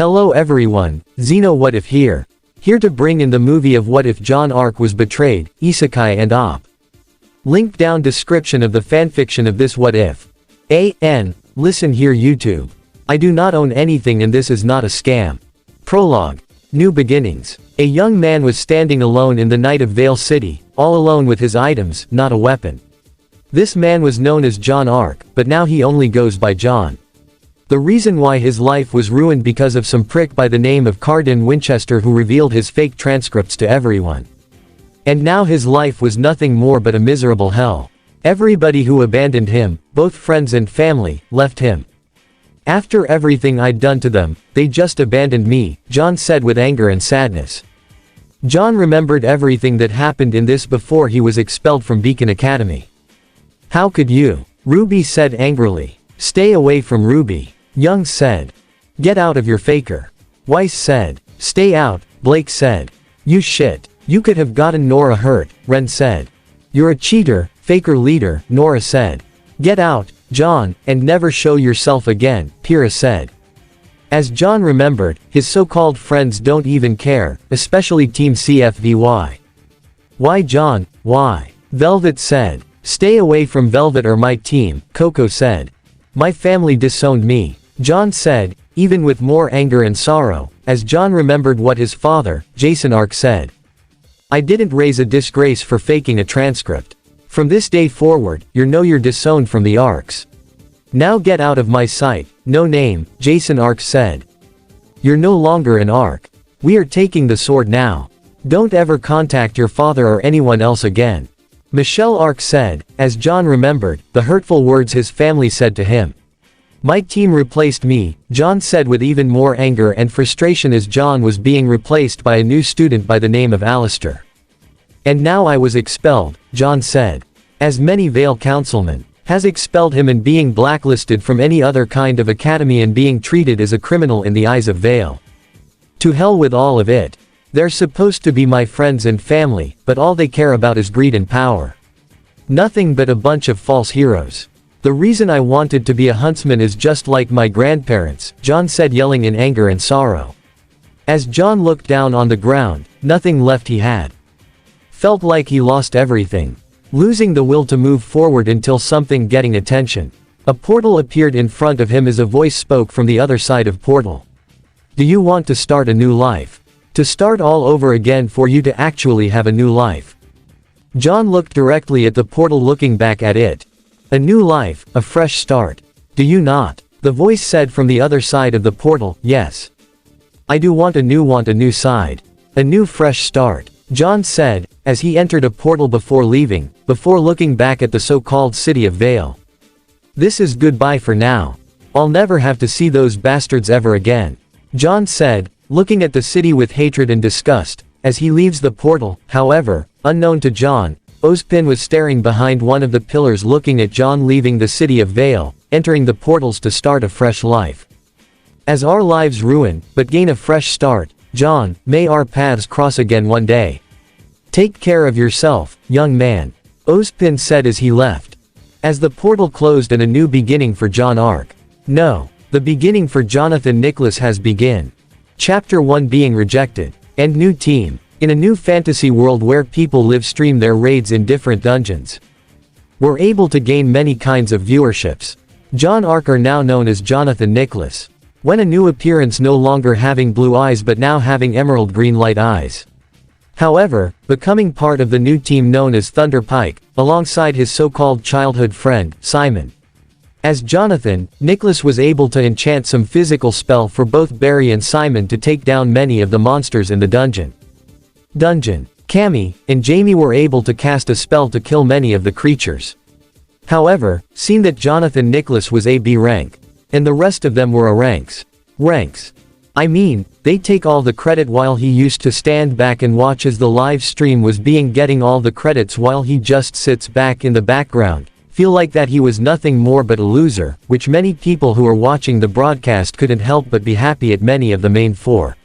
Hello everyone, Xeno What If here. Here to bring in the movie of What If Jaune Arc was betrayed, Isekai and Op. Link down description of the fanfiction of this What If. Listen here YouTube. I do not own anything and this is not a scam. Prologue. New beginnings. A young man was standing alone in the night of Vale City, all alone with his items, not a weapon. This man was known as Jaune Arc, but now he only goes by Jaune. The reason why his life was ruined because of some prick by the name of Cardin Winchester who revealed his fake transcripts to everyone. And now his life was nothing more but a miserable hell. Everybody who abandoned him, both friends and family, left him. After everything I'd done to them, they just abandoned me, Jaune said with anger and sadness. Jaune remembered everything that happened in this before he was expelled from Beacon Academy. How could you? Ruby said angrily. Stay away from Ruby. Young said. Get out of your faker. Weiss said. Stay out, Blake said. You shit. You could have gotten Nora hurt, Ren said. You're a cheater, faker leader, Nora said. Get out, Jaune, and never show yourself again, Pyrrha said. As Jaune remembered, his so-called friends don't even care, especially Team CFVY. Why Jaune, why? Velvet said. Stay away from Velvet or my team, Coco said. My family disowned me, Jaune said, even with more anger and sorrow, as Jaune remembered what his father, Jaune Arc said. I didn't raise a disgrace for faking a transcript. From this day forward, you're disowned from the arcs. Now get out of my sight, no name, Jaune Arc said. You're no longer an arc. We are taking the sword now. Don't ever contact your father or anyone else again. Michelle Arc said, as Jaune remembered, the hurtful words his family said to him. My team replaced me, Jaune said with even more anger and frustration as Jaune was being replaced by a new student by the name of Alistair. And now I was expelled, Jaune said. As many Vale councilmen has expelled him and being blacklisted from any other kind of academy and being treated as a criminal in the eyes of Vale. To hell with all of it. They're supposed to be my friends and family, but all they care about is greed and power. Nothing but a bunch of false heroes. The reason I wanted to be a huntsman is just like my grandparents, Jaune said yelling in anger and sorrow. As Jaune looked down on the ground, nothing left he had. Felt like he lost everything. Losing the will to move forward until something getting attention. A portal appeared in front of him as a voice spoke from the other side of portal. Do you want to start a new life? To start all over again for you to actually have a new life. Jaune looked directly at the portal looking back at it. A new life, a fresh start. Do you not? The voice said from the other side of the portal, yes. I do want a new side. A new fresh start. Jaune said, as he entered a portal before leaving, before looking back at the so-called city of Vale. This is goodbye for now. I'll never have to see those bastards ever again. Jaune said, looking at the city with hatred and disgust, as he leaves the portal. However, unknown to Jaune, Ozpin was staring behind one of the pillars looking at Jaune leaving the city of Vale, entering the portals to start a fresh life. As our lives ruin, but gain a fresh start, Jaune, may our paths cross again one day. Take care of yourself, young man. Ozpin said as he left. As the portal closed and a new beginning for Jaune Arc. No. The beginning for Jonathan Nicholas has begun. Chapter 1 Being Rejected. And new team. In a new fantasy world where people live stream their raids in different dungeons. We're able to gain many kinds of viewerships. Jaune Arc are now known as Jonathan Nicholas. When a new appearance no longer having blue eyes but now having emerald green light eyes. However, becoming part of the new team known as Thunder Pike, alongside his so-called childhood friend, Simon. As Jonathan, Nicholas was able to enchant some physical spell for both Barry and Simon to take down many of the monsters in the dungeon. Cammy and Jamie were able to cast a spell to kill many of the creatures. However, seemed that Jonathan Nicholas was a B rank. And the rest of them were A ranks. I mean, they take all the credit while he used to stand back and watch as the live stream was getting all the credits while he just sits back in the background, feel like that he was nothing more but a loser, which many people who are watching the broadcast couldn't help but be happy at many of the main four.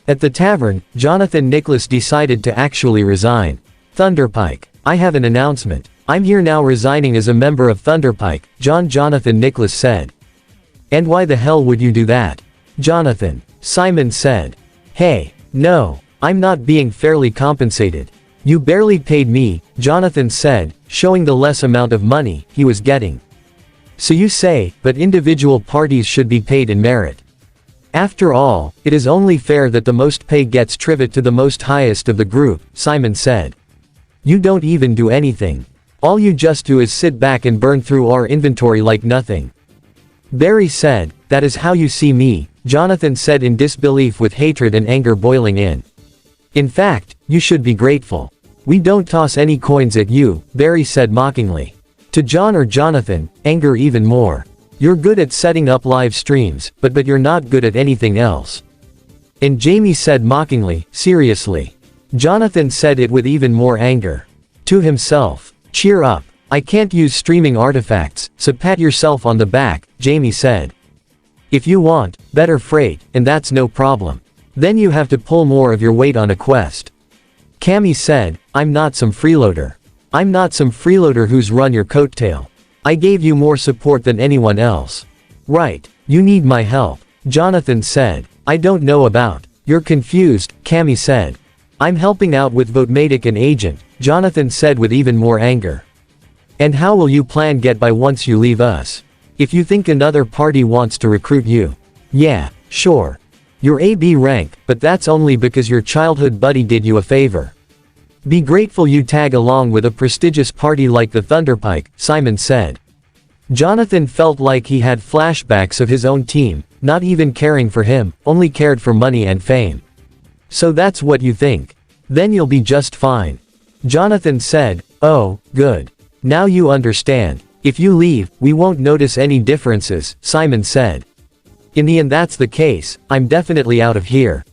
At the tavern, Jonathan Nicholas decided to actually resign. Thunderpike, I have an announcement. I'm here now resigning as a member of Thunderpike, Jonathan Nicholas said. And why the hell would you do that? Jonathan, Simon said. Hey, no, I'm not being fairly compensated. You barely paid me, Jonathan said, showing the less amount of money he was getting. So you say, but individual parties should be paid in merit. After all, it is only fair that the most pay gets tribute to the most highest of the group, Simon said. You don't even do anything. All you just do is sit back and burn through our inventory like nothing. Barry said, that is how you see me, Jonathan said in disbelief with hatred and anger boiling in. In fact, you should be grateful. We don't toss any coins at you, Barry said mockingly. To John or Jonathan, anger even more. You're good at setting up live streams, but you're not good at anything else. And Jamie said mockingly, seriously. Jonathan said it with even more anger. To himself, cheer up. I can't use streaming artifacts, so pat yourself on the back, Jamie said. If you want better freight, and that's no problem, then you have to pull more of your weight on a quest. Cammy said, I'm not some freeloader. I'm not some freeloader who's run your coattail. I gave you more support than anyone else. Right, you need my help, Jonathan said. I don't know about. You're confused, Cammy said. I'm helping out with Votematic and Agent, Jonathan said with even more anger. And how will you plan get by once you leave us? If you think another party wants to recruit you. Yeah, sure. You're AB rank, but that's only because your childhood buddy did you a favor. Be grateful you tag along with a prestigious party like the Thunderpike, Simon said. Jonathan felt like he had flashbacks of his own team, not even caring for him, only cared for money and fame. So that's what you think. Then you'll be just fine. Jonathan said, oh, good. Now you understand. If you leave, we won't notice any differences, Simon said. In the end that's the case, I'm definitely out of here.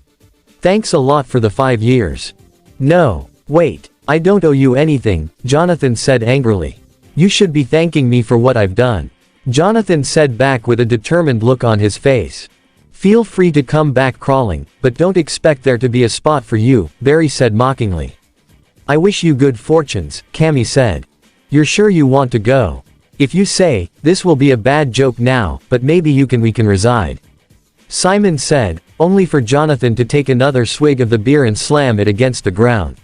Thanks a lot for the 5 years. No, wait, I don't owe you anything, Jonathan said angrily. You should be thanking me for what I've done. Jonathan said back with a determined look on his face. Feel free to come back crawling, but don't expect there to be a spot for you, Barry said mockingly. I wish you good fortunes, Cammy said. You're sure you want to go? If you say, this will be a bad joke now, but maybe we can reside. Simon said, only for Jonathan to take another swig of the beer and slam it against the ground.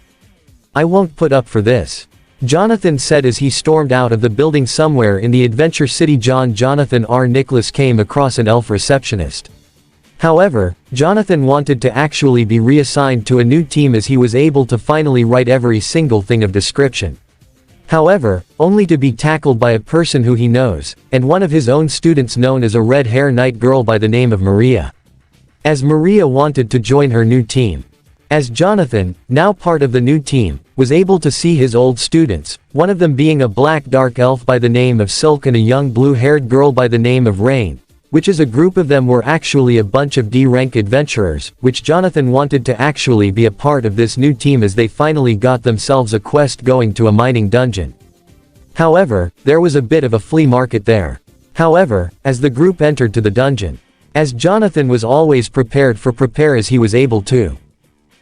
I won't put up for this. Jonathan said as he stormed out of the building. Somewhere in the Adventure City Jonathan R. Nicholas came across an elf receptionist. However, Jonathan wanted to actually be reassigned to a new team as he was able to finally write every single thing of description. However, only to be tackled by a person who he knows, and one of his own students known as a red-hair night girl by the name of Maria. As Maria wanted to join her new team. As Jonathan, now part of the new team, was able to see his old students, one of them being a black dark elf by the name of Silk and a young blue-haired girl by the name of Rain, which is a group of them were actually a bunch of D-rank adventurers, which Jonathan wanted to actually be a part of this new team as they finally got themselves a quest going to a mining dungeon. However, there was a bit of a flea market there. However, as the group entered to the dungeon, as Jonathan was always prepared for prepare as he was able to.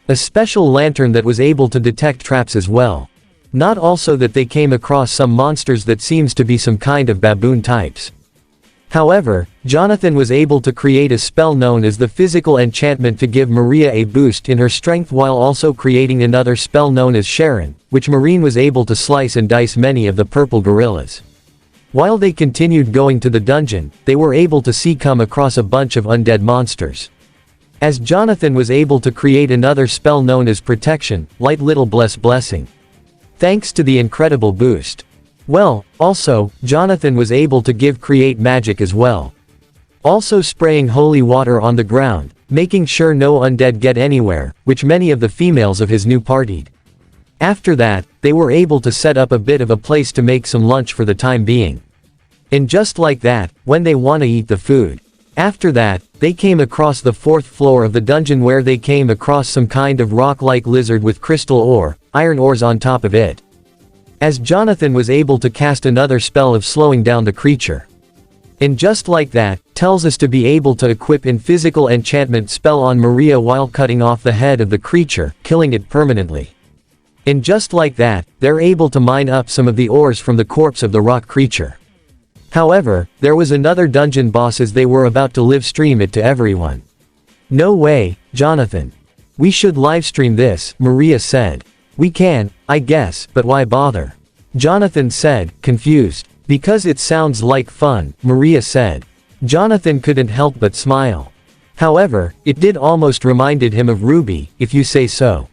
A special lantern that was able to detect traps as well. Not also that they came across some monsters that seems to be some kind of baboon types. However, Jonathan was able to create a spell known as the physical enchantment to give Maria a boost in her strength while also creating another spell known as Sharon, which Marine was able to slice and dice many of the purple gorillas. While they continued going to the dungeon, they were able to come across a bunch of undead monsters. As Jonathan was able to create another spell known as Protection, Light Little Blessing. Thanks to the incredible boost. Well, also, Jonathan was able to create magic as well. Also spraying holy water on the ground, making sure no undead get anywhere, which many of the females of his new partied. After that, they were able to set up a bit of a place to make some lunch for the time being. And just like that, when they want to eat the food. After that, they came across the 4th floor of the dungeon where they came across some kind of rock-like lizard with crystal ore, iron ores on top of it. As Jonathan was able to cast another spell of slowing down the creature. And just like that, tells us to be able to equip in physical enchantment spell on Maria while cutting off the head of the creature, killing it permanently. And just like that, they're able to mine up some of the ores from the corpse of the rock creature. However, there was another dungeon boss as they were about to live stream it to everyone. No way, Jonathan. We should livestream this, Maria said. We can, I guess, but why bother? Jonathan said, confused. Because it sounds like fun, Maria said. Jonathan couldn't help but smile. However, it did almost reminded him of Ruby, if you say so.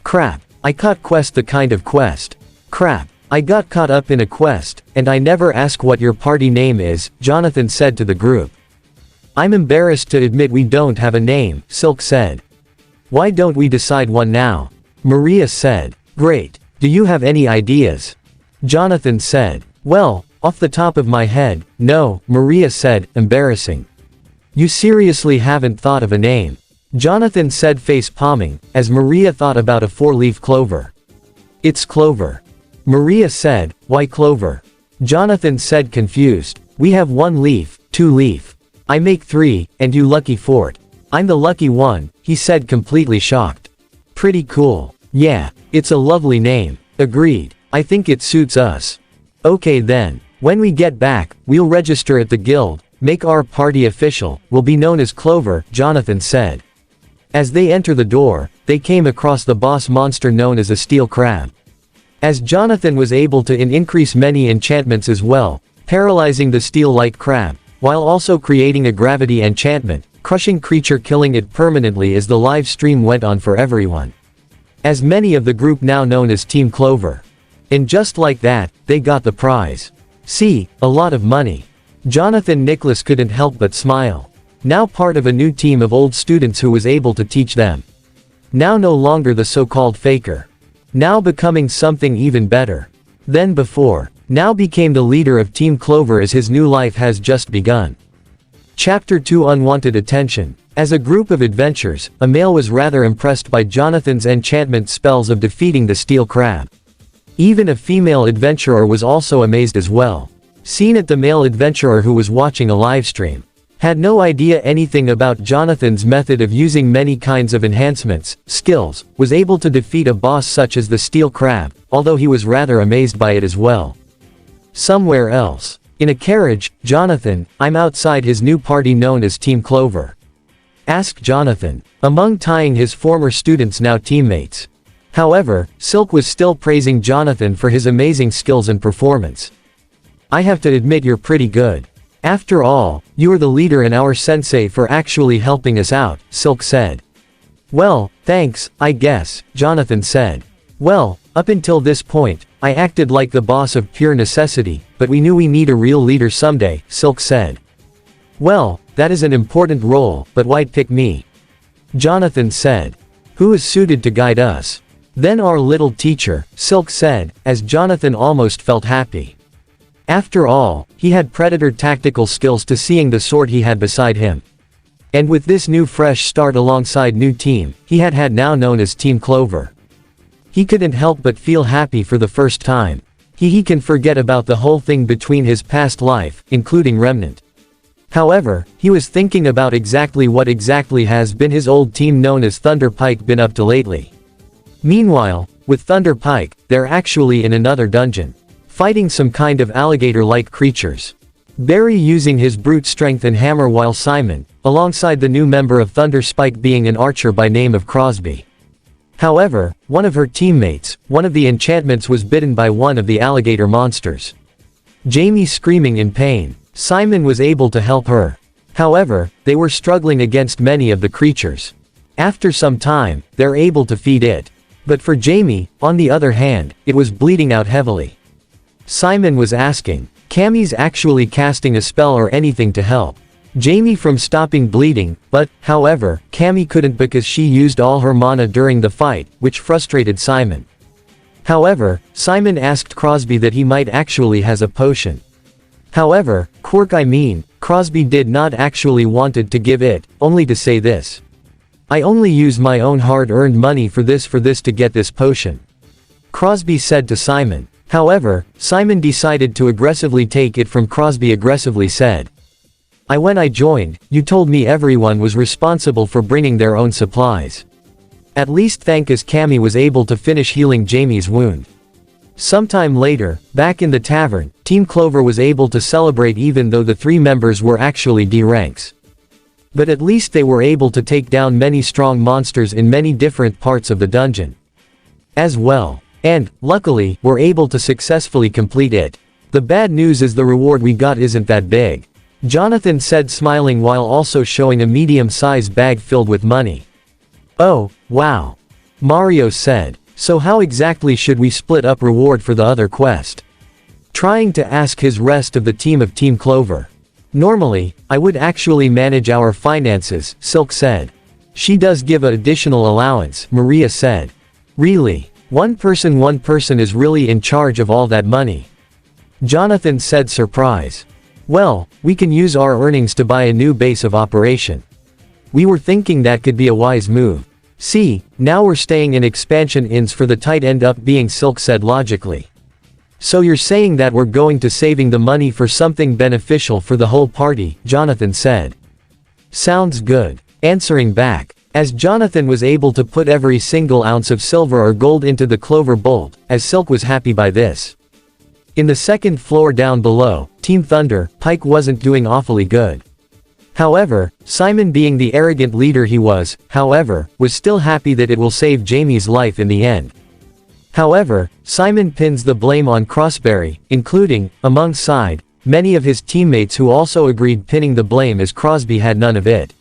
Crap, I caught quest the kind of quest. Crap, I got caught up in a quest, and I never ask what your party name is, Jonathan said to the group. I'm embarrassed to admit we don't have a name, Silk said. Why don't we decide one now? Maria said. Great, do you have any ideas? Jonathan said. Well, off the top of my head, no, Maria said, embarrassing. You seriously haven't thought of a name? Jonathan said, face palming, as Maria thought about a 4-leaf clover. It's Clover. Maria said, why Clover? Jonathan said, confused. We have 1 leaf, 2 leaf. I make 3, and you lucky fort. I'm the lucky one, he said, completely shocked. Pretty cool. Yeah, it's a lovely name. Agreed. I think it suits us. Okay then. When we get back, we'll register at the guild, make our party official, we'll be known as Clover, Jonathan said. As they enter the door, they came across the boss monster known as a steel crab. As Jonathan was able to increase many enchantments as well, paralyzing the steel-like crab, while also creating a gravity enchantment, crushing creature killing it permanently as the live stream went on for everyone. As many of the group now known as Team Clover. And just like that, they got the prize. See, a lot of money. Jonathan Nicholas couldn't help but smile. Now part of a new team of old students who was able to teach them. Now no longer the so-called faker. Now becoming something even better than before. Now became the leader of Team Clover as his new life has just begun. Chapter 2 Unwanted Attention. As a group of adventurers, a male was rather impressed by Jonathan's enchantment spells of defeating the steel crab. Even a female adventurer was also amazed as well. Seen at the male adventurer who was watching a livestream. Had no idea anything about Jonathan's method of using many kinds of enhancements, skills, was able to defeat a boss such as the steel crab, although he was rather amazed by it as well. Somewhere else. In a carriage, Jonathan, I'm outside his new party known as Team Clover. Asked Jonathan. Among tying his former students now teammates. However, Silk was still praising Jonathan for his amazing skills and performance. I have to admit you're pretty good. After all, you are the leader and our sensei for actually helping us out, Silk said. Well, thanks, I guess, Jonathan said. Well, up until this point, I acted like the boss of pure necessity, but we knew we need a real leader someday, Silk said. Well, that is an important role, but why'd pick me? Jonathan said. Who is suited to guide us? Then our little teacher, Silk said, as Jonathan almost felt happy. After all, he had predator tactical skills to seeing the sword he had beside him. And with this new fresh start alongside new team, he had now known as Team Clover. He couldn't help but feel happy for the first time. He can forget about the whole thing between his past life, including Remnant. However, he was thinking about exactly what exactly has been his old team known as Thunder Pike been up to lately. Meanwhile, with Thunder Pike, they're actually in another dungeon. Fighting some kind of alligator-like creatures. Barry using his brute strength and hammer while Simon, alongside the new member of Thunder Spike being an archer by name of Crosby. However, one of her teammates, one of the enchantments was bitten by one of the alligator monsters. Jamie screaming in pain. Simon was able to help her. However, they were struggling against many of the creatures. After some time, they're able to feed it. But for Jamie, on the other hand, it was bleeding out heavily. Simon was asking, Cammy's actually casting a spell or anything to help Jamie from stopping bleeding, but, however, Cammy couldn't because she used all her mana during the fight, which frustrated Simon. However, Simon asked Crosby that he might actually has a potion. However, Crosby did not actually wanted to give it, only to say this. I only use my own hard-earned money for this to get this potion. Crosby said to Simon. However, Simon decided to aggressively take it from Crosby aggressively said. When I joined, you told me everyone was responsible for bringing their own supplies. At least thank us Cammy was able to finish healing Jamie's wound. Sometime later, back in the tavern, Team Clover was able to celebrate even though the 3 members were actually D ranks. But at least they were able to take down many strong monsters in many different parts of the dungeon as well. And, luckily, were able to successfully complete it. The bad news is the reward we got isn't that big, Jonathan said, smiling while also showing a medium-sized bag filled with money. Oh, wow. Mario said. So how exactly should we split up reward for the other quest? Trying to ask his rest of the team of Team Clover. Normally, I would actually manage our finances, Silk said. She does give an additional allowance, Maria said. Really? One person is really in charge of all that money? Jonathan said, surprise. Well, we can use our earnings to buy a new base of operation. We were thinking that could be a wise move. See, now we're staying in expansion inns for the tight end up being, Silk said logically. So you're saying that we're going to saving the money for something beneficial for the whole party, Jonathan said. Sounds good. Answering back. As Jonathan was able to put every single ounce of silver or gold into the Clover bolt, as Silk was happy by this. In the second floor down below, Team Thunder, Pike wasn't doing awfully good. However, Simon, being the arrogant leader he was, however, was still happy that it will save Jamie's life in the end. However, Simon pins the blame on Crossberry, including, alongside, many of his teammates who also agreed pinning the blame as Crosby had none of it.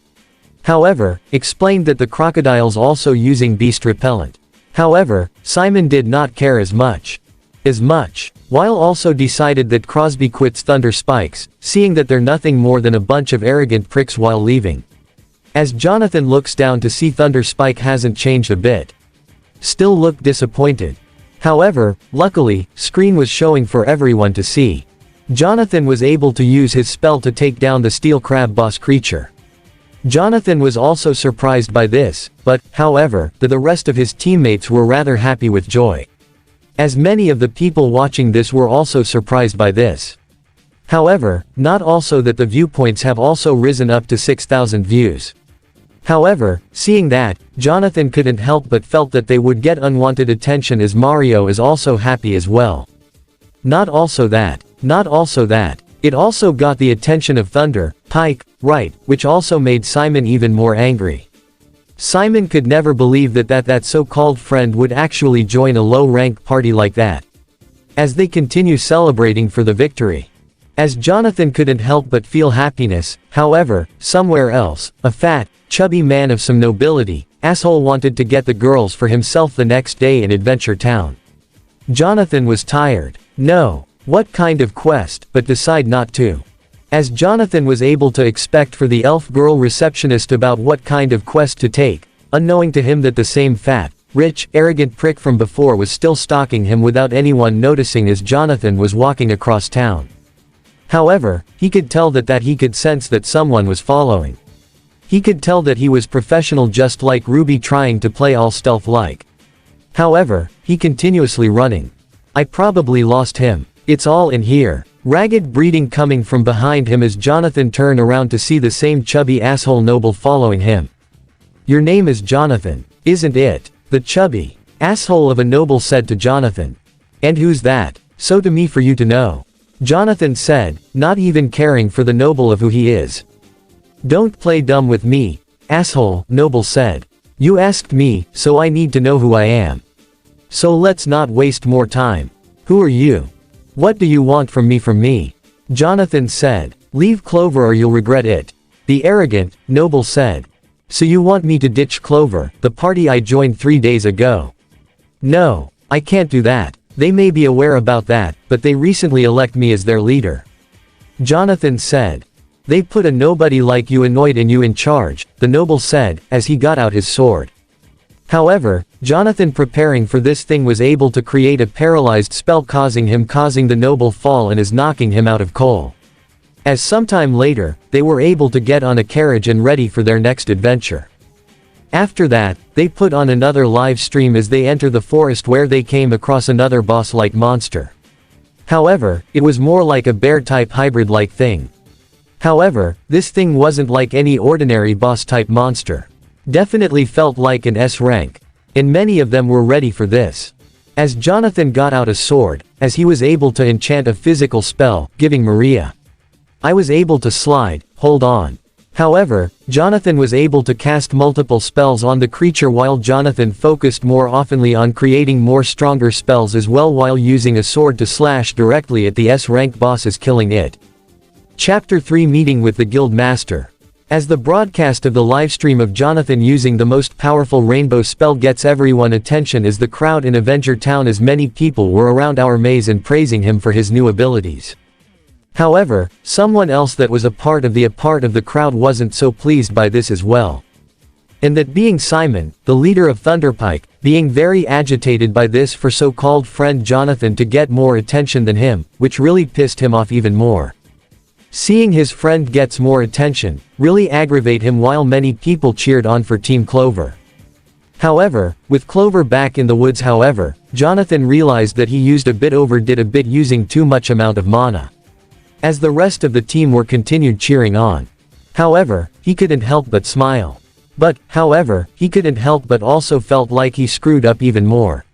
However, explained that the crocodiles also using beast repellent. However, Simon did not care as much, while also decided that Crosby quits Thunder Spikes, seeing that they're nothing more than a bunch of arrogant pricks while leaving. As Jonathan looks down to see Thunder Spike hasn't changed a bit. Still looked disappointed. However, luckily, screen was showing for everyone to see. Jonathan was able to use his spell to take down the steel crab boss creature. Jonathan was also surprised by this, but, however, the rest of his teammates were rather happy with joy. As many of the people watching this were also surprised by this. However, not also that the viewpoints have also risen up to 6,000 views. However, seeing that, Jonathan couldn't help but felt that they would get unwanted attention, as Mario is also happy as well. Not also that. It also got the attention of Thunder, Pike, right, which also made Simon even more angry. Simon could never believe that so-called friend would actually join a low-rank party like that. As they continue celebrating for the victory. As Jonathan couldn't help but feel happiness, however, somewhere else, a fat, chubby man of some nobility, asshole wanted to get the girls for himself the next day in Adventure Town. Jonathan was tired. No. What kind of quest, but decide not to. As Jonathan was able to expect for the elf girl receptionist about what kind of quest to take, unknowing to him that the same fat, rich, arrogant prick from before was still stalking him without anyone noticing as Jonathan was walking across town. However, he could tell that he could sense that someone was following. He could tell that he was professional, just like Ruby trying to play all stealth-like. However, he continuously running. I probably lost him. It's all in here. Ragged breathing coming from behind him as Jonathan turned around to see the same chubby asshole noble following him. Your name is Jonathan, isn't it? The chubby asshole of a noble said to Jonathan. And who's that? So to me for you to know. Jonathan said, not even caring for the noble of who he is. Don't play dumb with me, asshole, noble said. You asked me, so I need to know who I am. So let's not waste more time. Who are you? What do you want from me? Jonathan said. Leave Clover or you'll regret it. The arrogant, noble said. So you want me to ditch Clover, the party I joined 3 days ago? No, I can't do that. They may be aware about that, but they recently elect me as their leader. Jonathan said. They put a nobody like you annoyed and you in charge, the noble said, as he got out his sword. However, Jonathan preparing for this thing was able to create a paralyzed spell causing the noble fall and is knocking him out of coal. As sometime later, they were able to get on a carriage and ready for their next adventure. After that, they put on another live stream as they enter the forest where they came across another boss-like monster. However, it was more like a bear-type hybrid-like thing. However, this thing wasn't like any ordinary boss-type monster. Definitely felt like an S rank. And many of them were ready for this. As Jonathan got out a sword, as he was able to enchant a physical spell, giving Maria. I was able to slide, hold on. However, Jonathan was able to cast multiple spells on the creature while Jonathan focused more oftenly on creating more stronger spells as well while using a sword to slash directly at the S-rank bosses killing it. Chapter 3 Meeting with the Guild Master. As the broadcast of the livestream of Jonathan using the most powerful rainbow spell gets everyone attention as the crowd in Avenger Town as many people were around our maze and praising him for his new abilities. However, someone else that was a part of the crowd wasn't so pleased by this as well. And that being Simon, the leader of Thunderpike, being very agitated by this for so-called friend Jonathan to get more attention than him, which really pissed him off even more. Seeing his friend gets more attention, really aggravate him while many people cheered on for Team Clover. However, with Clover back in the woods Jonathan realized that he overdid a bit using too much amount of mana. As the rest of the team were continued cheering on. However, he couldn't help but smile. He couldn't help but also felt like he screwed up even more.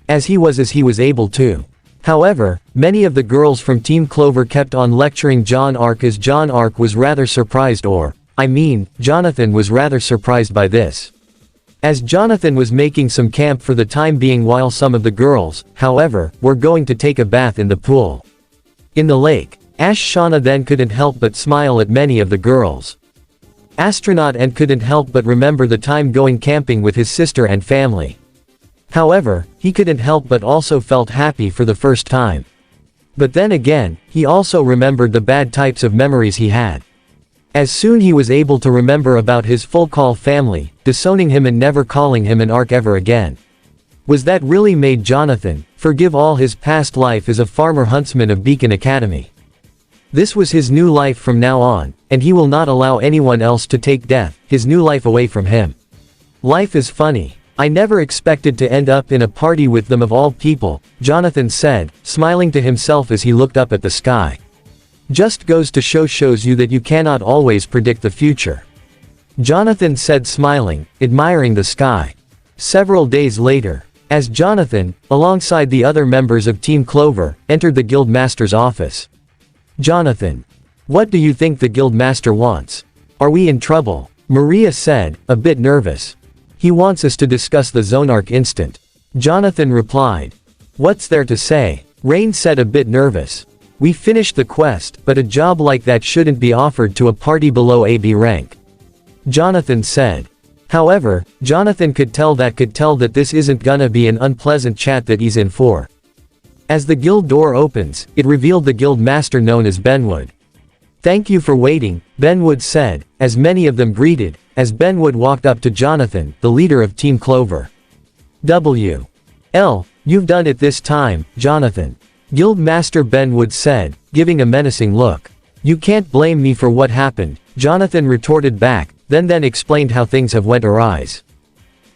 As he was able to. However, many of the girls from Team Clover kept on lecturing John Arc as John Arc was rather surprised Jonathan was rather surprised by this. As Jonathan was making some camp for the time being while some of the girls, were going to take a bath in the pool. In the lake. Shauna then couldn't help but smile at many of the girls. Astronaut and couldn't help but remember the time going camping with his sister and family. However, he couldn't help but also felt happy for the first time. But then again, he also remembered the bad types of memories he had. As soon he was able to remember about his full call family, disowning him and never calling him an Arc ever again. Was that really made Jonathan forgive all his past life as a farmer huntsman of Beacon Academy? This was his new life from now on, and he will not allow anyone else to take his new life away from him. Life is funny. I never expected to end up in a party with them of all people, Jonathan said, smiling to himself as he looked up at the sky. Just goes to shows you that you cannot always predict the future. Jonathan said smiling, admiring the sky. Several days later, as Jonathan, alongside the other members of Team Clover, entered the Guild Master's office. Jonathan. What do you think the Guild Master wants? Are we in trouble? Maria said, a bit nervous. He wants us to discuss the Zonarch instant. Jonathan replied. What's there to say? Rain said a bit nervous. We finished the quest, but a job like that shouldn't be offered to a party below AB rank. Jonathan said. However, Jonathan could tell that this isn't gonna be an unpleasant chat that he's in for. As the guild door opens, it revealed the guild master known as Benwood. Thank you for waiting, Benwood said, as many of them greeted, as Benwood walked up to Jonathan, the leader of Team Clover. W.L. You've done it this time, Jonathan. Guild Master Benwood said, giving a menacing look. You can't blame me for what happened, Jonathan retorted back, then explained how things have went awry.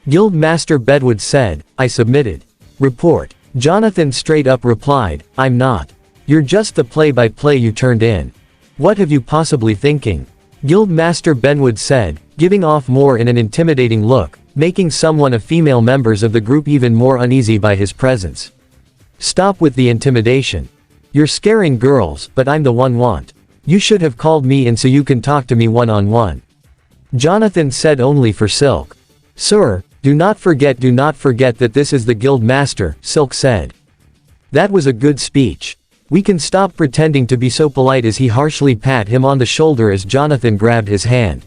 Guild Master Benwood said, I submitted. Report. Jonathan straight up replied, I'm not. You're just the play-by-play you turned in. What have you possibly thinking? Guild Master Benwood said, giving off more in an intimidating look, making someone of female members of the group even more uneasy by his presence. Stop with the intimidation. You're scaring girls, but I'm the one. You should have called me in so you can talk to me one-on-one. Jonathan said only for Silk. Sir, do not forget that this is the Guild Master, Silk said. That was a good speech. We can stop pretending to be so polite as he harshly pat him on the shoulder as Jonathan grabbed his hand.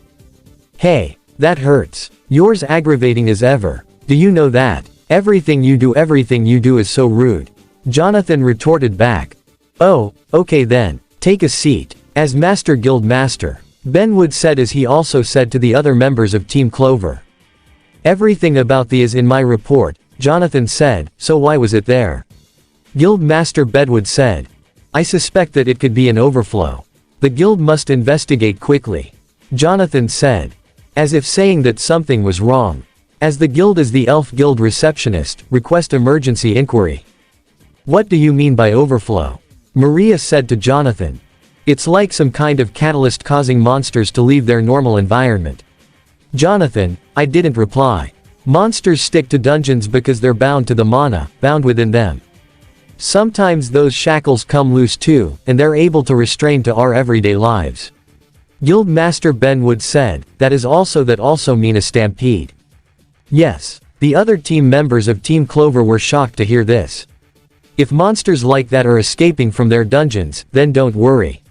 Hey, that hurts. You're as aggravating as ever. Do you know that? Everything you do is so rude. Jonathan retorted back. Oh, okay then, take a seat. As Master Guild Master, Benwood said as he also said to the other members of Team Clover. Everything about thee is in my report, Jonathan said, so why was it there? Guild Master Benwood said. I suspect that it could be an overflow. The guild must investigate quickly. Jonathan said. As if saying that something was wrong. As the guild is the Elf Guild receptionist, request emergency inquiry. What do you mean by overflow? Maria said to Jonathan. It's like some kind of catalyst causing monsters to leave their normal environment. Jonathan, I didn't reply. Monsters stick to dungeons because they're bound to the mana, bound within them. Sometimes those shackles come loose too, and they're able to restrain to our everyday lives. Guildmaster Benwood said, that also mean a stampede. Yes. The other team members of Team Clover were shocked to hear this. If monsters like that are escaping from their dungeons, then don't worry.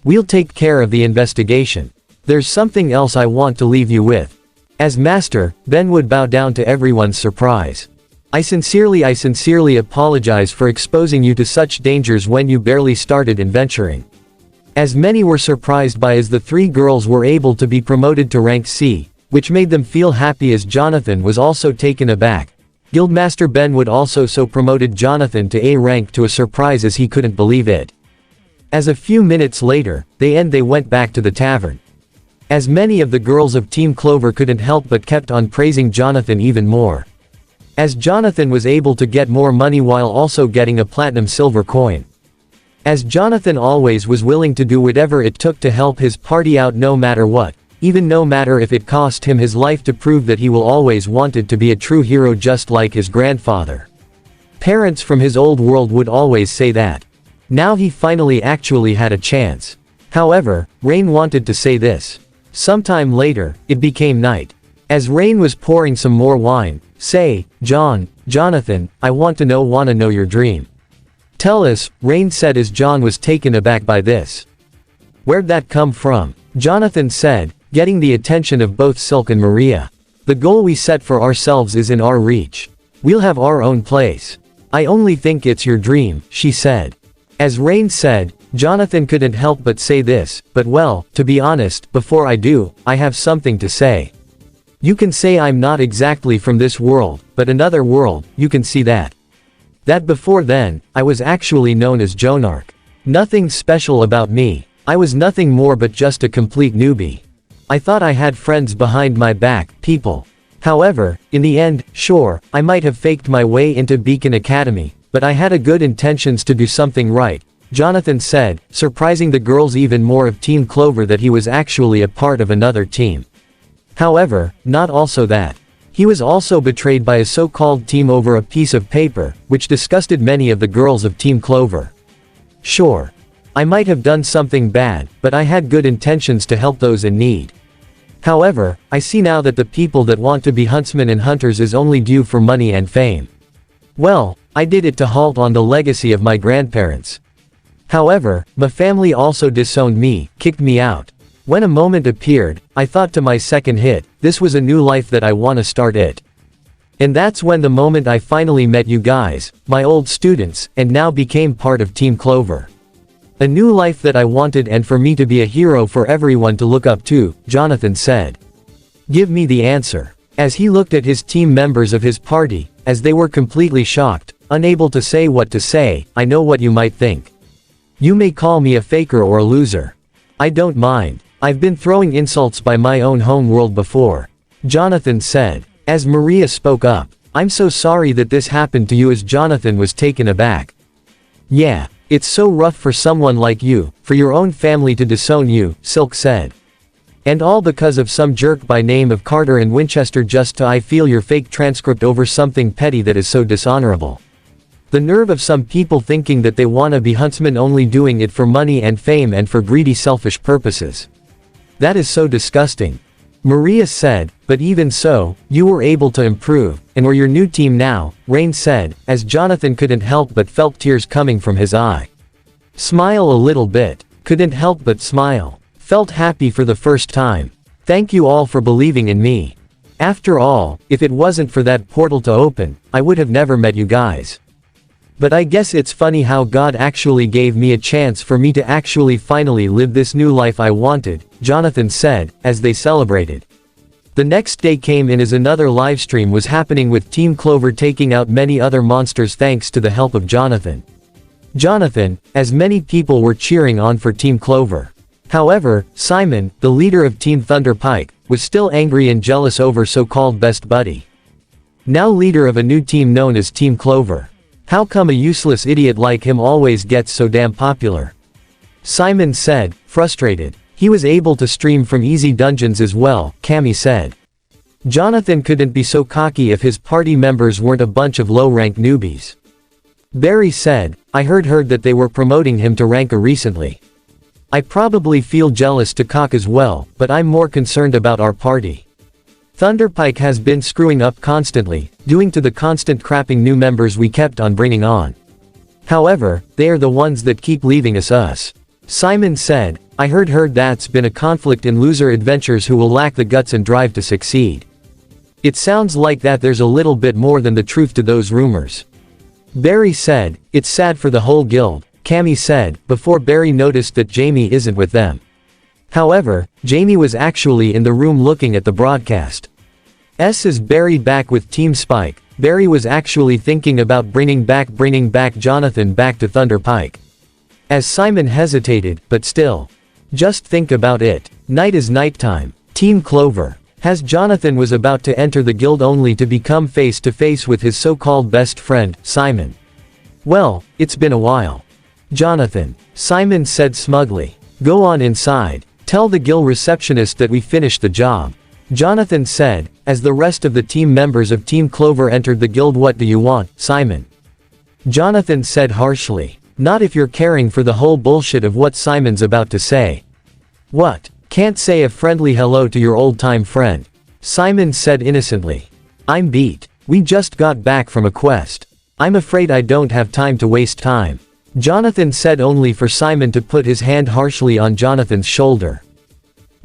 We'll take care of the investigation. There's something else I want to leave you with. As master, Benwood bowed down to everyone's surprise. I sincerely apologize for exposing you to such dangers when you barely started adventuring. As many were surprised by as the three girls were able to be promoted to rank C, which made them feel happy as Jonathan was also taken aback. Guildmaster Benwood also so promoted Jonathan to A rank to a surprise as he couldn't believe it. As a few minutes later, they went back to the tavern. As many of the girls of Team Clover couldn't help but kept on praising Jonathan even more. As Jonathan was able to get more money while also getting a platinum silver coin. As Jonathan always was willing to do whatever it took to help his party out no matter what, even no matter if it cost him his life to prove that he will always wanted to be a true hero just like his grandfather. Parents from his old world would always say that. Now he finally actually had a chance. However, Rain wanted to say this. Sometime later, it became night. As Rain was pouring some more wine, say, Jonathan, I wanna know your dream. Tell us, Rain said as John was taken aback by this. Where'd that come from? Jonathan said, getting the attention of both Silk and Maria. The goal we set for ourselves is in our reach. We'll have our own place. I only think it's your dream, she said. As Rain said, Jonathan couldn't help but say this, but well, to be honest, before I do, I have something to say. You can say I'm not exactly from this world, but another world, you can see that. That before then, I was actually known as Jaune. Nothing special about me. I was nothing more but just a complete newbie. I thought I had friends behind my back, people. However, in the end, sure, I might have faked my way into Beacon Academy, but I had a good intentions to do something right, Jonathan said, surprising the girls even more of Team Clover that he was actually a part of another team. However, not also that. He was also betrayed by a so-called team over a piece of paper, which disgusted many of the girls of Team Clover. Sure. I might have done something bad, but I had good intentions to help those in need. However, I see now that the people that want to be huntsmen and hunters is only due for money and fame. Well, I did it to halt on the legacy of my grandparents. However, my family also disowned me, kicked me out. When a moment appeared, I thought to my second hit, this was a new life that I wanna start it. And that's when the moment I finally met you guys, my old students, and now became part of Team Clover. A new life that I wanted and for me to be a hero for everyone to look up to, Jonathan said. Give me the answer. As he looked at his team members of his party, as they were completely shocked, unable to say what to say, I know what you might think. You may call me a faker or a loser. I don't mind. I've been throwing insults by my own home world before. Jonathan said. As Maria spoke up. I'm so sorry that this happened to you as Jonathan was taken aback. Yeah, it's so rough for someone like you, for your own family to disown you, Silk said. And all because of some jerk by name of Carter and Winchester just to I feel your fake transcript over something petty that is so dishonorable. The nerve of some people thinking that they wanna be huntsmen only doing it for money and fame and for greedy selfish purposes. That is so disgusting. Maria said, but even so, you were able to improve, and we're your new team now, Rain said, as Jonathan couldn't help but felt tears coming from his eye. Smile a little bit. Couldn't help but smile. Felt happy for the first time. Thank you all for believing in me. After all, if it wasn't for that portal to open, I would have never met you guys. But I guess it's funny how God actually gave me a chance for me to actually finally live this new life I wanted, Jonathan said, as they celebrated. The next day came in as another livestream was happening with Team Clover taking out many other monsters thanks to the help of Jonathan. As many people were cheering on for Team Clover. However, Simon, the leader of Team Thunder Pike, was still angry and jealous over so-called best buddy. Now leader of a new team known as Team Clover. How come a useless idiot like him always gets so damn popular? Simon said, frustrated. He was able to stream from easy dungeons as well, Cammy said. Jonathan couldn't be so cocky if his party members weren't a bunch of low-rank newbies. Barry said, I heard that they were promoting him to rank A recently. I probably feel jealous to cock as well, but I'm more concerned about our party. Thunderpike has been screwing up constantly, due to the constant crapping new members we kept on bringing on. However, they are the ones that keep leaving us. Simon said, I heard that's been a conflict in loser adventurers who will lack the guts and drive to succeed. It sounds like that there's a little bit more than the truth to those rumors. Barry said, it's sad for the whole guild, Cammy said, before Barry noticed that Jamie isn't with them. However, Jamie was actually in the room looking at the broadcast. Is Barry back with Team Spike? Barry was actually thinking about bringing back Jonathan back to Thunderpike. As Simon hesitated, but still. Just think about it. Night is nighttime. Team Clover. As Jonathan was about to enter the guild only to become face to face with his so-called best friend, Simon. Well, it's been a while. Jonathan. Simon said smugly. Go on inside. Tell the guild receptionist that we finished the job. Jonathan said, as the rest of the team members of Team Clover entered the guild. What do you want, Simon? Jonathan said harshly. Not if you're caring for the whole bullshit of what Simon's about to say. What? Can't say a friendly hello to your old-time friend? Simon said innocently. I'm beat. We just got back from a quest. I'm afraid I don't have time to waste time. Jonathan said, only for Simon to put his hand harshly on Jonathan's shoulder.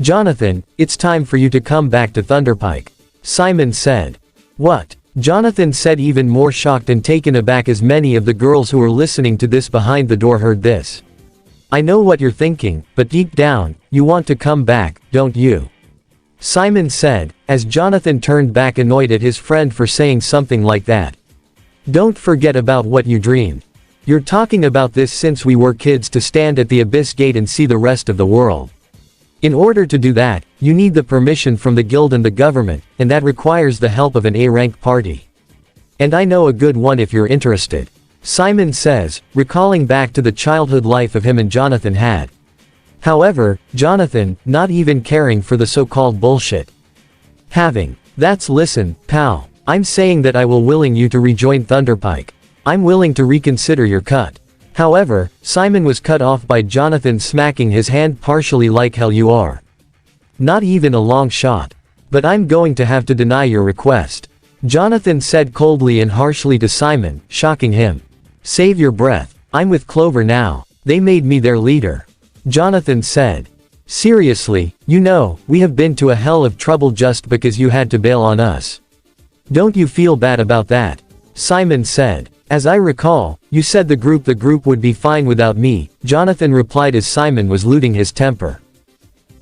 Jonathan, it's time for you to come back to Thunderpike. Simon said. What? Jonathan said, even more shocked and taken aback as many of the girls who were listening to this behind the door heard this. I know what you're thinking, but deep down, you want to come back, don't you? Simon said, as Jonathan turned back annoyed at his friend for saying something like that. Don't forget about what you dreamed. You're talking about this since we were kids, to stand at the abyss gate and see the rest of the world. In order to do that, you need the permission from the guild and the government, and that requires the help of an A-rank party. And I know a good one if you're interested. Simon says, recalling back to the childhood life of him and Jonathan had. However, Jonathan, not even caring for the so-called bullshit. Listen, pal, I'm saying that I will willing you to rejoin Thunderpike. I'm willing to reconsider your cut. However, Simon was cut off by Jonathan smacking his hand partially. Like hell you are. Not even a long shot. But I'm going to have to deny your request. Jonathan said coldly and harshly to Simon, shocking him. Save your breath. I'm with Clover now. They made me their leader. Jonathan said. Seriously, you know, we have been to a hell of trouble just because you had to bail on us. Don't you feel bad about that? Simon said. As I recall, you said the group would be fine without me, Jonathan replied as Simon was losing his temper.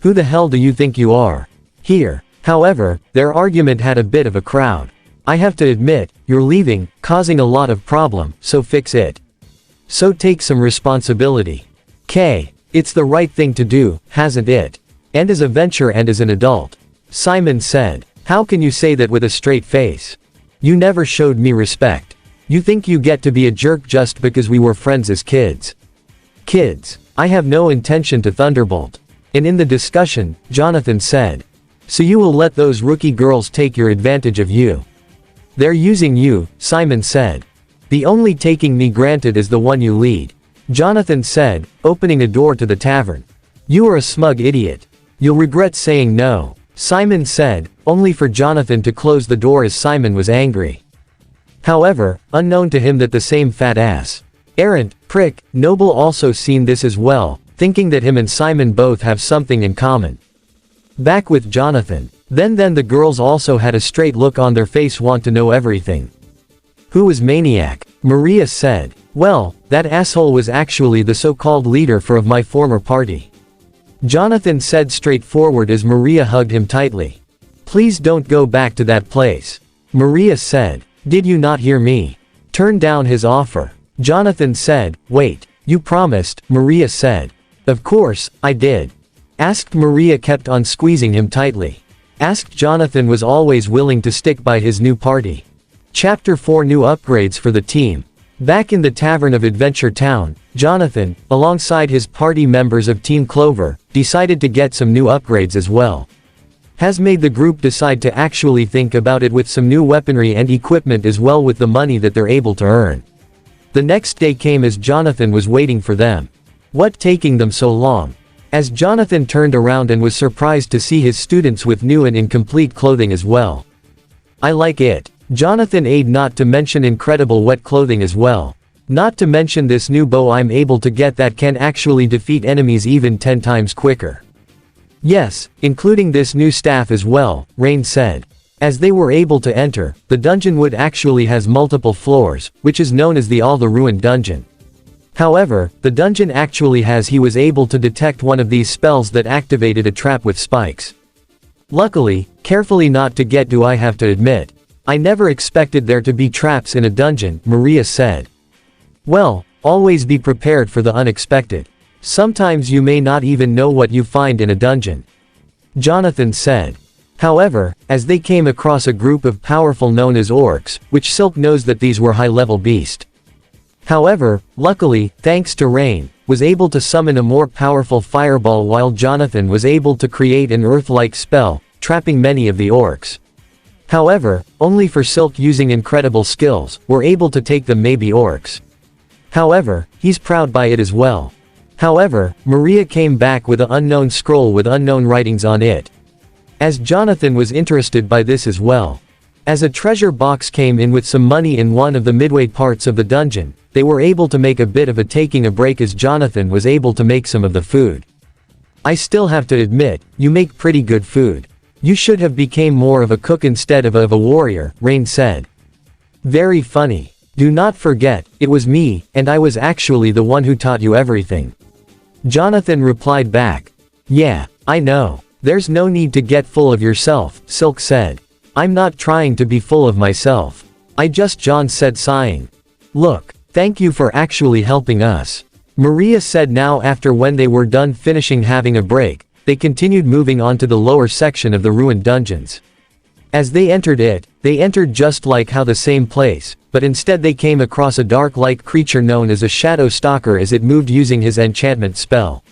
Who the hell do you think you are? Here. However, their argument had a bit of a crowd. I have to admit, you're leaving, causing a lot of problem, so fix it. So take some responsibility. It's the right thing to do, hasn't it? And as a venture and as an adult. Simon said. How can you say that with a straight face? You never showed me respect. You think you get to be a jerk just because we were friends as kids. I have no intention to thunderbolt. And in the discussion, Jonathan said. So you will let those rookie girls take your advantage of you? They're using you, Simon said. The only taking me granted is the one you lead. Jonathan said, opening a door to the tavern. You are a smug idiot. You'll regret saying no. Simon said, only for Jonathan to close the door as Simon was angry. However, unknown to him that the same fat ass, errant, prick, Noble also seen this as well, thinking that him and Simon both have something in common. Back with Jonathan. Then the girls also had a straight look on their face, want to know everything. Who was Maniac? Maria said. Well, that asshole was actually the so-called leader of my former party. Jonathan said straightforward as Maria hugged him tightly. Please don't go back to that place. Maria said. Did you not hear me? Turn down his offer. Jonathan said. Wait, you promised, Maria said. Of course, I did. Asked Maria kept on squeezing him tightly. Asked Jonathan was always willing to stick by his new party. Chapter 4 New upgrades for the team. Back in the Tavern of Adventure Town, Jonathan, alongside his party members of Team Clover, decided to get some new upgrades as well. Has made the group decide to actually think about it with some new weaponry and equipment as well with the money that they're able to earn. The next day came as Jonathan was waiting for them. What taking them so long? As Jonathan turned around and was surprised to see his students with new and incomplete clothing as well. I like it. Jonathan aid not to mention incredible wet clothing as well. Not to mention this new bow I'm able to get that can actually defeat enemies even 10 times quicker. Yes, including this new staff as well, Rain said. As they were able to enter, the dungeon wood actually has multiple floors, which is known as the All the Ruined dungeon. However, the dungeon actually he was able to detect one of these spells that activated a trap with spikes. Luckily, carefully not to get do I have to admit. I never expected there to be traps in a dungeon, Maria said. Well, always be prepared for the unexpected. Sometimes you may not even know what you find in a dungeon. Jonathan said. However, as they came across a group of powerful known as orcs, which Silk knows that these were high-level beasts. However, luckily, thanks to Rain, was able to summon a more powerful fireball while Jonathan was able to create an earth-like spell, trapping many of the orcs. However, only for Silk using incredible skills, were able to take them maybe orcs. However, he's proud by it as well. However, Maria came back with an unknown scroll with unknown writings on it. As Jonathan was interested by this as well. As a treasure box came in with some money in one of the midway parts of the dungeon, they were able to make a bit of a taking a break as Jonathan was able to make some of the food. I still have to admit, you make pretty good food. You should have became more of a cook instead of a warrior, Rain said. Very funny. Do not forget, it was me, and I was actually the one who taught you everything. Jonathan replied back. Yeah, I know. There's no need to get full of yourself, Silk said. I'm not trying to be full of myself. John said sighing. Look, thank you for actually helping us. Maria said now after when they were done finishing having a break, they continued moving on to the lower section of the ruined dungeons. As they entered just like how the same place, but instead they came across a dark-like creature known as a shadow stalker as it moved using his enchantment spell.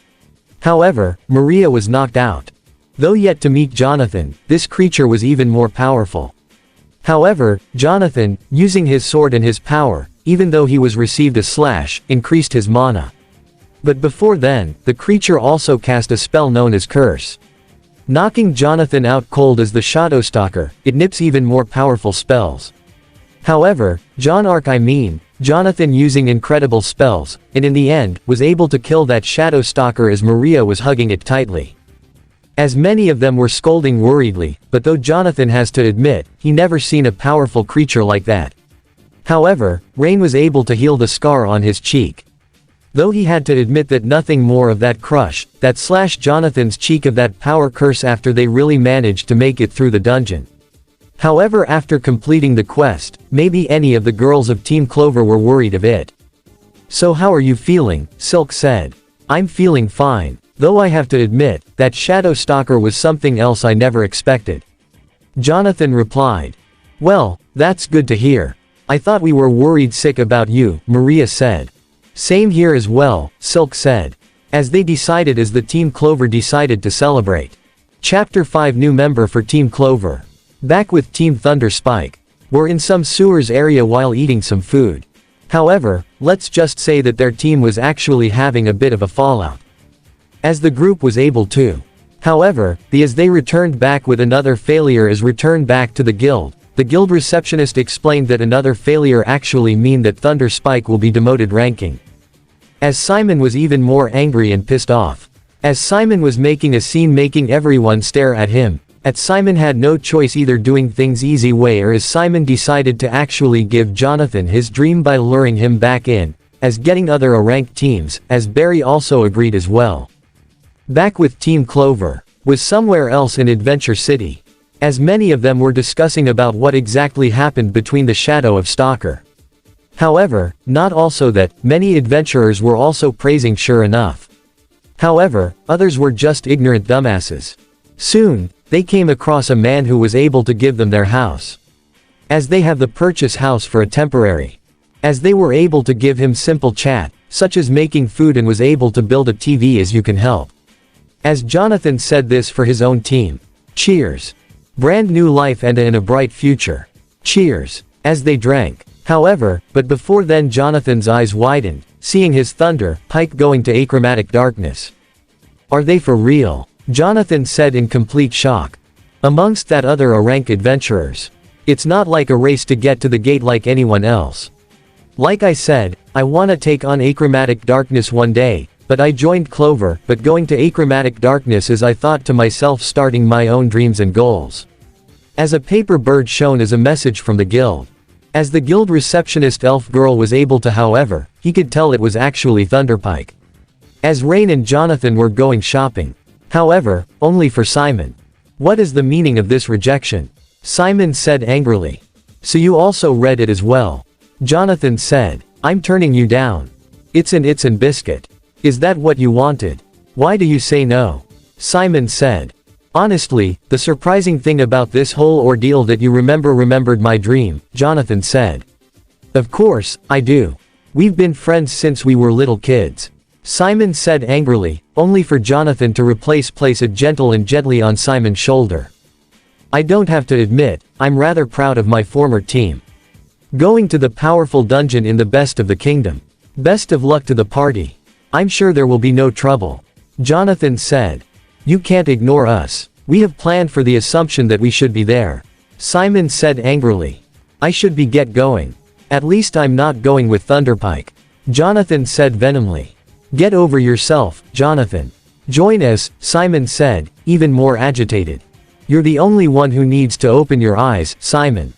However, Maria was knocked out. Though yet to meet Jonathan, this creature was even more powerful. However, Jonathan, using his sword and his power, even though he was received a slash, increased his mana. But before then, the creature also cast a spell known as Curse. Knocking Jonathan out cold as the Shadow Stalker, it nips even more powerful spells. However, Jonathan using incredible spells, and in the end, was able to kill that Shadow Stalker as Maria was hugging it tightly. As many of them were scolding worriedly, but though Jonathan has to admit, he never seen a powerful creature like that. However, Rain was able to heal the scar on his cheek. Though he had to admit that nothing more of that crush, that slashed Jonathan's cheek of that power curse after they really managed to make it through the dungeon. However, after completing the quest, maybe any of the girls of Team Clover were worried of it. So how are you feeling? Silk said. I'm feeling fine. Though I have to admit, that Shadow Stalker was something else I never expected. Jonathan replied. Well, that's good to hear. I thought we were worried sick about you, Maria said. Same here as well, Silk said. As the Team Clover decided to celebrate. Chapter 5 New member for Team Clover. Back with Team Thunder Spike. We're in some sewers area while eating some food. However, let's just say that their team was actually having a bit of a fallout. As the group was able to. However, as they returned back with another failure is returned back to the guild receptionist explained that another failure actually mean that Thunder Spike will be demoted ranking. As Simon was even more angry and pissed off. As Simon was making a scene making everyone stare at him. As Simon had no choice either doing things easy way or as Simon decided to actually give Jonathan his dream by luring him back in, as getting other ranked teams, as Barry also agreed as well. Back with Team Clover, was somewhere else in Adventure City. As many of them were discussing about what exactly happened between the Shadow of Stalker. However, not also that, many adventurers were also praising sure enough. However, others were just ignorant dumbasses. Soon, they came across a man who was able to give them their house. As they have the purchase house for a temporary. As they were able to give him simple chat, such as making food and was able to build a TV as you can help. As Jonathan said this for his own team. Cheers. Brand new life and in a bright future. Cheers. As they drank. However, but before then Jonathan's eyes widened, seeing his thunder, pike going to achromatic darkness. Are they for real? Jonathan said in complete shock. Amongst that other rank adventurers. It's not like a race to get to the gate like anyone else. Like I said, I wanna take on Acromatic darkness one day, but I joined Clover, but going to Acromatic darkness is, I thought to myself, starting my own dreams and goals. As a paper bird shown as a message from the guild. As the guild receptionist elf girl was able to, however, he could tell it was actually Thunderpike. As Rain and Jonathan were going shopping. However, only for Simon. What is the meaning of this rejection? Simon said angrily. So you also read it as well? Jonathan said. I'm turning you down. It's an biscuit. Is that what you wanted? Why do you say no? Simon said. Honestly, the surprising thing about this whole ordeal that you remembered my dream, Jonathan said. Of course, I do. We've been friends since we were little kids. Simon said angrily, only for Jonathan to place a gentle and gently on Simon's shoulder. I don't have to admit, I'm rather proud of my former team. Going to the powerful dungeon in the best of the kingdom. Best of luck to the party. I'm sure there will be no trouble. Jonathan said. You can't ignore us. We have planned for the assumption that we should be there. Simon said angrily. I should be get going. At least I'm not going with Thunderpike. Jonathan said venomly. Get over yourself, Jonathan. Join us, Simon said, even more agitated. You're the only one who needs to open your eyes, Simon.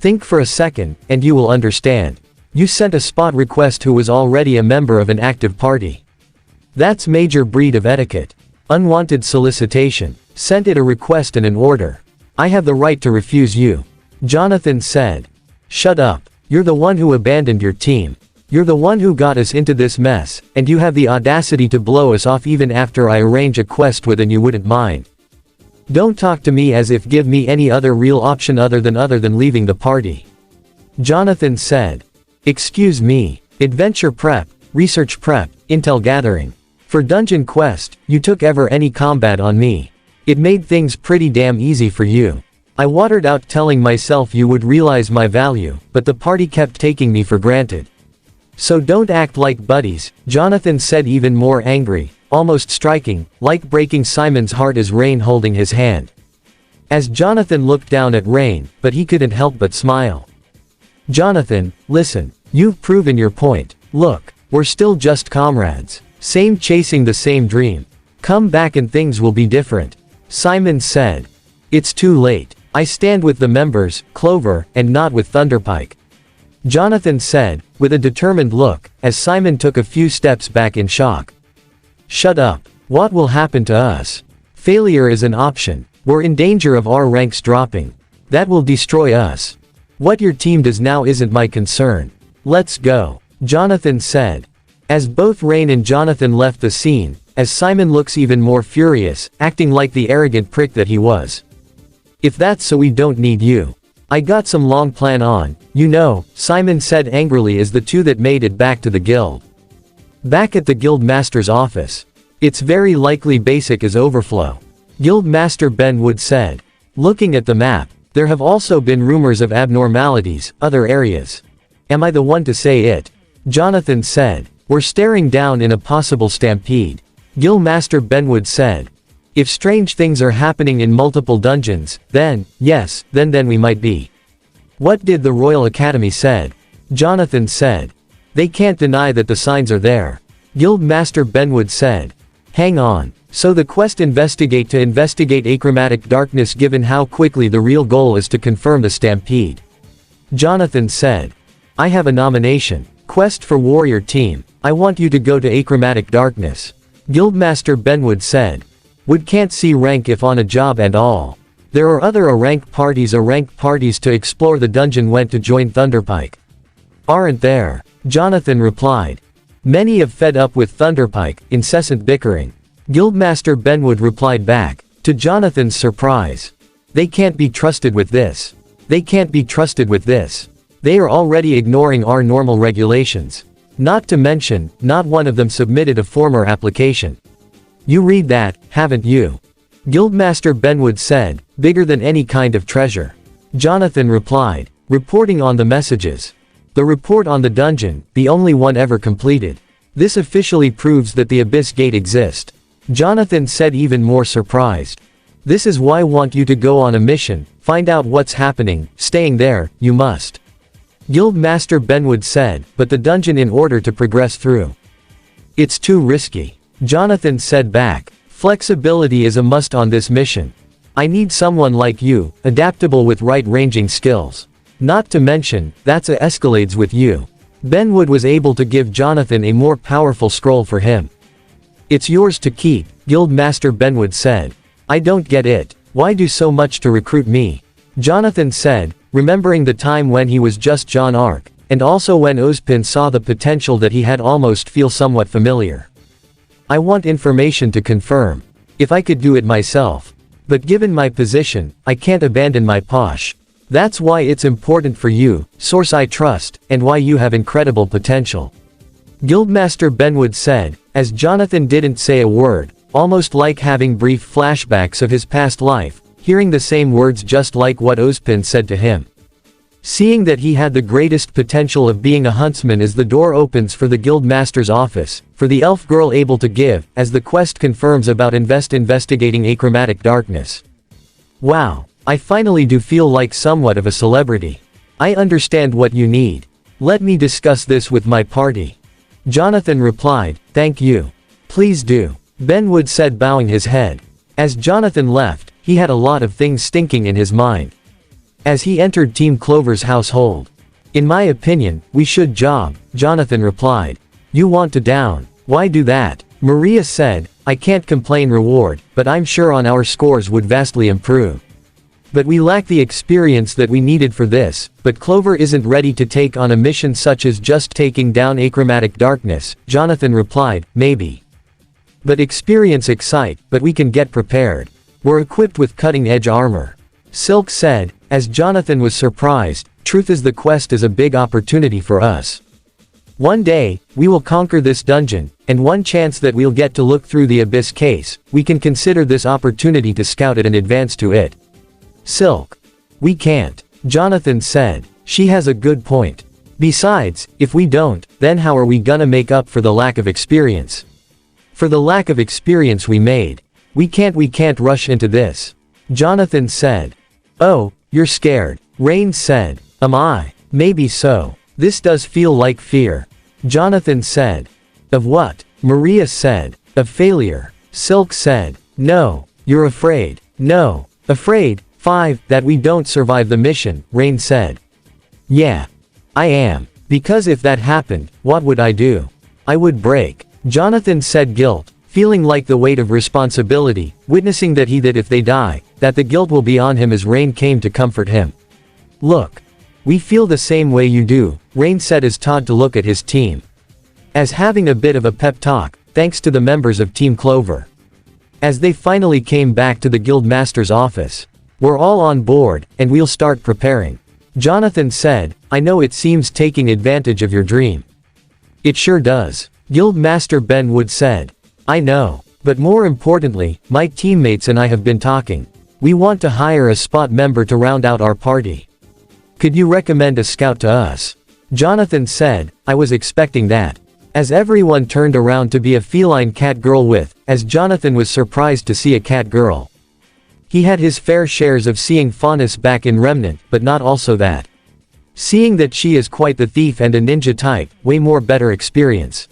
Think for a second, and you will understand. You sent a spot request who was already a member of an active party. That's major breed of etiquette. Unwanted solicitation. Sent it a request and an order. I have the right to refuse you. Jonathan said. Shut up. You're the one who abandoned your team. You're the one who got us into this mess, and you have the audacity to blow us off even after I arrange a quest with and you wouldn't mind. Don't talk to me as if give me any other real option other than leaving the party. Jonathan said. Excuse me. Adventure prep, research prep, intel gathering. For dungeon quest, you took ever any combat on me. It made things pretty damn easy for you. I watered out telling myself you would realize my value, but the party kept taking me for granted. So don't act like buddies, Jonathan said, even more angry, almost striking, like breaking Simon's heart as Rain holding his hand. As Jonathan looked down at Rain, but he couldn't help but smile. Jonathan, listen, you've proven your point. Look, we're still just comrades. Same chasing the same dream. Come back and things will be different. Simon said. It's too late. I stand with the members, Clover, and not with Thunderpike. Jonathan said, with a determined look, as Simon took a few steps back in shock. Shut up. What will happen to us? Failure is an option. We're in danger of our ranks dropping. That will destroy us. What your team does now isn't my concern. Let's go. Jonathan said. As both Rain and Jonathan left the scene, as Simon looks even more furious, acting like the arrogant prick that he was. If that's so, we don't need you. I got some long plan on, you know, Simon said angrily as the two that made it back to the guild. Back at the guild master's office. It's very likely basic is overflow. Guild master Ben Wood said. Looking at the map, there have also been rumors of abnormalities, other areas. Am I the one to say it? Jonathan said. We're staring down in a possible stampede. Guild master Ben Wood said. If strange things are happening in multiple dungeons, then, yes, then we might be. What did the Royal Academy said? Jonathan said. They can't deny that the signs are there. Guild Master Benwood said. Hang on. So the quest investigate Acromatic darkness, given how quickly the real goal is to confirm the stampede. Jonathan said. I have a nomination. Quest for warrior team. I want you to go to Acromatic darkness. Guildmaster Benwood said. Wood can't see rank if on a job and all. There are other rank parties to explore the dungeon, went to join Thunderpike. Aren't there? Jonathan replied. Many have fed up with Thunderpike, incessant bickering. Guildmaster Benwood replied back, to Jonathan's surprise. They can't be trusted with this. They can't be trusted with this. They are already ignoring our normal regulations. Not to mention, not one of them submitted a former application. You read that, haven't you? Guildmaster Benwood said, bigger than any kind of treasure. Jonathan replied, reporting on the messages. The report on the dungeon, the only one ever completed. This officially proves that the Abyss Gate exists. Jonathan said, even more surprised. This is why I want you to go on a mission, find out what's happening, staying there, you must. Guildmaster Benwood said, but the dungeon in order to progress through. It's too risky. Jonathan said back. Flexibility is a must on this mission. I need someone like you, adaptable with right-ranging skills. Not to mention, that's a escalades with you. Benwood was able to give Jonathan a more powerful scroll for him. It's yours to keep, Guildmaster Benwood said. I don't get it. Why do so much to recruit me? Jonathan said, remembering the time when he was just John Ark, and also when Ozpin saw the potential that he had almost feel somewhat familiar. I want information to confirm. If I could do it myself. But given my position, I can't abandon my posh. That's why it's important for you, source I trust, and why you have incredible potential. Guildmaster Benwood said, as Jonathan didn't say a word, almost like having brief flashbacks of his past life, hearing the same words just like what Ozpin said to him. Seeing that he had the greatest potential of being a huntsman as the door opens for the Guildmaster's office, for the elf girl able to give, as the quest confirms about investigating Acromatic darkness. Wow, I finally do feel like somewhat of a celebrity. I understand what you need. Let me discuss this with my party. Jonathan replied, thank you. Please do. Benwood said, bowing his head. As Jonathan left, he had a lot of things stinking in his mind. As he entered Team Clover's household. In my opinion, we should job, Jonathan replied. You want to down. Why do that? Maria said, I can't complain reward, but I'm sure on our scores would vastly improve. But we lack the experience that we needed for this, but Clover isn't ready to take on a mission such as just taking down Acromatic darkness, Jonathan replied, maybe. But experience excite, but we can get prepared. We're equipped with cutting-edge armor. Silk said, as Jonathan was surprised, truth is the quest is a big opportunity for us. One day, we will conquer this dungeon, and one chance that we'll get to look through the abyss case, we can consider this opportunity to scout it and advance to it. Silk. We can't. Jonathan said. She has a good point. Besides, if we don't, then how are we gonna make up for the lack of experience? For the lack of experience we made. We can't rush into this. Jonathan said. Oh, you're scared. Rain said. Am I? Maybe so. This does feel like fear. Jonathan said. Of what? Maria said. Of failure. Silk said. No. You're afraid. No. Afraid. 5. That we don't survive the mission, Rain said. Yeah. I am. Because if that happened, what would I do? I would break. Jonathan said, guilt, feeling like the weight of responsibility, witnessing that if they die, that the guilt will be on him as Rain came to comfort him. Look. We feel the same way you do, Rain said as Todd to look at his team. As having a bit of a pep talk, thanks to the members of Team Clover. As they finally came back to the Guildmaster's office. We're all on board, and we'll start preparing. Jonathan said, I know it seems taking advantage of your dream. It sure does. Guildmaster Benwood said. I know. But more importantly, my teammates and I have been talking. We want to hire a spot member to round out our party. Could you recommend a scout to us? Jonathan said, I was expecting that. As everyone turned around to be a feline cat girl with, as Jonathan was surprised to see a cat girl. He had his fair shares of seeing Faunus back in Remnant, but not also that. Seeing that she is quite the thief and a ninja type, way more better experience.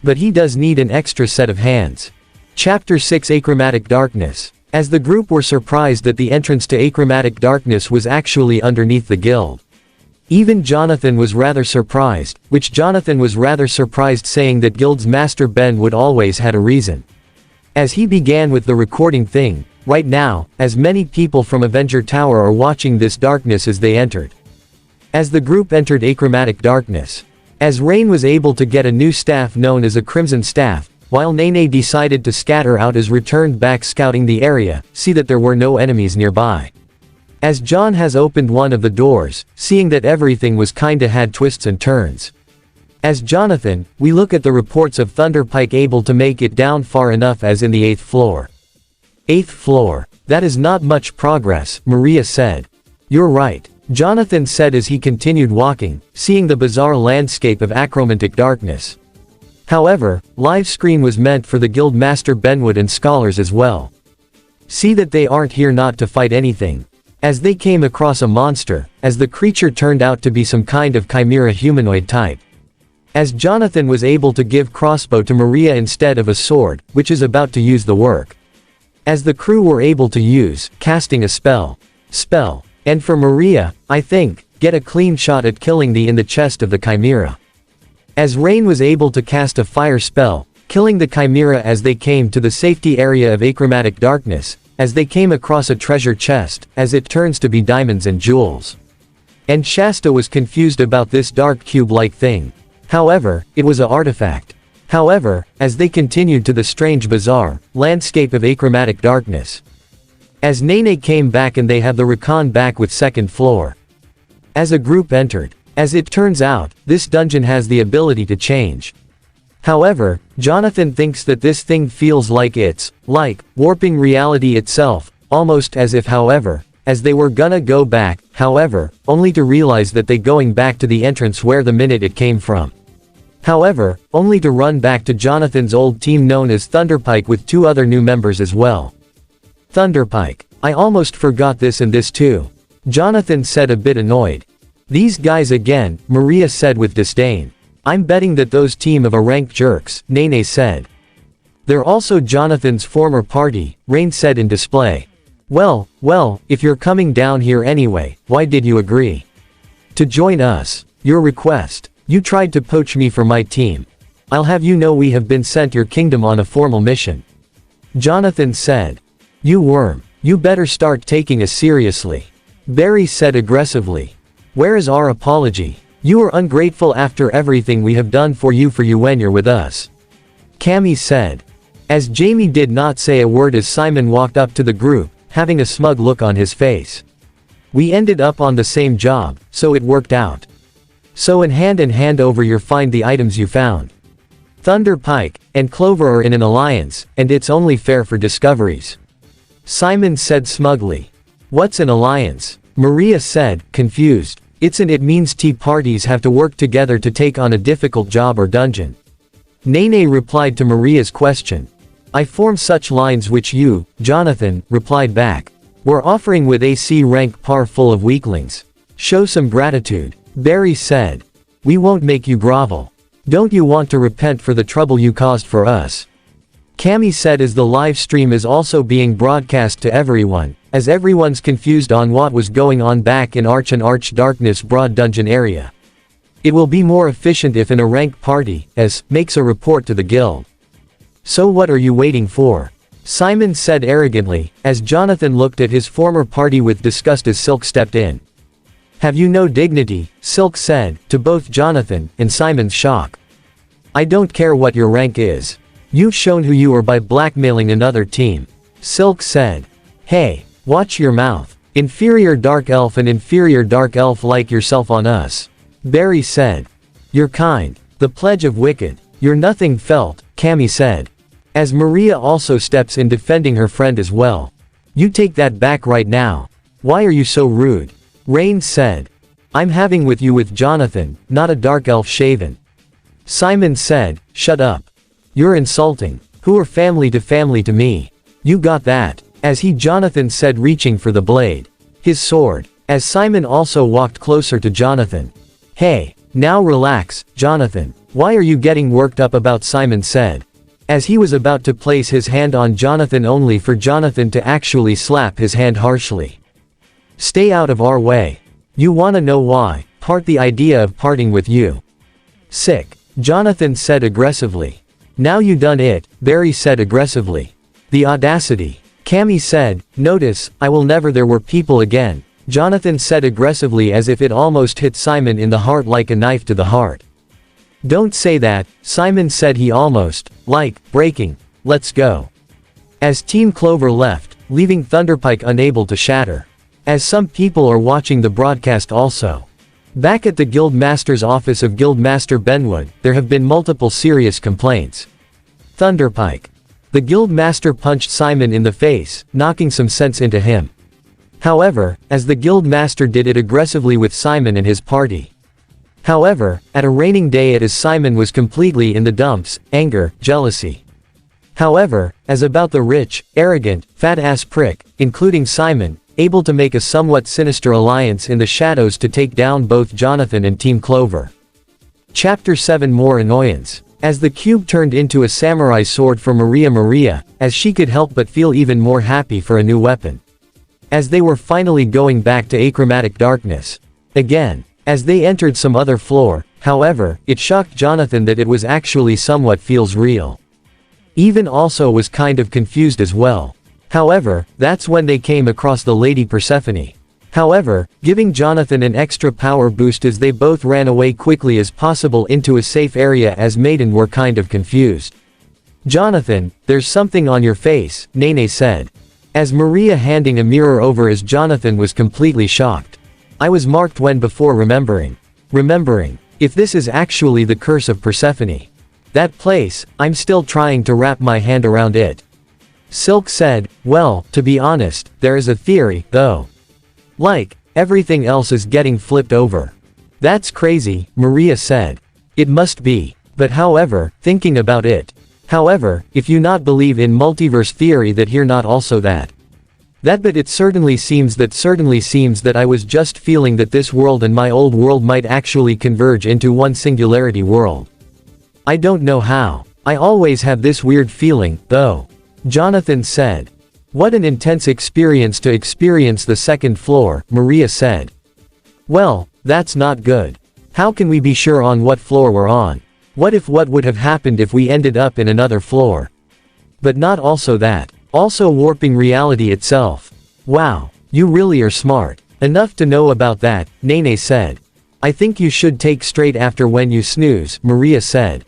But he does need an extra set of hands. Chapter 6 Acromatic Darkness. As the group were surprised that the entrance to Acromatic Darkness was actually underneath the guild. Even Jonathan was rather surprised, saying that Guild's Master Ben would always had a reason. As he began with the recording thing, right now, as many people from Avenger Tower are watching this darkness as they entered. As the group entered Acromatic Darkness. As Rain was able to get a new staff known as a Crimson Staff, while Nene decided to scatter out as returned back scouting the area, see that there were no enemies nearby. As John has opened one of the doors, seeing that everything was kinda had twists and turns. As Jonathan, we look at the reports of Thunderpike able to make it down far enough as in the 8th floor. 8th floor. That is not much progress, Maria said. You're right. Jonathan said as he continued walking, seeing the bizarre landscape of Acromatic darkness. However, live screen was meant for the Guild Master Benwood and scholars as well. See that they aren't here not to fight anything. As they came across a monster, as the creature turned out to be some kind of chimera humanoid type. As Jonathan was able to give crossbow to Maria instead of a sword, which is about to use the work. As the crew were able to use, casting a spell. And for Maria, I think, get a clean shot at killing the in the chest of the chimera. As Rain was able to cast a fire spell, killing the chimera as they came to the safety area of Acromatic darkness, as they came across a treasure chest, as it turns to be diamonds and jewels. And Shasta was confused about this dark cube-like thing. However, it was an artifact. However, as they continued to the strange bizarre landscape of Acromatic darkness. As Nene came back and they have the recon back with second floor. As a group entered. As it turns out, this dungeon has the ability to change. However, Jonathan thinks that this thing feels like it's, warping reality itself, almost as if however, as they were gonna go back, however, only to realize that they going back to the entrance where the minute it came from. However, only to run back to Jonathan's old team known as Thunderpike with 2 other new members as well. Thunderpike, I almost forgot this and this too. Jonathan said a bit annoyed. These guys again, Maria said with disdain. I'm betting that those team of a rank jerks, Nene said. They're also Jonathan's former party, Rain said in display. Well, if you're coming down here anyway, why did you agree to join us? Your request. You tried to poach me for my team. I'll have you know we have been sent your kingdom on a formal mission. Jonathan said. You worm, you better start taking us seriously. Barry said aggressively. Where is our apology? You are ungrateful after everything we have done for you when you're with us. Cammy said. As Jamie did not say a word as Simon walked up to the group, having a smug look on his face. We ended up on the same job, so it worked out. So in hand over your find the items you found. Thunder Pike and Clover are in an alliance, and it's only fair for discoveries. Simon said smugly. What's an alliance? Maria said, confused. It means tea parties have to work together to take on a difficult job or dungeon. Nene replied to Maria's question. I form such lines which you, Jonathan, replied back. We're offering with AC rank par full of weaklings. Show some gratitude. Barry said. We won't make you grovel. Don't you want to repent for the trouble you caused for us? Cammy said as the live stream is also being broadcast to everyone, as everyone's confused on what was going on back in Arch and Arch Darkness Broad Dungeon area. It will be more efficient if in a rank party, makes a report to the guild. So what are you waiting for? Simon said arrogantly, as Jonathan looked at his former party with disgust as Silk stepped in. Have you no dignity? Silk said, to both Jonathan and Simon's shock. I don't care what your rank is. You've shown who you are by blackmailing another team. Silk said. Hey, watch your mouth. Inferior dark elf and inferior dark elf like yourself on us. Barry said. You're kind. The pledge of wicked. You're nothing felt, Cammy said. As Maria also steps in defending her friend as well. You take that back right now. Why are you so rude? Rain said. I'm having with you with Jonathan, not a dark elf shaven. Simon said, shut up. You're insulting. Who are family to me? You got that. As Jonathan said reaching for the blade. His sword. As Simon also walked closer to Jonathan. Hey, now relax, Jonathan. Why are you getting worked up about Simon said. As he was about to place his hand on Jonathan only for Jonathan to actually slap his hand harshly. Stay out of our way. You wanna know why? Part the idea of parting with you. Sick. Jonathan said aggressively. Now you done it, Barry said aggressively. The audacity. Cammy said, notice, I will never there were people again. Jonathan said aggressively as if it almost hit Simon in the heart like a knife to the heart. Don't say that, Simon said he almost, breaking. Let's go. As Team Clover left, leaving Thunderpike unable to shatter. As some people are watching the broadcast also. Back at the Guild Master's office of Guild Master Benwood, there have been multiple serious complaints. Thunderpike. The Guild Master punched Simon in the face, knocking some sense into him. However, as the Guild Master did it aggressively with Simon and his party. However, at a raining day as Simon was completely in the dumps, anger, jealousy. However, as about the rich, arrogant, fat-ass prick, including Simon, able to make a somewhat sinister alliance in the shadows to take down both Jonathan and Team Clover. Chapter 7 More Annoyance. As the cube turned into a samurai sword for Maria, as she could help but feel even more happy for a new weapon. As they were finally going back to Acromatic darkness. Again. As they entered some other floor, however, it shocked Jonathan that it was actually somewhat feels real. Even also was kind of confused as well. However, that's when they came across the Lady Persephone. However, giving Jonathan an extra power boost as they both ran away quickly as possible into a safe area as Maiden were kind of confused. Jonathan, there's something on your face, Nene said. As Maria handing a mirror over as Jonathan was completely shocked. I was marked when before remembering. If this is actually the curse of Persephone. That place, I'm still trying to wrap my hand around it. Silk said, well, to be honest, there is a theory, though. Like, everything else is getting flipped over. That's crazy, Maria said. It must be. But however, thinking about it. However, if you not believe in multiverse theory that here not also that. But it certainly seems that I was just feeling that this world and my old world might actually converge into one singularity world. I don't know how. I always have this weird feeling, though. Jonathan said. What an intense experience to experience the second floor, Maria said. Well, that's not good. How can we be sure on what floor we're on? What would have happened if we ended up in another floor? But not also that. Also warping reality itself. Wow, you really are smart. Enough to know about that, Nene said. I think you should take straight after when you snooze, Maria said.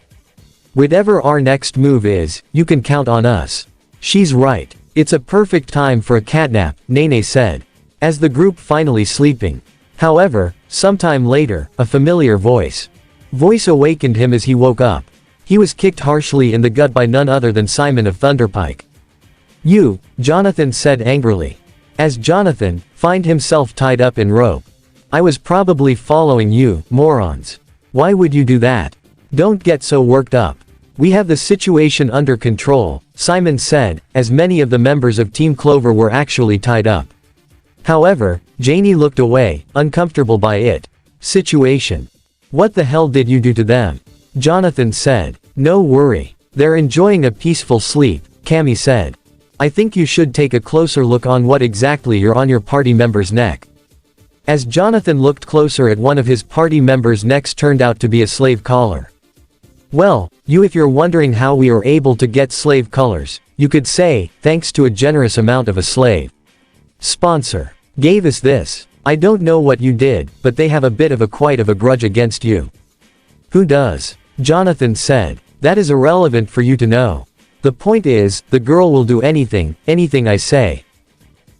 Whatever our next move is, you can count on us. She's right. It's a perfect time for a catnap, Nene said. As the group finally sleeping. However, sometime later, a familiar voice awakened him as he woke up. He was kicked harshly in the gut by none other than Simon of Thunderpike. You, Jonathan said angrily. As Jonathan, find himself tied up in rope. I was probably following you, morons. Why would you do that? Don't get so worked up. We have the situation under control, Simon said, as many of the members of Team Clover were actually tied up. However, Jaune looked away, uncomfortable by it. Situation. What the hell did you do to them? Jonathan said. No worry. They're enjoying a peaceful sleep, Cammy said. I think you should take a closer look on what exactly you're on your party member's neck. As Jonathan looked closer at one of his party members' necks turned out to be a slave collar. Well, if you're wondering how we are able to get slave collars, you could say, thanks to a generous amount of a slave sponsor gave us this. I don't know what you did, but they have a bit of quite of a grudge against you. Who does? Jonathan said. That is irrelevant for you to know. The point is, the girl will do anything I say.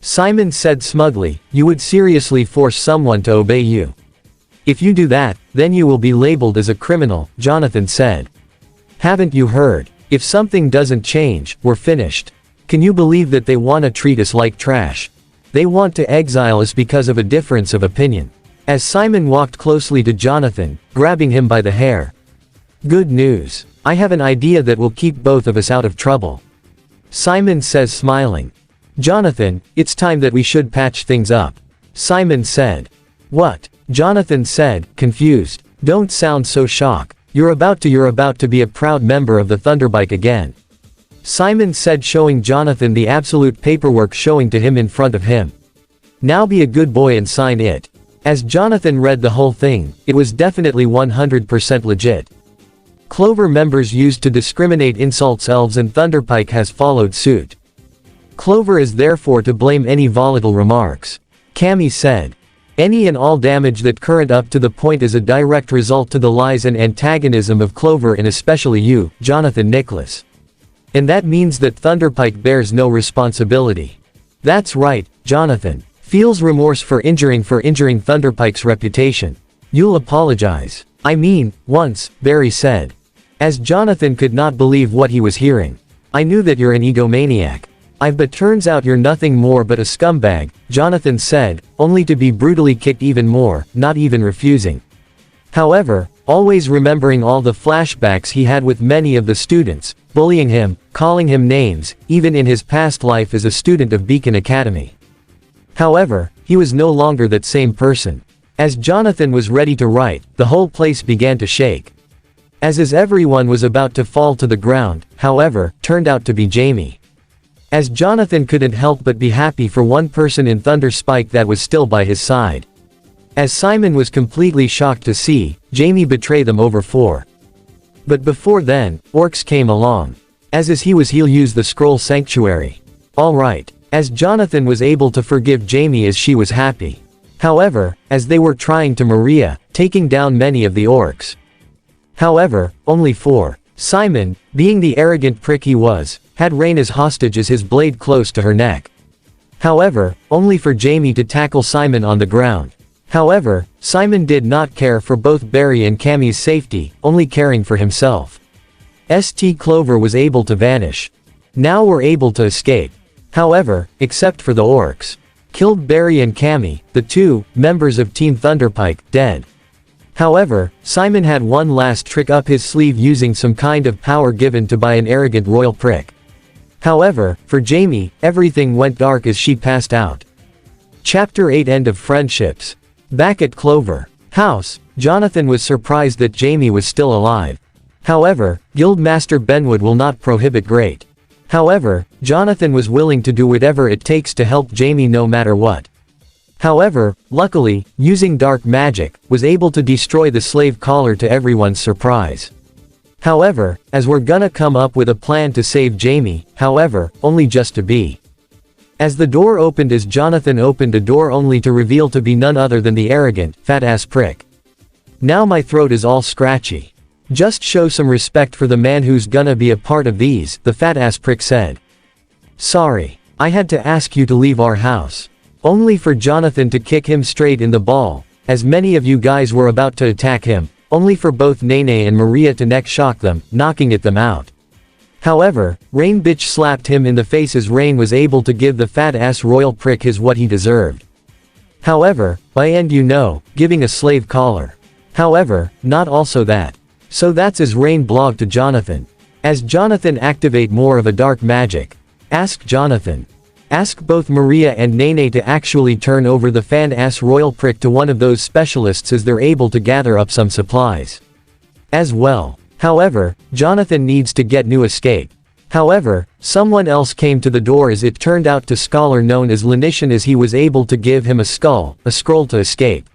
Simon said smugly, you would seriously force someone to obey you. If you do that, then you will be labeled as a criminal, Jonathan said. Haven't you heard? If something doesn't change, we're finished. Can you believe that they want to treat us like trash? They want to exile us because of a difference of opinion. As Simon walked closely to Jonathan, grabbing him by the hair. Good news. I have an idea that will keep both of us out of trouble. Simon says smiling. Jonathan, it's time that we should patch things up. Simon said. What? Jonathan said, confused. Don't sound so shocked. You're about to be a proud member of the Thunderbike again. Simon said, showing Jonathan the absolute paperwork showing to him in front of him. Now be a good boy and sign it. As Jonathan read the whole thing, it was definitely 100% legit. Clover members used to discriminate insults elves and Thunderpike has followed suit. Clover is therefore to blame any volatile remarks. Cammy said. Any and all damage that current up to the point is a direct result to the lies and antagonism of Clover and especially you, Jonathan Nicholas. And that means that Thunderpike bears no responsibility. That's right, Jonathan. Feels remorse for injuring Thunderpike's reputation. You'll apologize. I mean, once, Barry said. As Jonathan could not believe what he was hearing. I knew that you're an egomaniac. But turns out you're nothing more but a scumbag, Jonathan said, only to be brutally kicked even more, not even refusing. However, always remembering all the flashbacks he had with many of the students, bullying him, calling him names, even in his past life as a student of Beacon Academy. However, he was no longer that same person. As Jonathan was ready to write, the whole place began to shake. As everyone was about to fall to the ground, however, turned out to be Jamie. As Jonathan couldn't help but be happy for one person in Thunder Spike that was still by his side. As Simon was completely shocked to see Jamie betray them over 4. But before then, Orcs came along. As he'll use the scroll sanctuary. Alright. As Jonathan was able to forgive Jamie as she was happy. However, as they were trying to Maria, taking down many of the Orcs. However, only 4. Simon, being the arrogant prick he was, had Rain as hostage as his blade close to her neck. However, only for Jamie to tackle Simon on the ground. However, Simon did not care for both Barry and Cammie's safety, only caring for himself. Clover was able to vanish. Now we're able to escape. However, except for the Orcs. Killed Barry and Cammie, the 2 members of Team Thunderpike, dead. However, Simon had one last trick up his sleeve using some kind of power given to by an arrogant royal prick. However, for Jamie, everything went dark as she passed out. Chapter 8 End of Friendships. Back at Clover House, Jonathan was surprised that Jamie was still alive. However, Guildmaster Benwood will not prohibit great. However, Jonathan was willing to do whatever it takes to help Jamie no matter what. However, luckily, using dark magic, was able to destroy the slave collar to everyone's surprise. However, as we're gonna come up with a plan to save Jamie, however, only just to be. As the door opened as Jonathan opened a door only to reveal to be none other than the arrogant, fat-ass prick. Now my throat is all scratchy. Just show some respect for the man who's gonna be a part of these, the fat-ass prick said. Sorry. I had to ask you to leave our house. Only for Jonathan to kick him straight in the ball, as many of you guys were about to attack him, only for both Nene and Maria to neck shock them, knocking at them out. However, Rain bitch slapped him in the face as Rain was able to give the fat-ass royal prick his what he deserved. However, by end giving a slave collar. However, not also that. So that's as Rain blogged to Jonathan. As Jonathan activate more of a dark magic. Ask Jonathan. Ask both Maria and Nene to actually turn over the fan-ass royal prick to one of those specialists as they're able to gather up some supplies. As well. However, Jonathan needs to get new escape. However, someone else came to the door as it turned out to scholar known as Lanishan as he was able to give him a scroll to escape.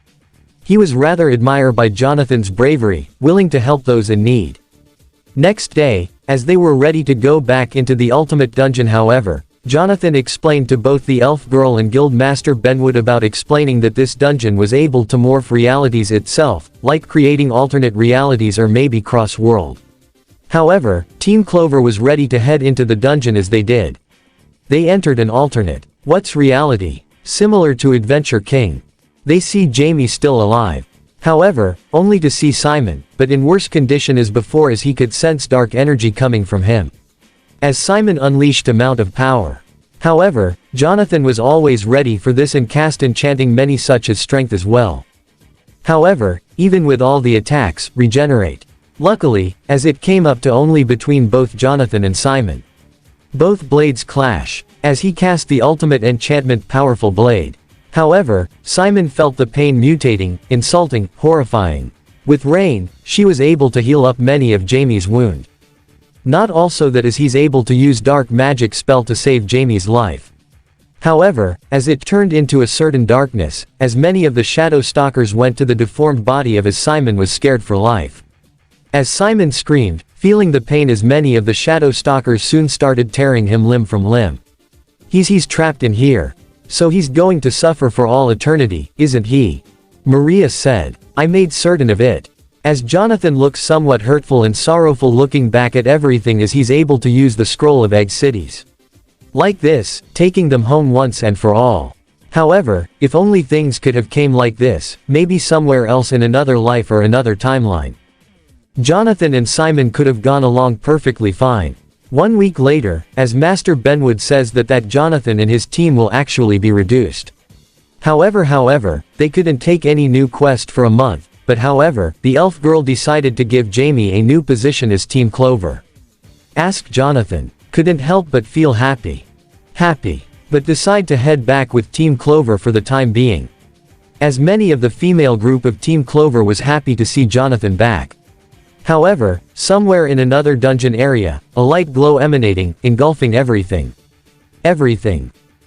He was rather admired by Jonathan's bravery, willing to help those in need. Next day, as they were ready to go back into the ultimate dungeon however, Jonathan explained to both the elf girl and Guildmaster Benwood about explaining that this dungeon was able to morph realities itself, like creating alternate realities or maybe cross-world. However, Team Clover was ready to head into the dungeon as they did. They entered an alternate. What's reality? Similar to Adventure King. They see Jamie still alive. However, only to see Simon, but in worse condition as before as he could sense dark energy coming from him. As Simon unleashed amount of power. However, Jonathan was always ready for this and cast enchanting many such as strength as well. However, even with all the attacks, regenerate. Luckily, as it came up to only between both Jonathan and Simon. Both blades clash, as he cast the ultimate enchantment powerful blade. However, Simon felt the pain mutating, insulting, horrifying. With Rain, she was able to heal up many of Jamie's wound. Not also that as he's able to use dark magic spell to save Jamie's life. However, as it turned into a certain darkness, as many of the shadow stalkers went to the deformed body of as Simon was scared for life. As Simon screamed, feeling the pain as many of the shadow stalkers soon started tearing him limb from limb. He's trapped in here. So he's going to suffer for all eternity, isn't he? Maria said. I made certain of it. As Jonathan looks somewhat hurtful and sorrowful looking back at everything as he's able to use the scroll of egg cities. Like this, taking them home once and for all. However, if only things could have came like this, maybe somewhere else in another life or another timeline. Jonathan and Simon could have gone along perfectly fine. 1 week later, as Master Benwood says that Jonathan and his team will actually be reduced. However, they couldn't take any new quest for a month, but however, the elf girl decided to give Jamie a new position as Team Clover. Ask Jonathan. Couldn't help but feel happy. But decide to head back with Team Clover for the time being. As many of the female group of Team Clover was happy to see Jonathan back. However, somewhere in another dungeon area, a light glow emanating, engulfing everything.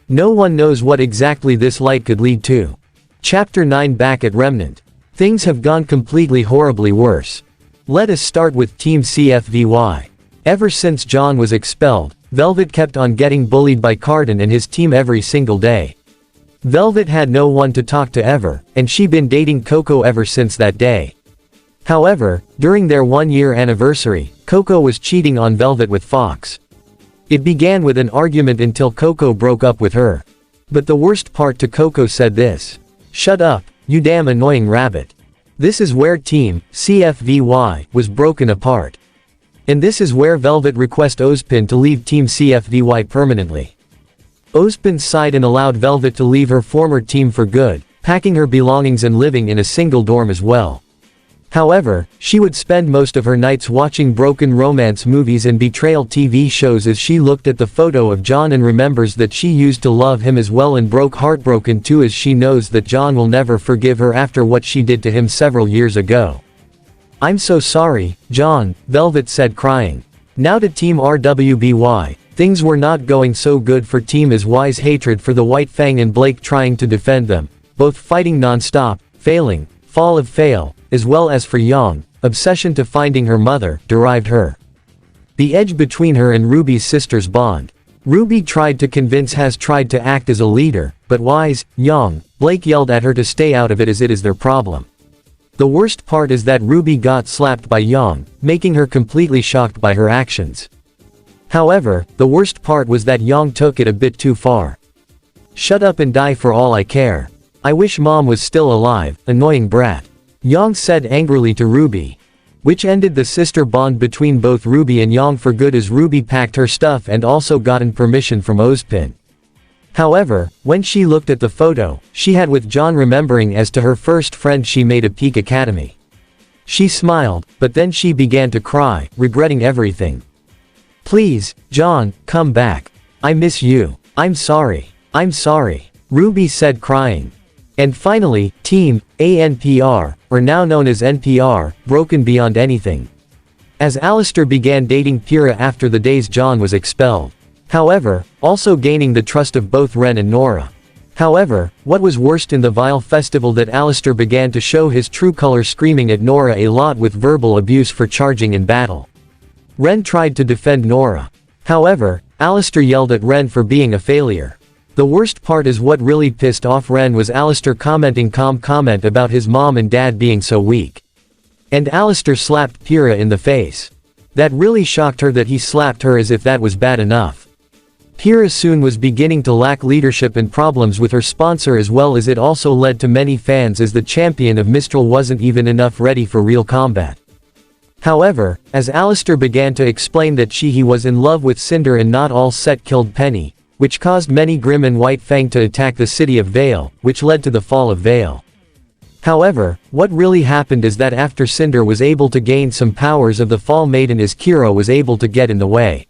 No one knows what exactly this light could lead to. Chapter 9. Back at Remnant. Things have gone completely horribly worse. Let us start with Team CFVY. Ever since John was expelled, Velvet kept on getting bullied by Cardin and his team every single day. Velvet had no one to talk to ever, and she been dating Coco ever since that day. However, during their 1-year anniversary, Coco was cheating on Velvet with Fox. It began with an argument until Coco broke up with her. But the worst part to Coco said this. "Shut up, you damn annoying rabbit." This is where Team CFVY was broken apart. And this is where Velvet request Ozpin to leave Team CFVY permanently. Ozpin sighed and allowed Velvet to leave her former team for good, packing her belongings and living in a single dorm as well. However, she would spend most of her nights watching broken romance movies and betrayal TV shows as she looked at the photo of John and remembers that she used to love him as well and broke heartbroken too as she knows that John will never forgive her after what she did to him several years ago. "I'm so sorry, John," Velvet said crying. Now to Team RWBY. Things were not going so good for Team Y's hatred for the White Fang and Blake trying to defend them, both fighting non-stop, failing, fall of fail, as well as for Yang, obsession to finding her mother, derived her. The edge between her and Ruby's sister's bond. Ruby tried to convince Has tried to act as a leader, but Wise, Yang, Blake yelled at her to stay out of it as it is their problem. The worst part is that Ruby got slapped by Yang, making her completely shocked by her actions. However, the worst part was that Yang took it a bit too far. "Shut up and die for all I care. I wish Mom was still alive, annoying brat," Yang said angrily to Ruby. Which ended the sister bond between both Ruby and Yang for good as Ruby packed her stuff and also gotten permission from Ozpin. However, when she looked at the photo she had with John remembering as to her first friend she made at Peak Academy. She smiled, but then she began to cry, regretting everything. "Please, John, come back. I miss you. I'm sorry, Ruby said crying. And finally, Team ANPR, or now known as NPR, broken beyond anything. As Alistair began dating Pyrrha after the days John was expelled. However, also gaining the trust of both Ren and Nora. However, what was worst in the Vile Festival that Alistair began to show his true colors, screaming at Nora a lot with verbal abuse for charging in battle. Ren tried to defend Nora. However, Alistair yelled at Ren for being a failure. The worst part is what really pissed off Ren was Alistair commenting comment about his mom and dad being so weak. And Alistair slapped Pyrrha in the face. That really shocked her that he slapped her as if that was bad enough. Pyrrha soon was beginning to lack leadership and problems with her sponsor as well as it also led to many fans as the champion of Mistral wasn't even enough ready for real combat. However, as Alistair began to explain that he was in love with Cinder and not all set killed Penny, which caused many Grim and White Fang to attack the city of Vale, which led to the fall of Vale. However, what really happened is that after Cinder was able to gain some powers of the Fall Maiden as Kiro was able to get in the way.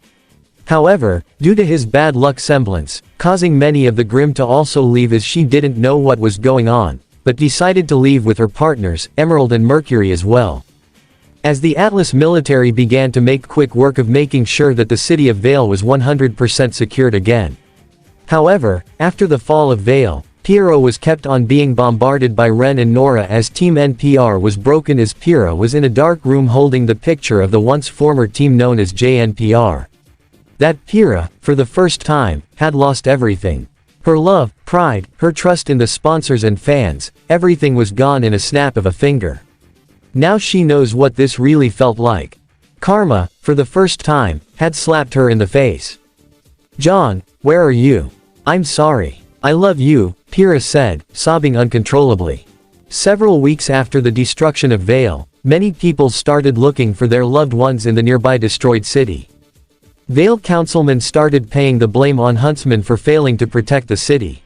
However, due to his bad luck semblance, causing many of the Grim to also leave as she didn't know what was going on, but decided to leave with her partners, Emerald and Mercury as well. As the Atlas military began to make quick work of making sure that the city of Vale was 100% secured again. However, after the fall of Vale, Pyrrha was kept on being bombarded by Ren and Nora as Team NPR was broken as Pyrrha was in a dark room holding the picture of the once former team known as JNPR. That Pyrrha, for the first time, had lost everything. Her love, pride, her trust in the sponsors and fans, everything was gone in a snap of a finger. Now she knows what this really felt like. Karma, for the first time, had slapped her in the face. "John, where are you? I'm sorry. I love you," Pyrrha said, sobbing uncontrollably. Several weeks after the destruction of Vale, many people started looking for their loved ones in the nearby destroyed city. Vale councilmen started paying the blame on Huntsman for failing to protect the city.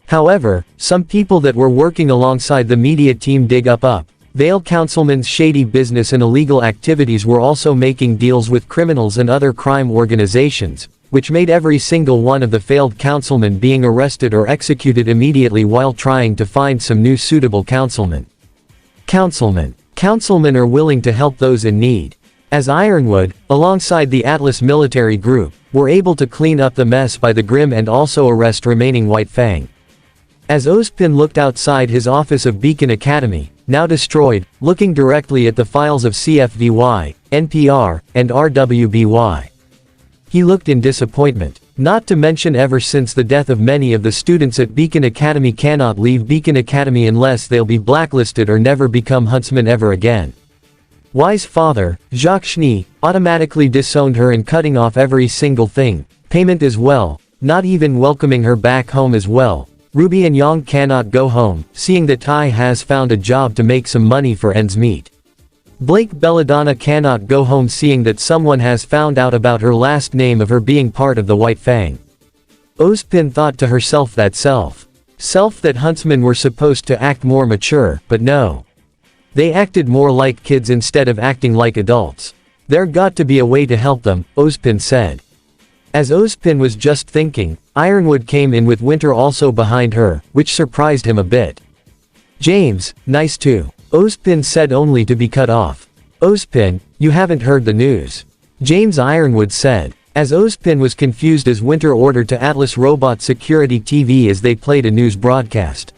However, some people that were working alongside the media team dig up, Vale Councilman's shady business and illegal activities were also making deals with criminals and other crime organizations, which made every single one of the failed councilmen being arrested or executed immediately while trying to find some new suitable councilmen. Councilmen are willing to help those in need. As Ironwood, alongside the Atlas military group, were able to clean up the mess by the Grim and also arrest remaining White Fang. As Ozpin looked outside his office of Beacon Academy, now destroyed, looking directly at the files of CFVY, NPR, and RWBY. He looked in disappointment. Not to mention ever since the death of many of the students at Beacon Academy cannot leave Beacon Academy unless they'll be blacklisted or never become huntsmen ever again. Y's father, Jacques Schnee, automatically disowned her and cutting off every single thing, payment as well, not even welcoming her back home as well. Ruby and Yang cannot go home, seeing that Tai has found a job to make some money for ends meet. Blake Belladonna cannot go home seeing that someone has found out about her last name of her being part of the White Fang. Ozpin thought to herself that that huntsmen were supposed to act more mature, but no. They acted more like kids instead of acting like adults. There got to be a way to help them, Ozpin said. As Ozpin was just thinking, Ironwood came in with Winter also behind her, which surprised him a bit. James, nice too. Ozpin said only to be cut off. Ozpin, you haven't heard the news. James Ironwood said, as Ozpin was confused as Winter ordered to Atlas Robot Security TV as they played a news broadcast.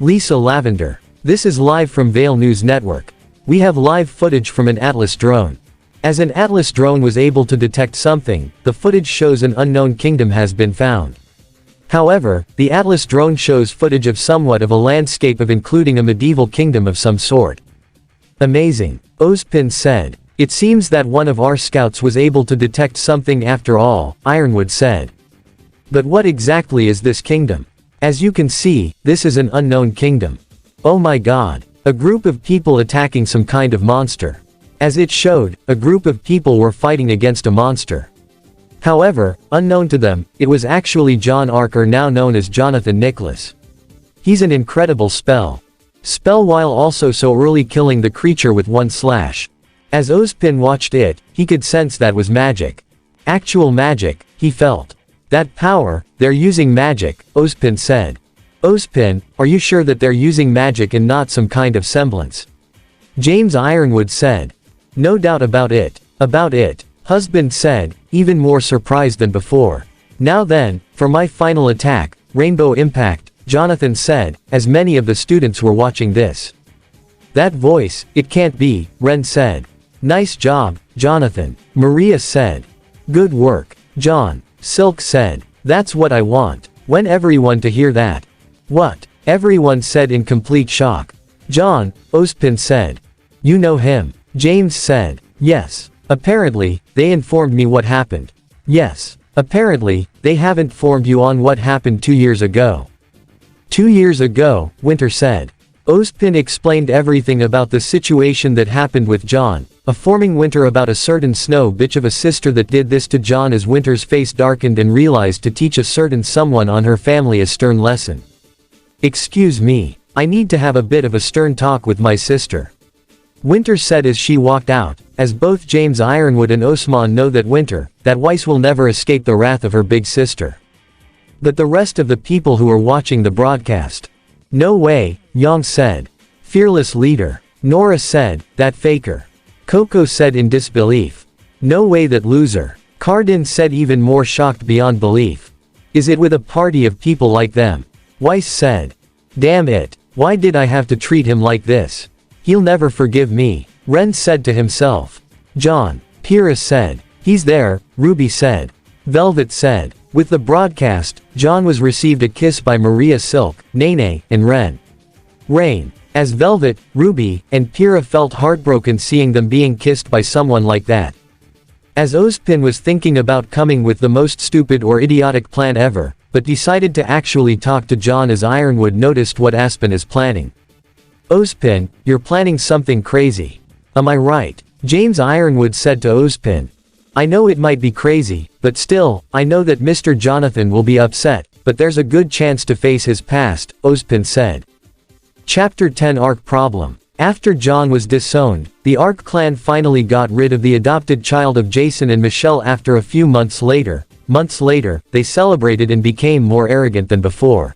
Lisa Lavender. This is live from Vale News Network. We have live footage from an Atlas drone. As an Atlas drone was able to detect something, the footage shows an unknown kingdom has been found. However, the Atlas drone shows footage of somewhat of a landscape of including a medieval kingdom of some sort. Amazing. Ozpin said. It seems that one of our scouts was able to detect something after all, Ironwood said. But what exactly is this kingdom? As you can see, this is an unknown kingdom. Oh my god. A group of people attacking some kind of monster. As it showed, a group of people were fighting against a monster. However, unknown to them, it was actually John Archer, now known as Jonathan Nicholas. He's an incredible spell while also so early killing the creature with one slash. As Ozpin watched it, he could sense that was magic. Actual magic, he felt. That power, they're using magic, Ozpin said. Ozpin, are you sure that they're using magic and not some kind of semblance? James Ironwood said. No doubt about it. Husband said, even more surprised than before. Now then, for my final attack, Rainbow Impact, Jonathan said, as many of the students were watching this. That voice, it can't be, Ren said. Nice job, Jonathan. Maria said. Good work, John. Silk said. That's what I want. Want everyone to hear that. What? Everyone said in complete shock. John, Ozpin said. You know him. James said. Yes. Apparently, they informed me what happened. Yes. Apparently, they haven't informed you on what happened 2 years ago. 2 years ago, Winter said. Ozpin explained everything about the situation that happened with John, informing Winter about a certain snow bitch of a sister that did this to John as Winter's face darkened and realized to teach a certain someone on her family a stern lesson. Excuse me, I need to have a bit of a stern talk with my sister. Winter said as she walked out, as both James Ironwood and Osman know that that Weiss will never escape the wrath of her big sister. But the rest of the people who are watching the broadcast. No way, Yang said. Fearless leader. Nora said, that faker. Coco said in disbelief. No way, that loser. Cardin said, even more shocked beyond belief. Is it with a party of people like them? Weiss said. Damn it, why did I have to treat him like this? He'll never forgive me, Ren said to himself. John. Pyrrhus said. He's there, Ruby said. Velvet said. With the broadcast, John was received a kiss by Maria, Silk, Nene, and Ren. Rain. As Velvet, Ruby, and Pyrrha felt heartbroken seeing them being kissed by someone like that. As Ozpin was thinking about coming with the most stupid or idiotic plan ever, but decided to actually talk to John as Ironwood noticed what Aspen is planning. Ozpin, you're planning something crazy. Am I right? James Ironwood said to Ozpin. I know it might be crazy, but still, I know that Mr. Jonathan will be upset, but there's a good chance to face his past, Ozpin said. Chapter 10 Arc Problem. After John was disowned, the Ark clan finally got rid of the adopted child of Jason and Michelle after a few months later. They celebrated and became more arrogant than before.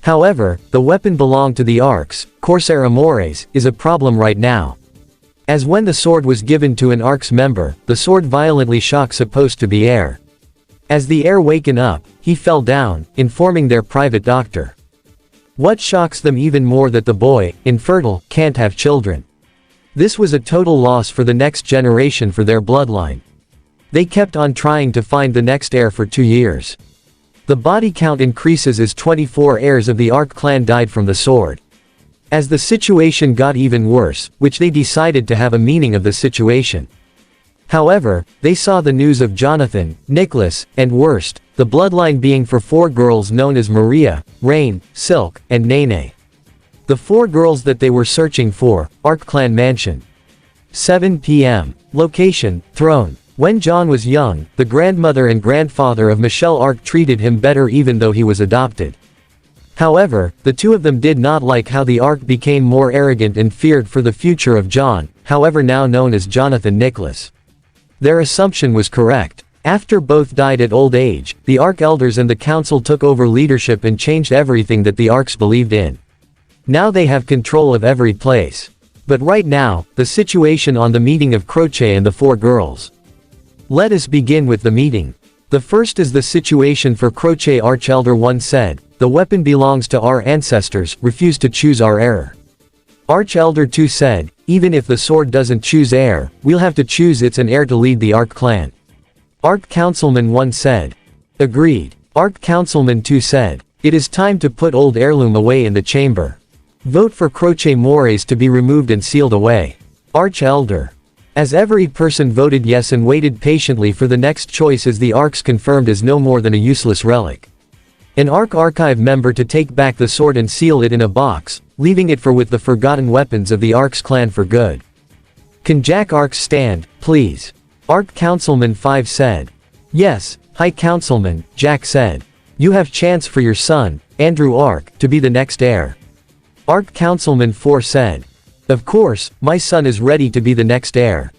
However, the weapon belonged to the Arks, Corsair Amores, is a problem right now. As when the sword was given to an Arks member, the sword violently shocked supposed to be heir. As the heir waken up, he fell down, informing their private doctor. What shocks them even more that the boy, infertile, can't have children. This was a total loss for the next generation for their bloodline. They kept on trying to find the next heir for 2 years. The body count increases as 24 heirs of the Ark clan died from the sword. As the situation got even worse, which they decided to have a meaning of the situation. However, they saw the news of Jonathan, Nicholas, and worst, the bloodline being for 4 girls known as Maria, Rain, Silk, and Nene. The 4 girls that they were searching for, Ark clan mansion. 7 p.m. Location, throne. When John was young, the grandmother and grandfather of Michelle Ark treated him better even though he was adopted. However, the two of them did not like how the Ark became more arrogant and feared for the future of John, however now known as Jonathan Nicholas. Their assumption was correct. After both died at old age, the Ark elders and the council took over leadership and changed everything that the Arks believed in. Now they have control of every place. But right now, the situation on the meeting of Croce and the 4 girls. Let us begin with the meeting. The first is the situation for Croce. Archelder 1 said, "The weapon belongs to our ancestors, refuse to choose our heir." Archelder 2 said, "Even if the sword doesn't choose heir, we'll have to choose it's an heir to lead the Ark clan." Ark Councilman 1 said, "Agreed." Ark Councilman 2 said, "It is time to put old heirloom away in the chamber. Vote for Croce Mores to be removed and sealed away." Archelder. As every person voted yes and waited patiently for the next choice as the Arks confirmed as no more than a useless relic. An Ark archive member to take back the sword and seal it in a box, leaving it for with the forgotten weapons of the Arks clan for good. Can Jack Arks stand, please? Ark Councilman 5 said. Yes, High Councilman, Jack said. You have chance for your son, Andrew Ark, to be the next heir. Ark Councilman 4 said. Of course, my son is ready to be the next heir.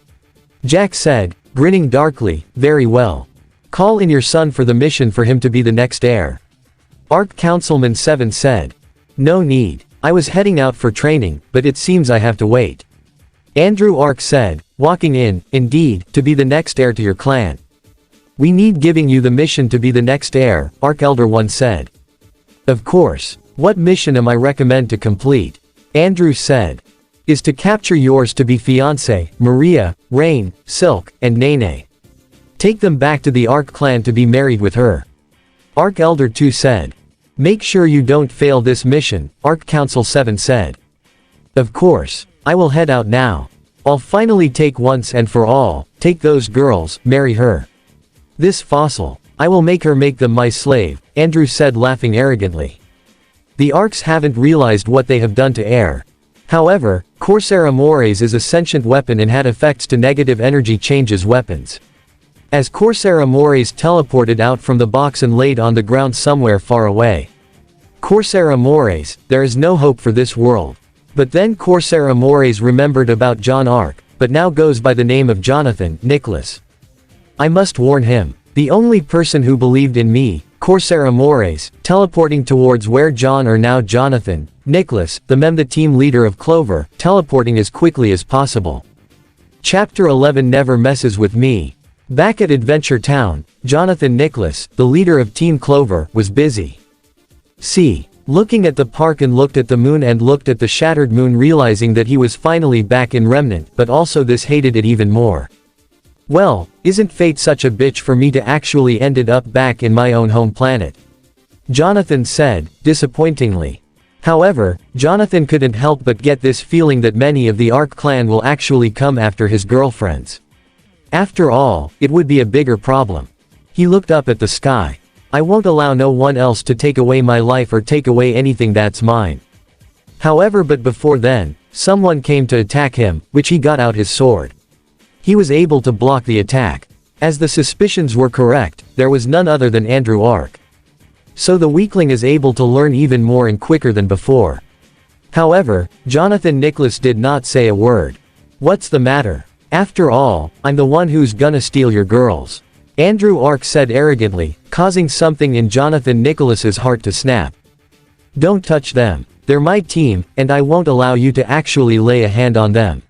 Jack said, grinning darkly, very well. Call in your son for the mission for him to be the next heir. Ark Councilman 7 said. No need. I was heading out for training, but it seems I have to wait. Andrew Ark said, walking in, indeed, to be the next heir to your clan. We need giving you the mission to be the next heir, Ark Elder 1 said. Of course. What mission am I recommend to complete? Andrew said. Is to capture yours to be fiancé, Maria, Rain, Silk, and Nene. Take them back to the Ark clan to be married with her. Ark Elder 2 said. Make sure you don't fail this mission, Ark Council 7 said. Of course. I will head out now. I'll finally take once and for all, take those girls, marry her. This fossil. I will make her make them my slave, Andrew said laughing arrogantly. The Arks haven't realized what they have done to air. However, Corsair Amores is a sentient weapon and had effects to negative energy changes weapons. As Corsair Amores teleported out from the box and laid on the ground somewhere far away. Corsair Amores, there is no hope for this world. But then Corsair Amores remembered about John Ark, but now goes by the name of Jonathan, Nicholas. I must warn him. The only person who believed in me, Corsair Amores, teleporting towards where John or now Jonathan, Nicholas, the team leader of Clover, teleporting as quickly as possible. Chapter 11 Never messes with me. Back at Adventure Town, Jonathan Nicholas, the leader of Team Clover, was busy. Looking at the park and looked at the moon and looked at the shattered moon realizing that he was finally back in Remnant but also this hated it even more. Well, isn't fate such a bitch for me to actually ended up back in my own home planet? Jonathan said, disappointingly. However, Jonathan couldn't help but get this feeling that many of the Ark clan will actually come after his girlfriends. After all, it would be a bigger problem. He looked up at the sky. I won't allow no one else to take away my life or take away anything that's mine. However, but before then, someone came to attack him, which he got out his sword. He was able to block the attack. As the suspicions were correct, there was none other than Andrew Ark. So the weakling is able to learn even more and quicker than before. However, Jonathan Nicholas did not say a word. What's the matter? After all, I'm the one who's gonna steal your girls. Andrew Ark said arrogantly, causing something in Jonathan Nicholas's heart to snap. Don't touch them. They're my team, and I won't allow you to actually lay a hand on them.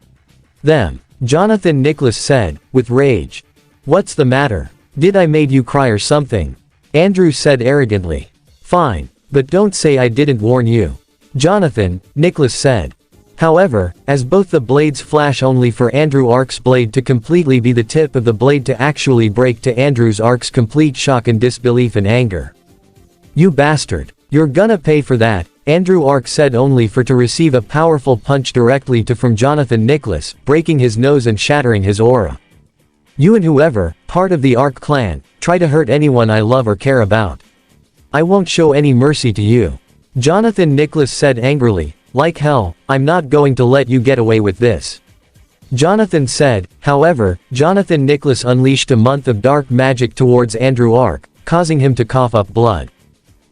Them. Jonathan Nicholas said, with rage. What's the matter? Did I made you cry or something? Andrew said arrogantly. Fine, but don't say I didn't warn you. Jonathan, Nicholas said. However, as both the blades flash only for Andrew Ark's blade to completely be the tip of the blade to actually break to Andrew's Ark's complete shock and disbelief and anger. You bastard. You're gonna pay for that, Andrew Ark said only for to receive a powerful punch directly from Jonathan Nicholas, breaking his nose and shattering his aura. You and whoever, part of the Ark clan, try to hurt anyone I love or care about. I won't show any mercy to you. Jonathan Nicholas said angrily, like hell, I'm not going to let you get away with this. Jonathan said. However, Jonathan Nicholas unleashed a month of dark magic towards Andrew Ark, causing him to cough up blood.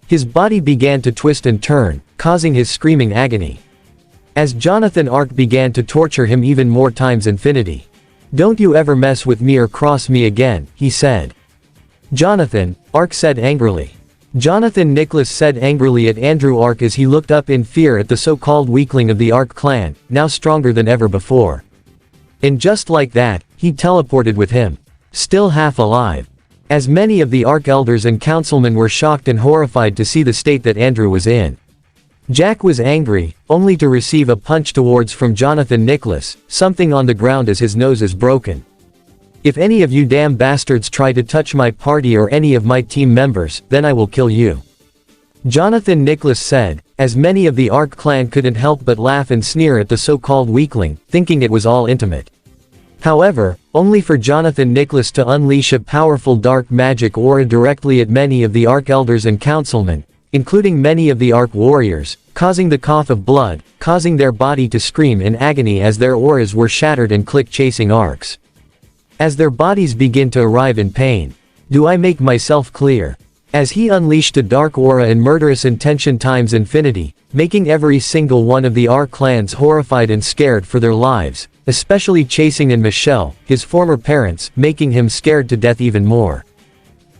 His body began to twist and turn, causing his screaming agony. As Jonathan Ark began to torture him even more times infinity. Don't you ever mess with me or cross me again, he said. Jonathan, Ark said angrily. Jonathan Nicholas said angrily at Andrew Ark as he looked up in fear at the so-called weakling of the Ark clan, now stronger than ever before. And just like that, he teleported with him. Still half alive. As many of the Ark elders and councilmen were shocked and horrified to see the state that Andrew was in. Jack was angry, only to receive a punch towards from Jonathan Nicholas, something on the ground as his nose is broken. If any of you damn bastards try to touch my party or any of my team members, then I will kill you. Jonathan Nicholas said, as many of the Ark clan couldn't help but laugh and sneer at the so-called weakling, thinking it was all intimate. However, only for Jonathan Nicholas to unleash a powerful dark magic aura directly at many of the Ark elders and councilmen, including many of the Ark warriors, causing the cough of blood, causing their body to scream in agony as their auras were shattered and click-chasing Arks. As their bodies begin to arrive in pain. Do I make myself clear? As he unleashed a dark aura and murderous intention times infinity, making every single one of the Ark clans horrified and scared for their lives, especially Chasing and Michelle, his former parents, making him scared to death even more.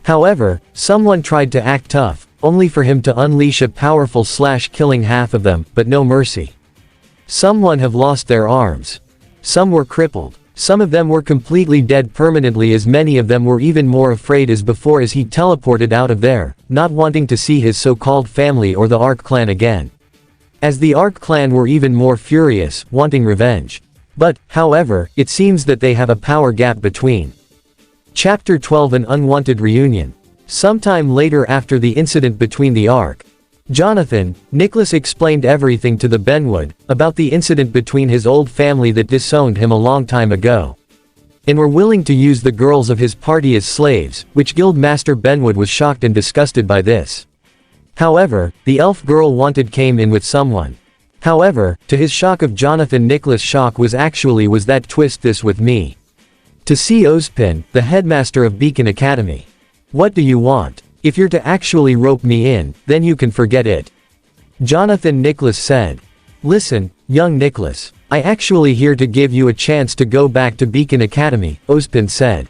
However, someone tried to act tough, only for him to unleash a powerful slash killing half of them, but no mercy. Someone have lost their arms. Some were crippled. Some of them were completely dead permanently as many of them were even more afraid as before as he teleported out of there, not wanting to see his so-called family or the Ark clan again. As the Ark clan were even more furious, wanting revenge. But, however, it seems that they have a power gap between. Chapter 12 An Unwanted Reunion. Sometime later after the incident between the Ark, Jonathan, Nicholas explained everything to the Benwood, about the incident between his old family that disowned him a long time ago. And were willing to use the girls of his party as slaves, which Guildmaster Benwood was shocked and disgusted by this. However, the elf girl Wanted came in with someone. However, to his shock of Jonathan Nicholas' shock was that twist this with me. To see Ozpin, the headmaster of Beacon Academy. What do you want? If you're to actually rope me in, then you can forget it. Jonathan Nicholas said. Listen, young Nicholas, I actually here to give you a chance to go back to Beacon Academy, Ozpin said.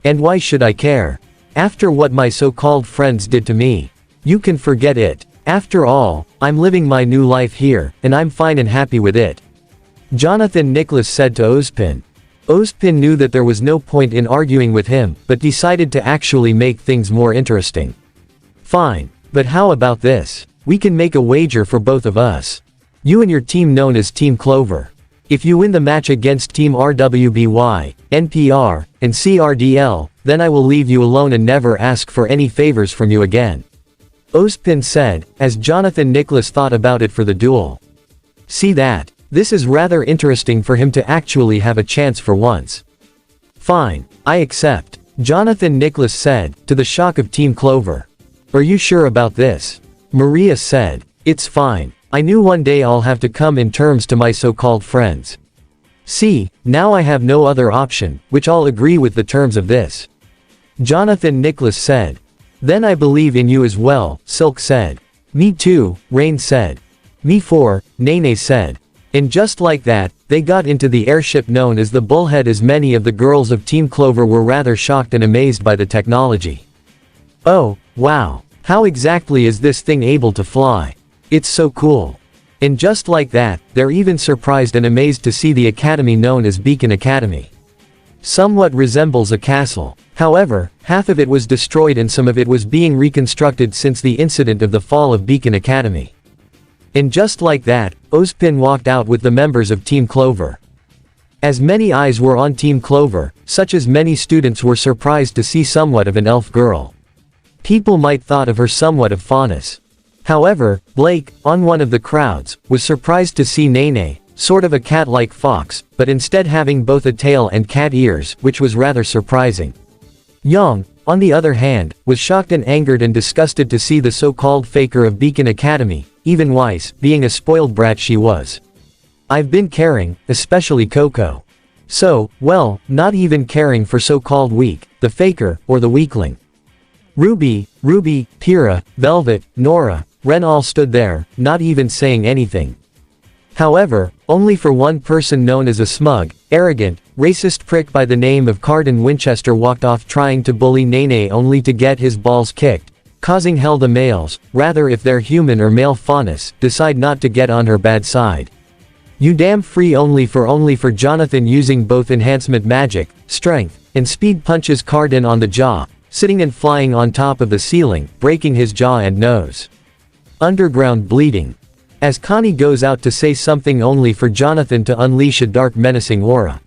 And why should I care? After what my so-called friends did to me. You can forget it. After all, I'm living my new life here, and I'm fine and happy with it. Jonathan Nicholas said to Ozpin. Ozpin knew that there was no point in arguing with him, but decided to actually make things more interesting. Fine, but how about this? We can make a wager for both of us. You and your team known as Team Clover. If you win the match against Team RWBY, NPR, and CRDL, then I will leave you alone and never ask for any favors from you again. Ozpin said, as Jonathan Nicholas thought about it for the duel. See that? This is rather interesting for him to actually have a chance for once. Fine, I accept, Jonathan Nicholas said, to the shock of Team Clover. Are you sure about this? Maria said. It's fine. I knew one day I'll have to come in terms to my so-called friends. See, now I have no other option, which I'll agree with the terms of this. Jonathan Nicholas said. Then I believe in you as well, Silk said. Me too, Rain said. Me for, Nene said. And just like that, they got into the airship known as the Bullhead, as many of the girls of Team Clover were rather shocked and amazed by the technology. Oh, wow. How exactly is this thing able to fly? It's so cool. And just like that, they're even surprised and amazed to see the academy known as Beacon Academy. Somewhat resembles a castle. However, half of it was destroyed and some of it was being reconstructed since the incident of the fall of Beacon Academy. And just like that, Ozpin walked out with the members of Team Clover. As many eyes were on Team Clover, such as many students were surprised to see somewhat of an elf girl. People might thought of her somewhat of Faunus. However, Blake, on one of the crowds, was surprised to see Nene, sort of a cat-like fox, but instead having both a tail and cat ears, which was rather surprising. Yang, on the other hand, was shocked and angered and disgusted to see the so-called faker of Beacon Academy, even Weiss, being a spoiled brat she was. I've been caring, especially Coco. So, well, not even caring for so-called weak, the faker, or the weakling. Ruby, Pyrrha, Velvet, Nora, Ren all stood there, not even saying anything. However, only for one person known as a smug, arrogant, racist prick by the name of Carden Winchester walked off trying to bully Nene only to get his balls kicked, causing hell the males, rather if they're human or male Faunus, decide not to get on her bad side. You damn free only for Jonathan using both enhancement magic, strength, and speed punches Carden on the jaw, sitting and flying on top of the ceiling, breaking his jaw and nose. Underground bleeding. As Connie goes out to say something only for Jonathan to unleash a dark menacing aura.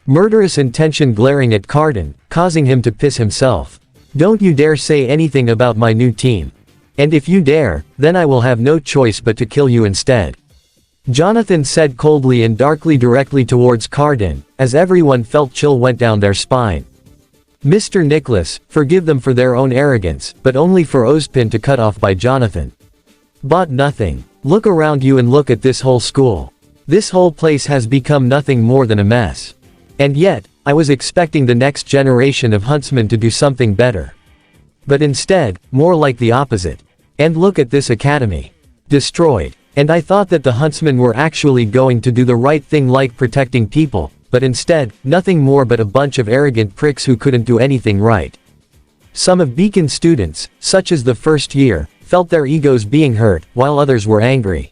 Murderous intention glaring at Carden, causing him to piss himself. Don't you dare say anything about my new team. And if you dare, then I will have no choice but to kill you instead. Jonathan said coldly and darkly directly towards Carden, as everyone felt chill went down their spine. Mr. Nicholas, forgive them for their own arrogance, but only for Ozpin to cut off by Jonathan. Bought nothing. Look around you and look at this whole school. This whole place has become nothing more than a mess. And yet, I was expecting the next generation of huntsmen to do something better. But instead, more like the opposite. And look at this academy. Destroyed. And I thought that the huntsmen were actually going to do the right thing like protecting people, but instead, nothing more but a bunch of arrogant pricks who couldn't do anything right. Some of Beacon's students, such as the first year, felt their egos being hurt, while others were angry.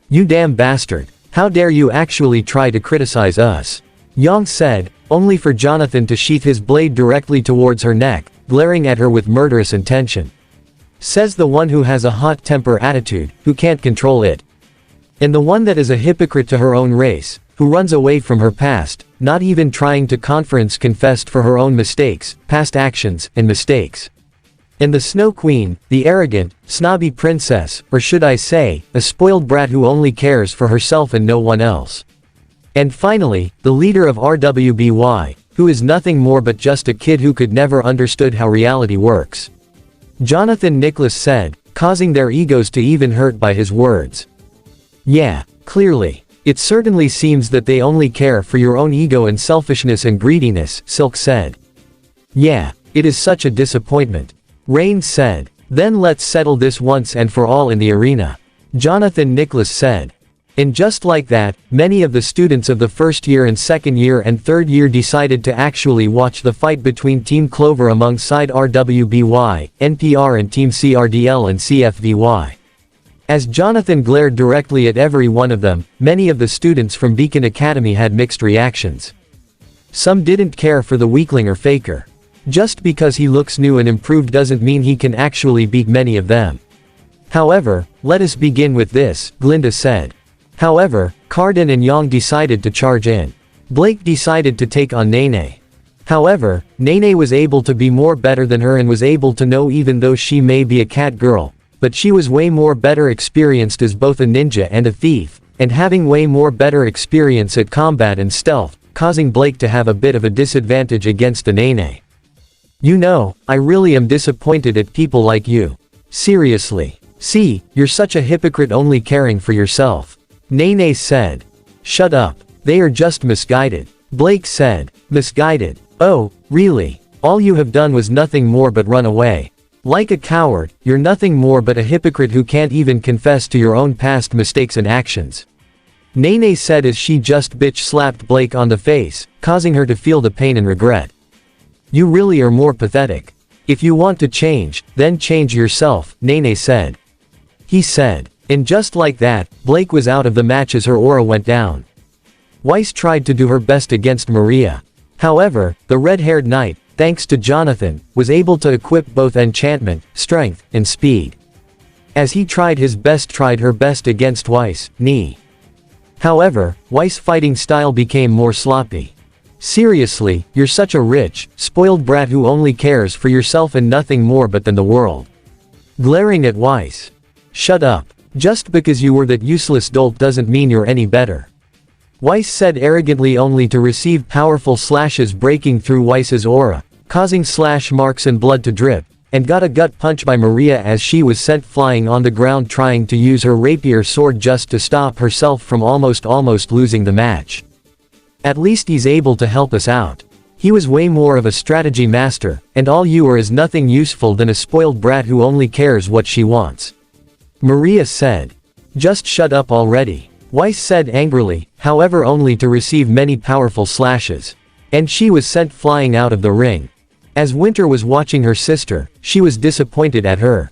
You damn bastard. How dare you actually try to criticize us? Yang said, only for Jonathan to sheath his blade directly towards her neck, glaring at her with murderous intention. Says the one who has a hot temper attitude, who can't control it. And the one that is a hypocrite to her own race, who runs away from her past, not even trying to confessed for her own mistakes, past actions, and mistakes. And the Snow Queen, the arrogant, snobby princess, or should I say, a spoiled brat who only cares for herself and no one else. And finally, the leader of RWBY, who is nothing more but just a kid who could never understood how reality works. Jonathan Nicholas said, causing their egos to even hurt by his words. Yeah, clearly. It certainly seems that they only care for your own ego and selfishness and greediness, Silk said. Yeah, it is such a disappointment. Rain said. Then let's settle this once and for all in the arena. Jonathan Nicholas said. And just like that, many of the students of the first year and second year and third year decided to actually watch the fight between Team Clover alongside RWBY, NPR and Team CRDL and CFVY. As Jonathan glared directly at every one of them, many of the students from Beacon Academy had mixed reactions. Some didn't care for the weakling or faker. Just because he looks new and improved doesn't mean he can actually beat many of them. However, let us begin with this, Glinda said. However, Carden and Yang decided to charge in. Blake decided to take on Nene. However, Nene was able to be more better than her and was able to know even though she may be a cat girl, but she was way more better experienced as both a ninja and a thief, and having way more better experience at combat and stealth, causing Blake to have a bit of a disadvantage against the Nene. You know, I really am disappointed at people like you. Seriously. See, you're such a hypocrite only caring for yourself. Nene said. Shut up. They are just misguided. Blake said. Misguided. Oh, really? All you have done was nothing more but run away. Like a coward, you're nothing more but a hypocrite who can't even confess to your own past mistakes and actions. Nene said as she just bitch-slapped Blake on the face, causing her to feel the pain and regret. You really are more pathetic. If you want to change, then change yourself, Nene said. He said. And just like that, Blake was out of the match as her aura went down. Weiss tried to do her best against Maria. However, the red-haired knight, thanks to Jonathan, was able to equip both enchantment, strength, and speed. As he tried her best against Weiss, Knee. However, Weiss' fighting style became more sloppy. Seriously, you're such a rich, spoiled brat who only cares for yourself and nothing more but than the world. Glaring at Weiss. Shut up. Just because you were that useless dolt doesn't mean you're any better. Weiss said arrogantly only to receive powerful slashes breaking through Weiss's aura, causing slash marks and blood to drip, and got a gut punch by Maria as she was sent flying on the ground trying to use her rapier sword just to stop herself from almost losing the match. At least he's able to help us out. He was way more of a strategy master, and all you are is nothing useful than a spoiled brat who only cares what she wants. Maria said. Just shut up already. Weiss said angrily, however only to receive many powerful slashes. And she was sent flying out of the ring. As Winter was watching her sister, she was disappointed at her.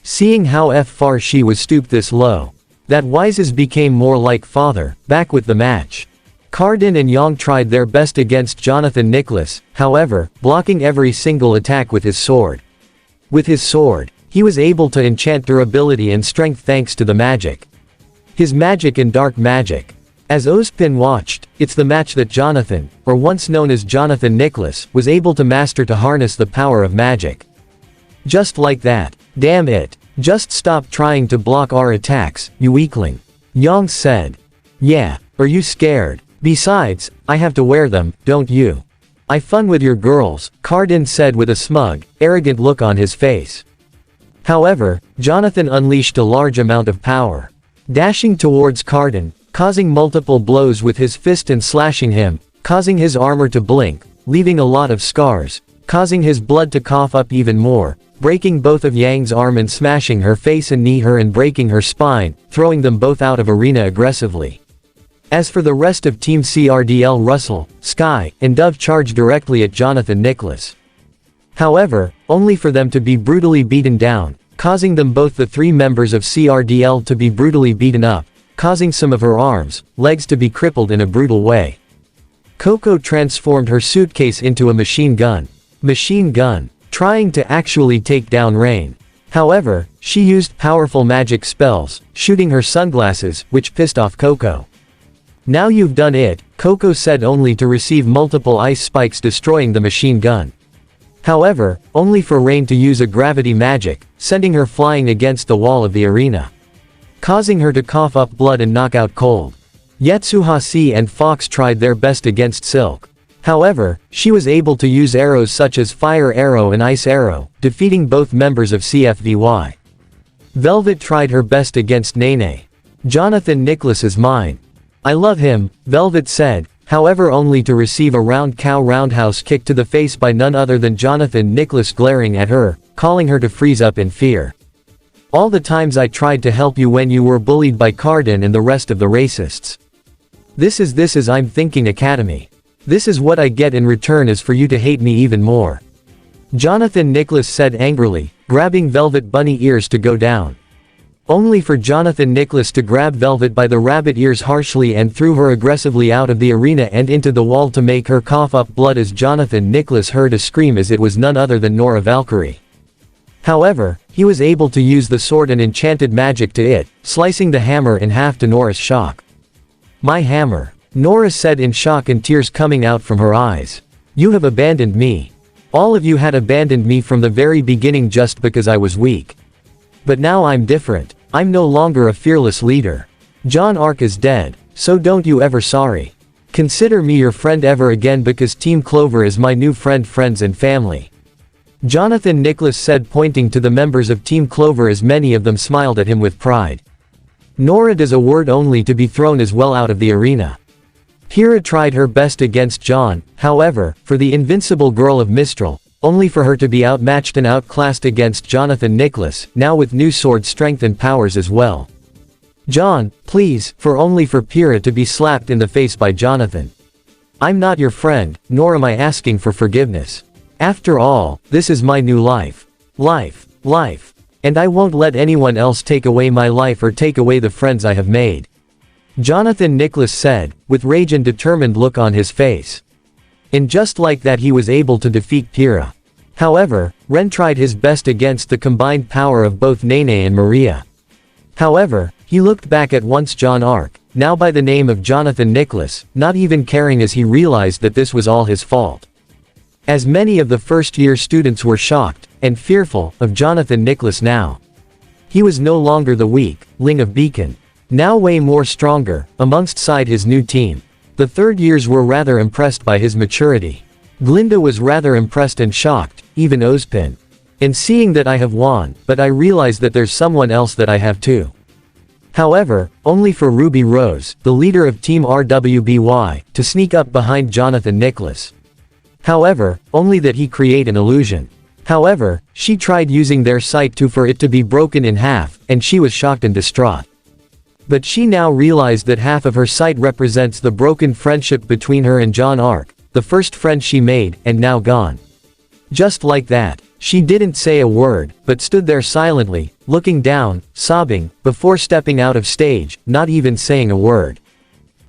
Seeing how far she was stooped this low. That Weiss's became more like father, back with the match. Cardin and Yang tried their best against Jonathan Nicholas, however, blocking every single attack with his sword. With his sword, he was able to enchant durability and strength thanks to the magic. His magic and dark magic. As Ozpin watched, it's the match that Jonathan, or once known as Jonathan Nicholas, was able to master to harness the power of magic. Just like that. Damn it. Just stop trying to block our attacks, you weakling. Yang said. Yeah, are you scared? Besides, I have to wear them, don't you? I fun with your girls, Cardin said with a smug, arrogant look on his face. However, Jonathan unleashed a large amount of power. Dashing towards Cardin, causing multiple blows with his fist and slashing him, causing his armor to blink, leaving a lot of scars, causing his blood to cough up even more, breaking both of Yang's arm and smashing her face and knee her and breaking her spine, throwing them both out of arena aggressively. As for the rest of Team CRDL, Russell, Sky, and Dove charged directly at Jonathan Nicholas. However, only for them to be brutally beaten down, causing them both the three members of CRDL to be brutally beaten up, causing some of her arms, legs to be crippled in a brutal way. Coco transformed her suitcase into a machine gun. Machine gun. Trying to actually take down Rain. However, she used powerful magic spells, shooting her sunglasses, which pissed off Coco. Now you've done it, Coco said only to receive multiple ice spikes destroying the machine gun. However, only for Rain to use a gravity magic, sending her flying against the wall of the arena. Causing her to cough up blood and knock out cold. Yatsuhasi and Fox tried their best against Silk. However, she was able to use arrows such as Fire Arrow and Ice Arrow, defeating both members of CFVY. Velvet tried her best against Nene. Jonathan Nicholas is mine. I love him, Velvet said, however only to receive a round cow roundhouse kick to the face by none other than Jonathan Nicholas glaring at her, calling her to freeze up in fear. All the times I tried to help you when you were bullied by Cardin and the rest of the racists. This is I'm thinking Academy. This is what I get in return is for you to hate me even more. Jonathan Nicholas said angrily, grabbing Velvet bunny ears to go down. Only for Jonathan Nicholas to grab Velvet by the rabbit ears harshly and threw her aggressively out of the arena and into the wall to make her cough up blood as Jonathan Nicholas heard a scream as it was none other than Nora Valkyrie. However, he was able to use the sword and enchanted magic to it, slicing the hammer in half to Nora's shock. My hammer. Nora said in shock and tears coming out from her eyes. You have abandoned me. All of you had abandoned me from the very beginning just because I was weak. But now I'm different. I'm no longer a fearless leader. John Ark is dead, so don't you ever sorry. Consider me your friend ever again because Team Clover is my new friends and family. Jonathan Nicholas said pointing to the members of Team Clover as many of them smiled at him with pride. Nora does a word only to be thrown as well out of the arena. Kira tried her best against John, however, for the invincible girl of Mistral, only for her to be outmatched and outclassed against Jonathan Nicholas, now with new sword strength and powers as well. John, please, only for Pyrrha to be slapped in the face by Jonathan. I'm not your friend, nor am I asking for forgiveness. After all, this is my new life. Life. And I won't let anyone else take away my life or take away the friends I have made. Jonathan Nicholas said, with rage and determined look on his face. And just like that he was able to defeat Pyrrha. However, Ren tried his best against the combined power of both Nene and Maria. However, he looked back at once John Arc, now by the name of Jonathan Nicholas, not even caring as he realized that this was all his fault. As many of the first-year students were shocked, and fearful, of Jonathan Nicholas now. He was no longer the weak Ling of Beacon. Now way more stronger, amongst his new team. The third years were rather impressed by his maturity. Glinda was rather impressed and shocked, even Ozpin. And seeing that I have won, but I realize that there's someone else that I have too. However, only for Ruby Rose, the leader of Team RWBY, to sneak up behind Jonathan Nicholas. However, only that he create an illusion. However, she tried using their sight for it to be broken in half, and she was shocked and distraught. But she now realized that half of her sight represents the broken friendship between her and John Arc, the first friend she made, and now gone. Just like that, she didn't say a word, but stood there silently, looking down, sobbing, before stepping out of stage, not even saying a word.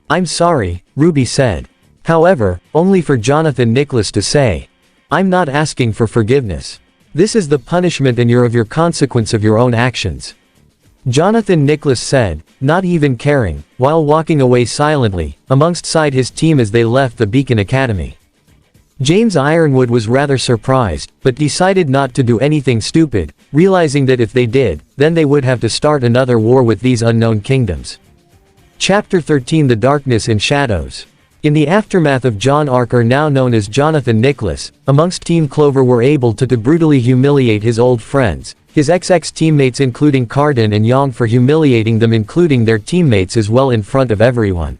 I'm sorry, Ruby said. However, only for Jonathan Nicholas to say. I'm not asking for forgiveness. This is the punishment and you're of your consequence of your own actions. Jonathan Nicholas said, not even caring, while walking away silently, amongst his team as they left the Beacon Academy. James Ironwood was rather surprised, but decided not to do anything stupid, realizing that if they did, then they would have to start another war with these unknown kingdoms. Chapter 13 The Darkness and Shadows. In the aftermath of John Arc, or now known as Jonathan Nicholas, amongst Team Clover were able to brutally humiliate his old friends, his ex-teammates including Carden and Yang, for humiliating them, including their teammates as well, in front of everyone.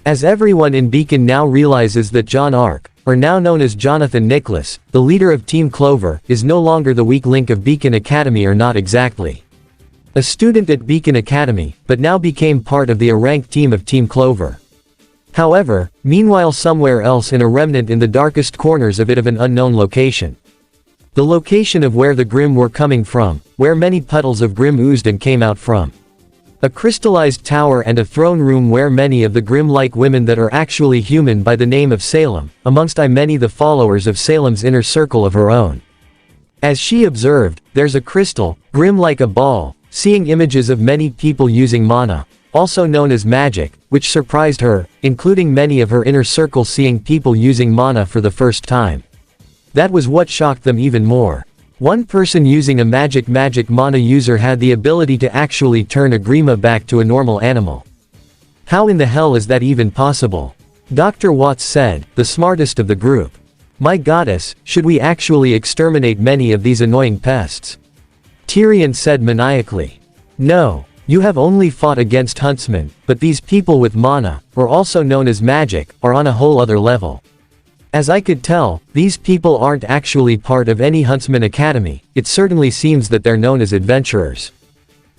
As everyone in Beacon now realizes that John Arc, or now known as Jonathan Nicholas, the leader of Team Clover, is no longer the weak link of Beacon Academy, or not exactly a student at Beacon Academy, but now became part of the ranked team of Team Clover. However, meanwhile somewhere else in a remnant in the darkest corners of an unknown location. The location of where the Grimm were coming from, where many puddles of Grimm oozed and came out from. A crystallized tower and a throne room where many of the Grimm-like women that are actually human by the name of Salem, amongst many the followers of Salem's inner circle of her own. As she observed, there's a crystal, Grimm like a ball, seeing images of many people using mana, also known as magic, which surprised her, including many of her inner circle seeing people using mana for the first time. That was what shocked them even more. One person using a magic mana user had the ability to actually turn a Grima back to a normal animal. How in the hell is that even possible? Dr. Watts said, the smartest of the group. My goddess, should we actually exterminate many of these annoying pests? Tyrion said maniacally. No. You have only fought against huntsmen, but these people with mana, or also known as magic, are on a whole other level. As I could tell, these people aren't actually part of any Huntsman Academy, it certainly seems that they're known as adventurers.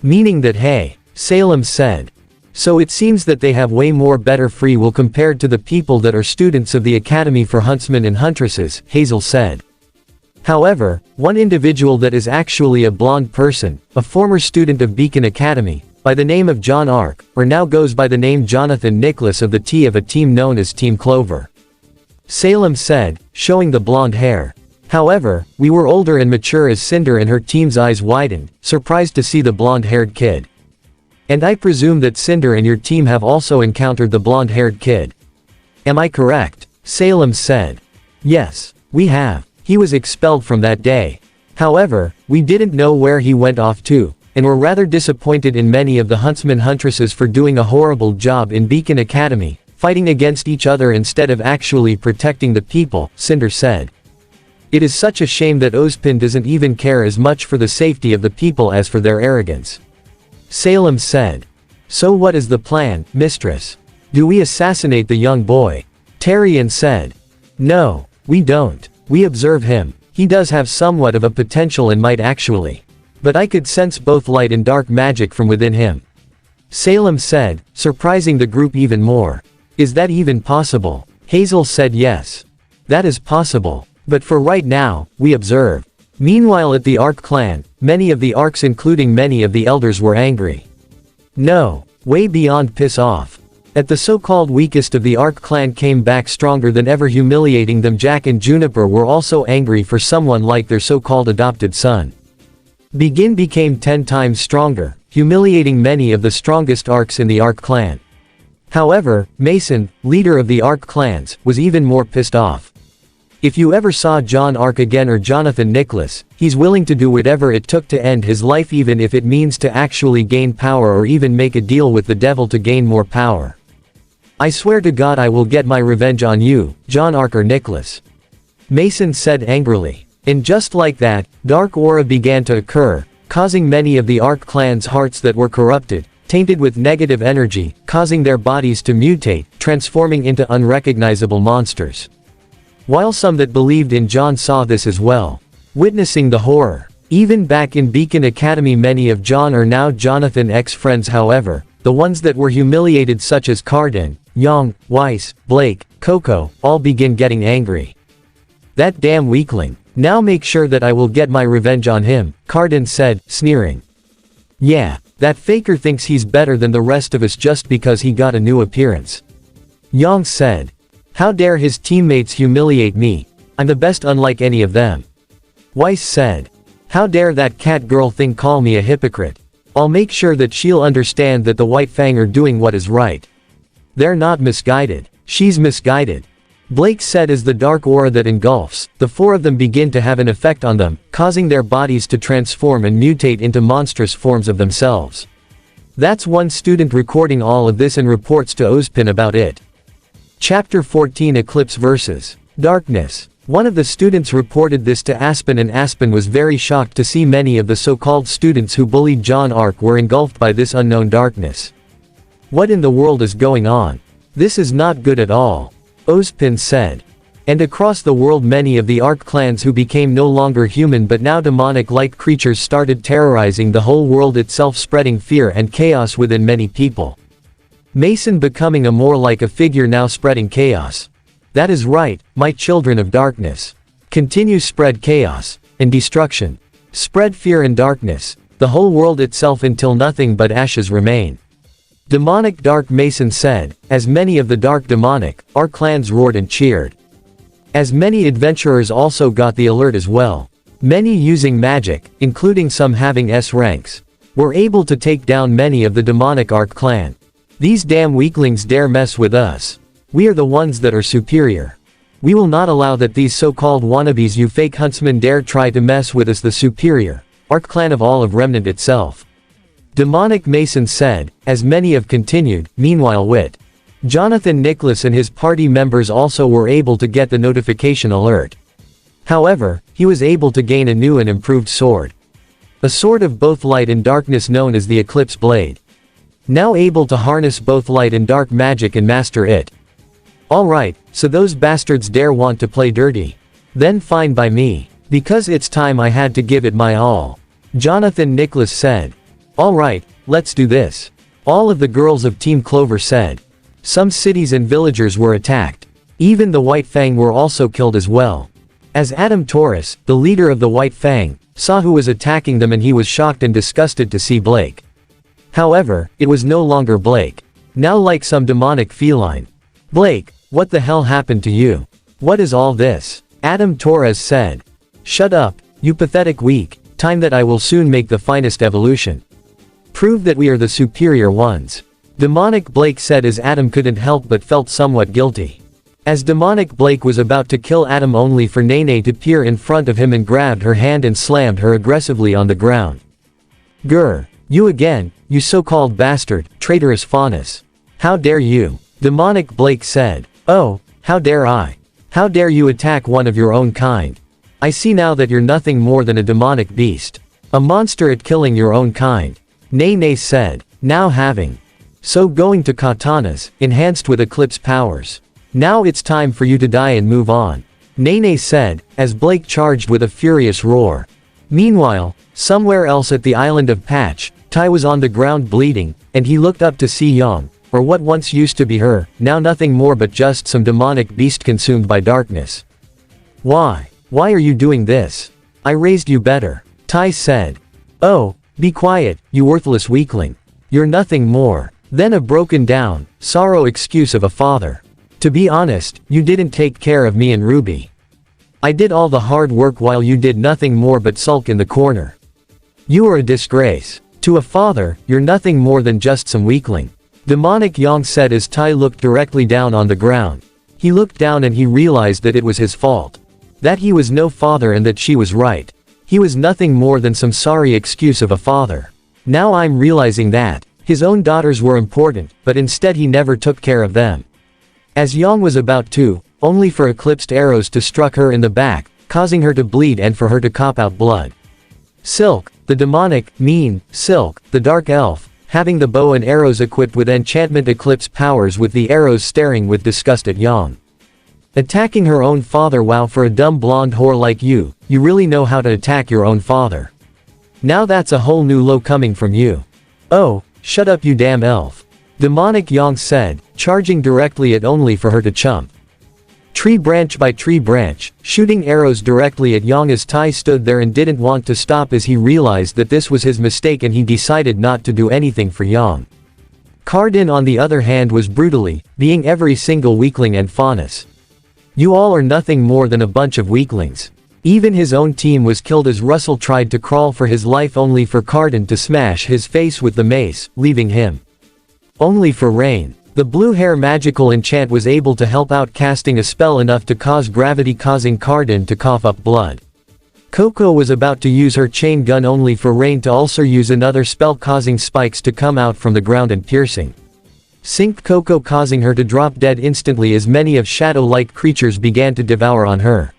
Meaning that hey, Salem said. So it seems that they have way more better free will compared to the people that are students of the Academy for Huntsmen and Huntresses, Hazel said. However, one individual that is actually a blonde person, a former student of Beacon Academy, by the name of John Arc, or now goes by the name Jonathan Nicholas of the T of a team known as Team Clover. Salem said, showing the blonde hair. However, we were older and mature as Cinder, and her team's eyes widened, surprised to see the blonde-haired kid. And I presume that Cinder and your team have also encountered the blonde-haired kid. Am I correct? Salem said. Yes, we have. He was expelled from that day. However, we didn't know where he went off to, and were rather disappointed in many of the huntsmen huntresses for doing a horrible job in Beacon Academy, fighting against each other instead of actually protecting the people, Cinder said. It is such a shame that Ozpin doesn't even care as much for the safety of the people as for their arrogance. Salem said. So what is the plan, mistress? Do we assassinate the young boy? Tyrion said. No, we don't. We observe him. He does have somewhat of a potential and might actually. But I could sense both light and dark magic from within him. Salem said, surprising the group even more. Is that even possible? Hazel said yes. That is possible. But for right now, we observe. Meanwhile at the Ark clan, many of the Arks including many of the elders were angry. No. Way beyond piss off. At the so-called weakest of the Ark clan came back stronger than ever, humiliating them. Jack and Juniper were also angry for someone like their so-called adopted son. Begin became 10 times stronger, humiliating many of the strongest Arks in the Ark clan. However, Mason, leader of the Ark clans, was even more pissed off. If you ever saw John Ark again or Jonathan Nicholas, he's willing to do whatever it took to end his life, even if it means to actually gain power or even make a deal with the devil to gain more power. I swear to God I will get my revenge on you, John Ark or Nicholas. Mason said angrily. And just like that, dark aura began to occur, causing many of the Ark clan's hearts that were corrupted, tainted with negative energy, causing their bodies to mutate, transforming into unrecognizable monsters. While some that believed in John saw this as well, witnessing the horror. Even back in Beacon Academy many of John are now Jonathan X friends. However, the ones that were humiliated such as Carden, Young, Weiss, Blake, Coco, all begin getting angry. That damn weakling. Now make sure that I will get my revenge on him, Carden said, sneering. Yeah, that faker thinks he's better than the rest of us just because he got a new appearance. Young said. How dare his teammates humiliate me? I'm the best unlike any of them. Weiss said. How dare that cat girl thing call me a hypocrite? I'll make sure that she'll understand that the White Fang are doing what is right. They're not misguided. She's misguided. Blake said as the dark aura that engulfs, the four of them begin to have an effect on them, causing their bodies to transform and mutate into monstrous forms of themselves. That's one student recording all of this and reports to Ozpin about it. Chapter 14 Eclipse vs. Darkness. One of the students reported this to Aspen and Aspen was very shocked to see many of the so-called students who bullied John Ark were engulfed by this unknown darkness. What in the world is going on? This is not good at all. Ozpin said. And across the world many of the Ark clans who became no longer human but now demonic-like creatures started terrorizing the whole world itself, spreading fear and chaos within many people. Mason becoming a more like a figure now, spreading chaos. That is right, my children of darkness. Continue spread chaos and destruction. Spread fear and darkness, the whole world itself until nothing but ashes remain. Demonic Dark Mason said, as many of the dark demonic, Ark clans roared and cheered. As many adventurers also got the alert as well. Many using magic, including some having S ranks, were able to take down many of the demonic Ark clan. These damn weaklings dare mess with us. We are the ones that are superior. We will not allow that these so-called wannabes, you fake huntsmen, dare try to mess with us, the superior Ark clan of all of Remnant itself. Demonic Mason said, as many have continued. Meanwhile Wit. Jonathan Nicholas and his party members also were able to get the notification alert. However, he was able to gain a new and improved sword. A sword of both light and darkness known as the Eclipse blade. Now able to harness both light and dark magic and master it. Alright, so those bastards dare want to play dirty. Then fine by me. Because it's time I had to give it my all. Jonathan Nicholas said. Alright, let's do this. All of the girls of Team Clover said. Some cities and villagers were attacked. Even the White Fang were also killed as well. As Adam Taurus, the leader of the White Fang, saw who was attacking them, and he was shocked and disgusted to see Blake. However, it was no longer Blake. Now like some demonic feline. Blake, what the hell happened to you? What is all this? Adam Torres said. Shut up, you pathetic weak. Time that I will soon make the finest evolution. Prove that we are the superior ones. Demonic Blake said as Adam couldn't help but felt somewhat guilty. As demonic Blake was about to kill Adam only for Nene to peer in front of him and grabbed her hand and slammed her aggressively on the ground. Grr. You again, you so-called bastard, traitorous faunus. How dare you? Demonic Blake said. Oh, how dare I? How dare you attack one of your own kind? I see now that you're nothing more than a demonic beast. A monster at killing your own kind. Nene said. Now having. So going to katanas, enhanced with Eclipse powers. Now it's time for you to die and move on. Nene said, as Blake charged with a furious roar. Meanwhile, somewhere else at the island of Patch, Tai was on the ground bleeding, and he looked up to see Yang, or what once used to be her, now nothing more but just some demonic beast consumed by darkness. Why? Why are you doing this? I raised you better. Tai said. Oh, be quiet, you worthless weakling. You're nothing more than a broken down, sorrow excuse of a father. To be honest, you didn't take care of me and Ruby. I did all the hard work while you did nothing more but sulk in the corner. You are a disgrace. To a father, you're nothing more than just some weakling. Demonic Yang said as Tai looked directly down on the ground. He looked down and he realized that it was his fault. That he was no father and that she was right. He was nothing more than some sorry excuse of a father. Now I'm realizing that. His own daughters were important, but instead he never took care of them. As Yang was about to, only for Eclipsed arrows to struck her in the back, causing her to bleed and for her to cough out blood. Silk, the demonic, mean, Silk, the dark elf, having the bow and arrows equipped with enchantment Eclipse powers with the arrows staring with disgust at Yang. Attacking her own father. Wow, for a dumb blonde whore like you really know how to attack your own father. Now that's a whole new low coming from you. Oh, shut up you damn elf. Demonic Yang said, charging directly at only for her to chump. Tree branch by tree branch, shooting arrows directly at Yang as Tai stood there and didn't want to stop as he realized that this was his mistake and he decided not to do anything for Yang. Cardin on the other hand was brutally, being every single weakling and faunus. You all are nothing more than a bunch of weaklings. Even his own team was killed as Russell tried to crawl for his life only for Cardin to smash his face with the mace, leaving him. Only for Rain. The blue hair magical enchant was able to help out casting a spell enough to cause gravity causing Cardin to cough up blood. Coco was about to use her chain gun only for Rain to also use another spell causing spikes to come out from the ground and piercing. Synced Coco causing her to drop dead instantly as many of shadow-like creatures began to devour on her.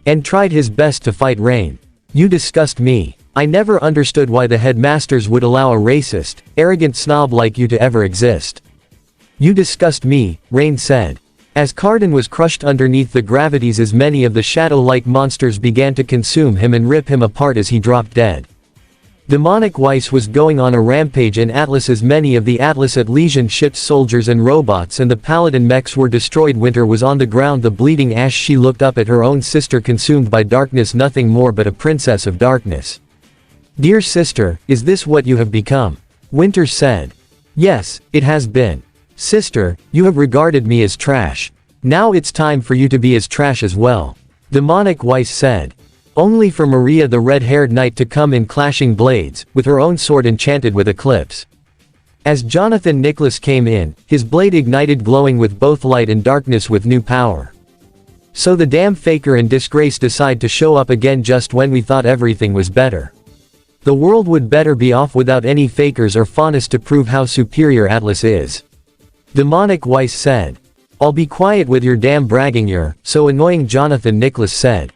And tried his best to fight Rain. You disgust me. I never understood why the headmasters would allow a racist, arrogant snob like you to ever exist. You disgust me, Rain said. As Cardin was crushed underneath the gravities as many of the shadow-like monsters began to consume him and rip him apart as he dropped dead. Demonic Weiss was going on a rampage in Atlas as many of the Atlas at Legion ships soldiers and robots and the Paladin mechs were destroyed. Winter was on the ground the bleeding ash. She looked up at her own sister consumed by darkness, nothing more but a princess of darkness. Dear sister, is this what you have become? Winter said. Yes, it has been. Sister, you have regarded me as trash. Now it's time for you to be as trash as well. Demonic Weiss said. Only for Maria the red-haired knight to come in clashing blades, with her own sword enchanted with Eclipse. As Jonathan Nicholas came in, his blade ignited glowing with both light and darkness with new power. So the damn faker and disgrace decide to show up again just when we thought everything was better. The world would better be off without any fakers or faunus to prove how superior Atlas is. Demonic Weiss said. I'll be quiet with your damn bragging, you're so annoying, Jonathan Nicholas said.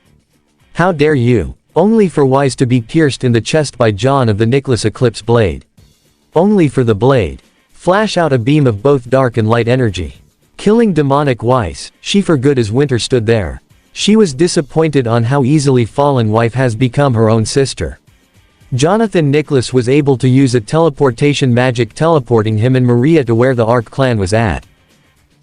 How dare you? Only for Weiss to be pierced in the chest by John of the Nicholas Eclipse blade. Only for the blade. Flash out a beam of both dark and light energy. Killing Demonic Weiss, she for good as Winter stood there. She was disappointed on how easily fallen wife has become her own sister. Jonathan Nicholas was able to use a teleportation magic teleporting him and Maria to where the Ark clan was at.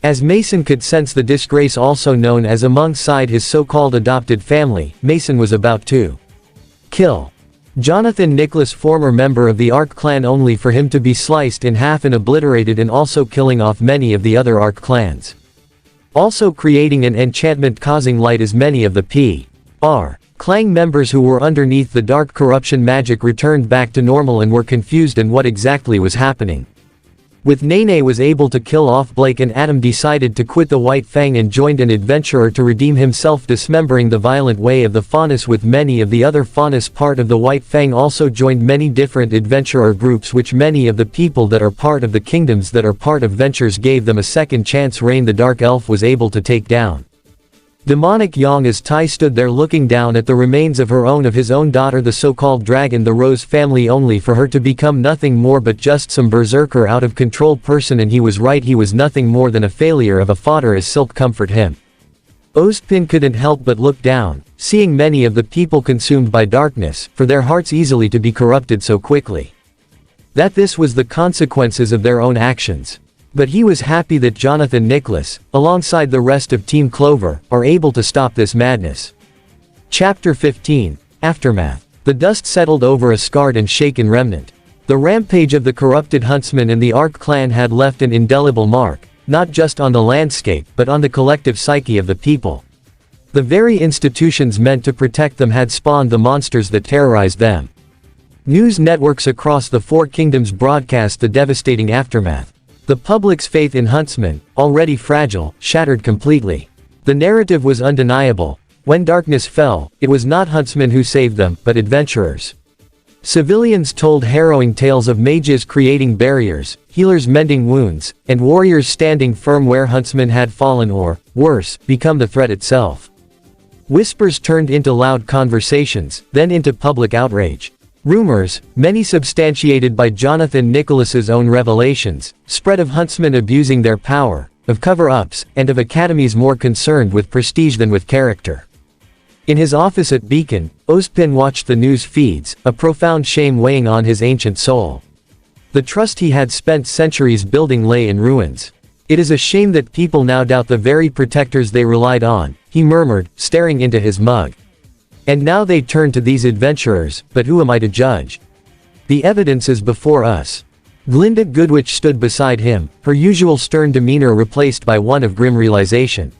As Mason could sense the disgrace also known as alongside his so-called adopted family, Mason was about to kill Jonathan Nicholas, former member of the Ark clan, only for him to be sliced in half and obliterated, and also killing off many of the other Ark clans. Also creating an enchantment causing light as many of the P.R. Clang members who were underneath the dark corruption magic returned back to normal and were confused in what exactly was happening. With Nene was able to kill off Blake and Adam decided to quit the White Fang and joined an adventurer to redeem himself, dismembering the violent way of the faunus. With many of the other faunus part of the White Fang also joined many different adventurer groups, which many of the people that are part of the kingdoms that are part of ventures gave them a second chance. Rain the Dark Elf was able to take down Demonic Yang as Tai stood there looking down at the remains of his own daughter, the so-called dragon, the Rose family, only for her to become nothing more but just some berserker out of control person. And he was right, he was nothing more than a failure of a fodder as Silk comfort him. Ozpin couldn't help but look down, seeing many of the people consumed by darkness, for their hearts easily to be corrupted so quickly. That this was the consequences of their own actions. But he was happy that Jonathan Nicholas, alongside the rest of Team Clover, are able to stop this madness. Chapter 15. Aftermath. The dust settled over a scarred and shaken remnant. The rampage of the corrupted huntsman and the Ark clan had left an indelible mark, not just on the landscape but on the collective psyche of the people. The very institutions meant to protect them had spawned the monsters that terrorized them. News networks across the Four Kingdoms broadcast the devastating aftermath. The public's faith in huntsmen, already fragile, shattered completely. The narrative was undeniable. When darkness fell, it was not huntsmen who saved them, but adventurers. Civilians told harrowing tales of mages creating barriers, healers mending wounds, and warriors standing firm where huntsmen had fallen or, worse, become the threat itself. Whispers turned into loud conversations, then into public outrage. Rumors, many substantiated by Jonathan Nicholas's own revelations, spread of huntsmen abusing their power, of cover-ups, and of academies more concerned with prestige than with character. In his office at Beacon, Ozpin watched the news feeds, a profound shame weighing on his ancient soul. The trust he had spent centuries building lay in ruins. It is a shame that people now doubt the very protectors they relied on, he murmured, staring into his mug. And now they turn to these adventurers, but who am I to judge? The evidence is before us. Glinda Goodwitch stood beside him, her usual stern demeanor replaced by one of grim realization.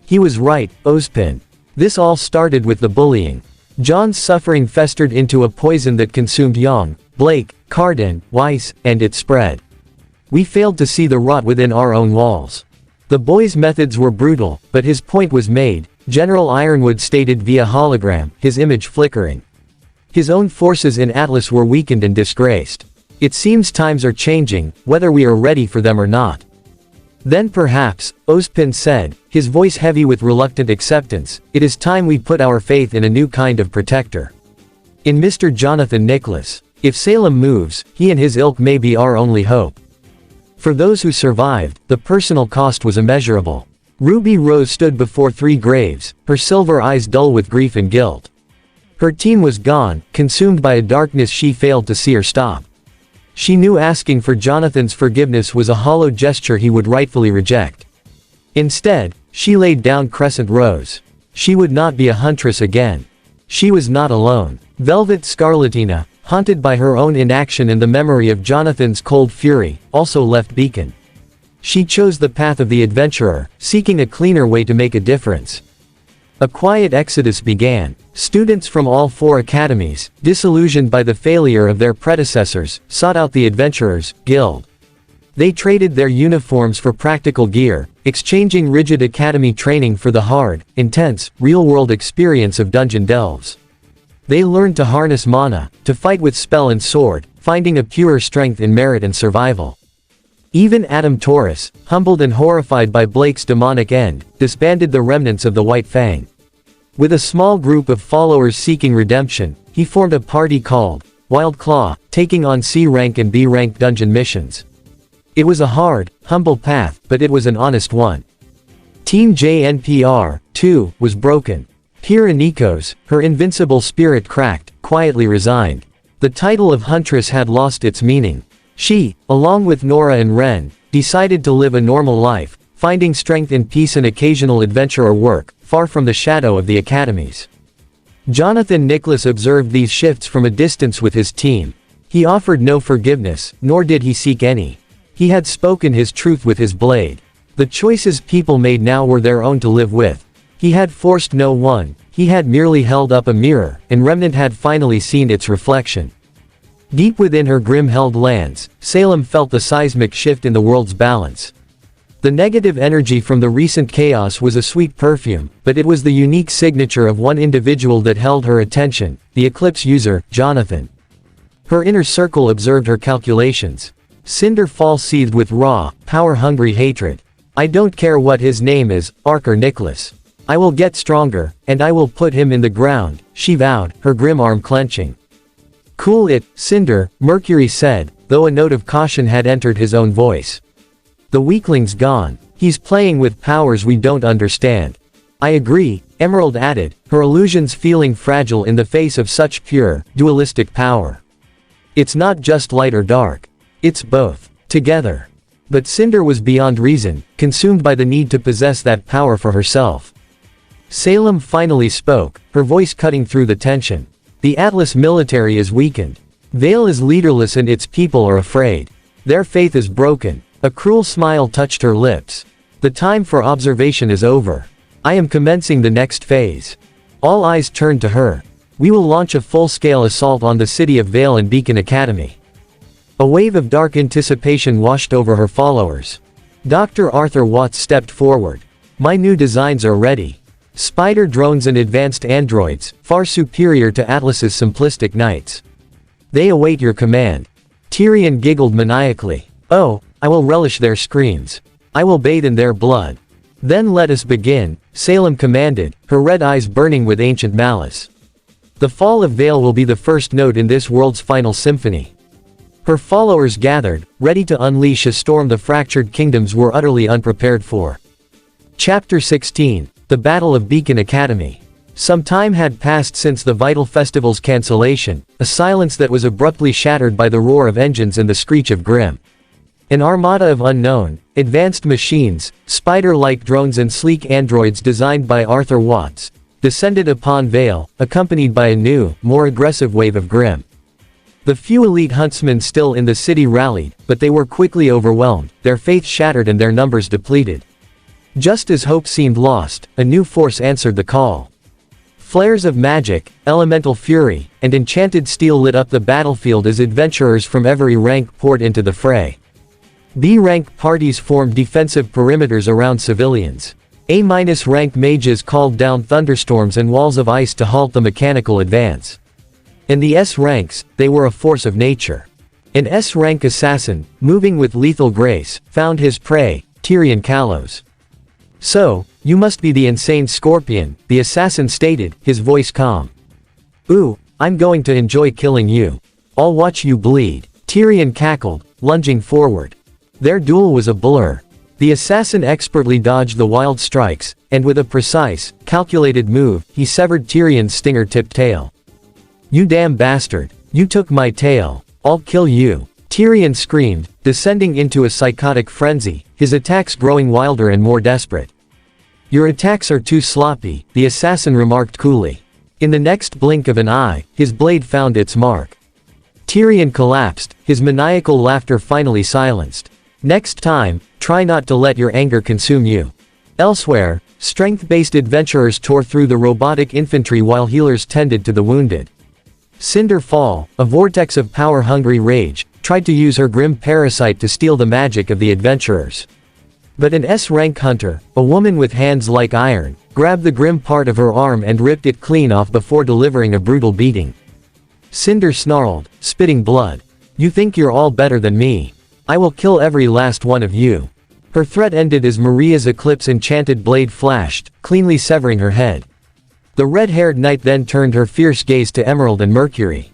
He was right, Ozpin. This all started with the bullying. John's suffering festered into a poison that consumed Young, Blake, Carden, Weiss, and it spread. We failed to see the rot within our own walls. The boy's methods were brutal, but his point was made, General Ironwood stated via hologram, his image flickering. His own forces in Atlas were weakened and disgraced. It seems times are changing, whether we are ready for them or not. Then perhaps, Ozpin said, his voice heavy with reluctant acceptance, it is time we put our faith in a new kind of protector. In Mr. Jonathan Nicholas. If Salem moves, he and his ilk may be our only hope. For those who survived, the personal cost was immeasurable. Ruby Rose stood before 3 graves, her silver eyes dull with grief and guilt. Her team was gone, consumed by a darkness she failed to see or stop. She knew asking for Jonathan's forgiveness was a hollow gesture he would rightfully reject. Instead, she laid down Crescent Rose. She would not be a huntress again. She was not alone. Velvet Scarlatina, haunted by her own inaction and the memory of Jonathan's cold fury, also left Beacon. She chose the path of the adventurer, seeking a cleaner way to make a difference. A quiet exodus began. Students from all 4 academies, disillusioned by the failure of their predecessors, sought out the Adventurers Guild. They traded their uniforms for practical gear, exchanging rigid academy training for the hard, intense, real-world experience of dungeon delves. They learned to harness mana, to fight with spell and sword, finding a purer strength in merit and survival. Even Adam Taurus, humbled and horrified by Blake's demonic end, disbanded the remnants of the White Fang. With a small group of followers seeking redemption, he formed a party called Wild Claw, taking on C-rank and B-rank dungeon missions. It was a hard, humble path, but it was an honest one. Team JNPR, too, was broken. Kira Nikos, her invincible spirit cracked, quietly resigned. The title of Huntress had lost its meaning. She, along with Nora and Ren, decided to live a normal life, finding strength in peace and occasional adventurer work, far from the shadow of the academies. Jonathan Nicholas observed these shifts from a distance with his team. He offered no forgiveness, nor did he seek any. He had spoken his truth with his blade. The choices people made now were their own to live with. He had forced no one, he had merely held up a mirror, and Remnant had finally seen its reflection. Deep within her grim-held lands, Salem felt the seismic shift in the world's balance. The negative energy from the recent chaos was a sweet perfume, but it was the unique signature of one individual that held her attention, the Eclipse user, Jonathan. Her inner circle observed her calculations. Cinder Fall seethed with raw, power-hungry hatred. I don't care what his name is, Ark or Nicholas. I will get stronger, and I will put him in the ground, she vowed, her grim arm clenching. Cool it, Cinder, Mercury said, though a note of caution had entered his own voice. The weakling's gone. He's playing with powers we don't understand. I agree, Emerald added, her illusions feeling fragile in the face of such pure, dualistic power. It's not just light or dark. It's both. Together. But Cinder was beyond reason, consumed by the need to possess that power for herself. Salem finally spoke, her voice cutting through the tension. The Atlas military is weakened. Vale is leaderless and its people are afraid. Their faith is broken. A cruel smile touched her lips. The time for observation is over. I am commencing the next phase. All eyes turned to her. We will launch a full-scale assault on the city of Vale and Beacon Academy. A wave of dark anticipation washed over her followers. Dr. Arthur Watts stepped forward. My new designs are ready. Spider drones and advanced androids, far superior to Atlas's simplistic knights. They await your command. Tyrion giggled maniacally. Oh, I will relish their screams. I will bathe in their blood. Then let us begin, Salem commanded, her red eyes burning with ancient malice. The fall of Vale will be the first note in this world's final symphony. Her followers gathered, ready to unleash a storm the fractured kingdoms were utterly unprepared for. Chapter 16. The Battle of Beacon Academy. Some time had passed since the Vital Festival's cancellation, a silence that was abruptly shattered by the roar of engines and the screech of Grim. An armada of unknown, advanced machines, spider-like drones and sleek androids designed by Arthur Watts, descended upon Vale, accompanied by a new, more aggressive wave of Grim. The few elite huntsmen still in the city rallied, but they were quickly overwhelmed, their faith shattered and their numbers depleted. Just as hope seemed lost, a new force answered the call. Flares of magic, elemental fury, and enchanted steel lit up the battlefield as adventurers from every rank poured into the fray. B-rank parties formed defensive perimeters around civilians. A-rank mages called down thunderstorms and walls of ice to halt the mechanical advance. In the S-ranks, they were a force of nature. An S-rank assassin, moving with lethal grace, found his prey, Tyrion Kalos. So, you must be the insane scorpion, the assassin stated, his voice calm. Ooh, I'm going to enjoy killing you. I'll watch you bleed, Tyrion cackled, lunging forward. Their duel was a blur. The assassin expertly dodged the wild strikes, and with a precise, calculated move, he severed Tyrion's stinger-tipped tail. You damn bastard, you took my tail, I'll kill you, Tyrion screamed, descending into a psychotic frenzy, his attacks growing wilder and more desperate. Your attacks are too sloppy, the assassin remarked coolly. In the next blink of an eye, his blade found its mark. Tyrion collapsed, his maniacal laughter finally silenced. Next time, try not to let your anger consume you. Elsewhere, strength-based adventurers tore through the robotic infantry while healers tended to the wounded. Cinder Fall, a vortex of power-hungry rage, tried to use her grim parasite to steal the magic of the adventurers. But an S-rank hunter, a woman with hands like iron, grabbed the grim part of her arm and ripped it clean off before delivering a brutal beating. Cinder snarled, spitting blood. You think you're all better than me? I will kill every last one of you. Her threat ended as Maria's Eclipse enchanted blade flashed, cleanly severing her head. The red-haired knight then turned her fierce gaze to Emerald and Mercury.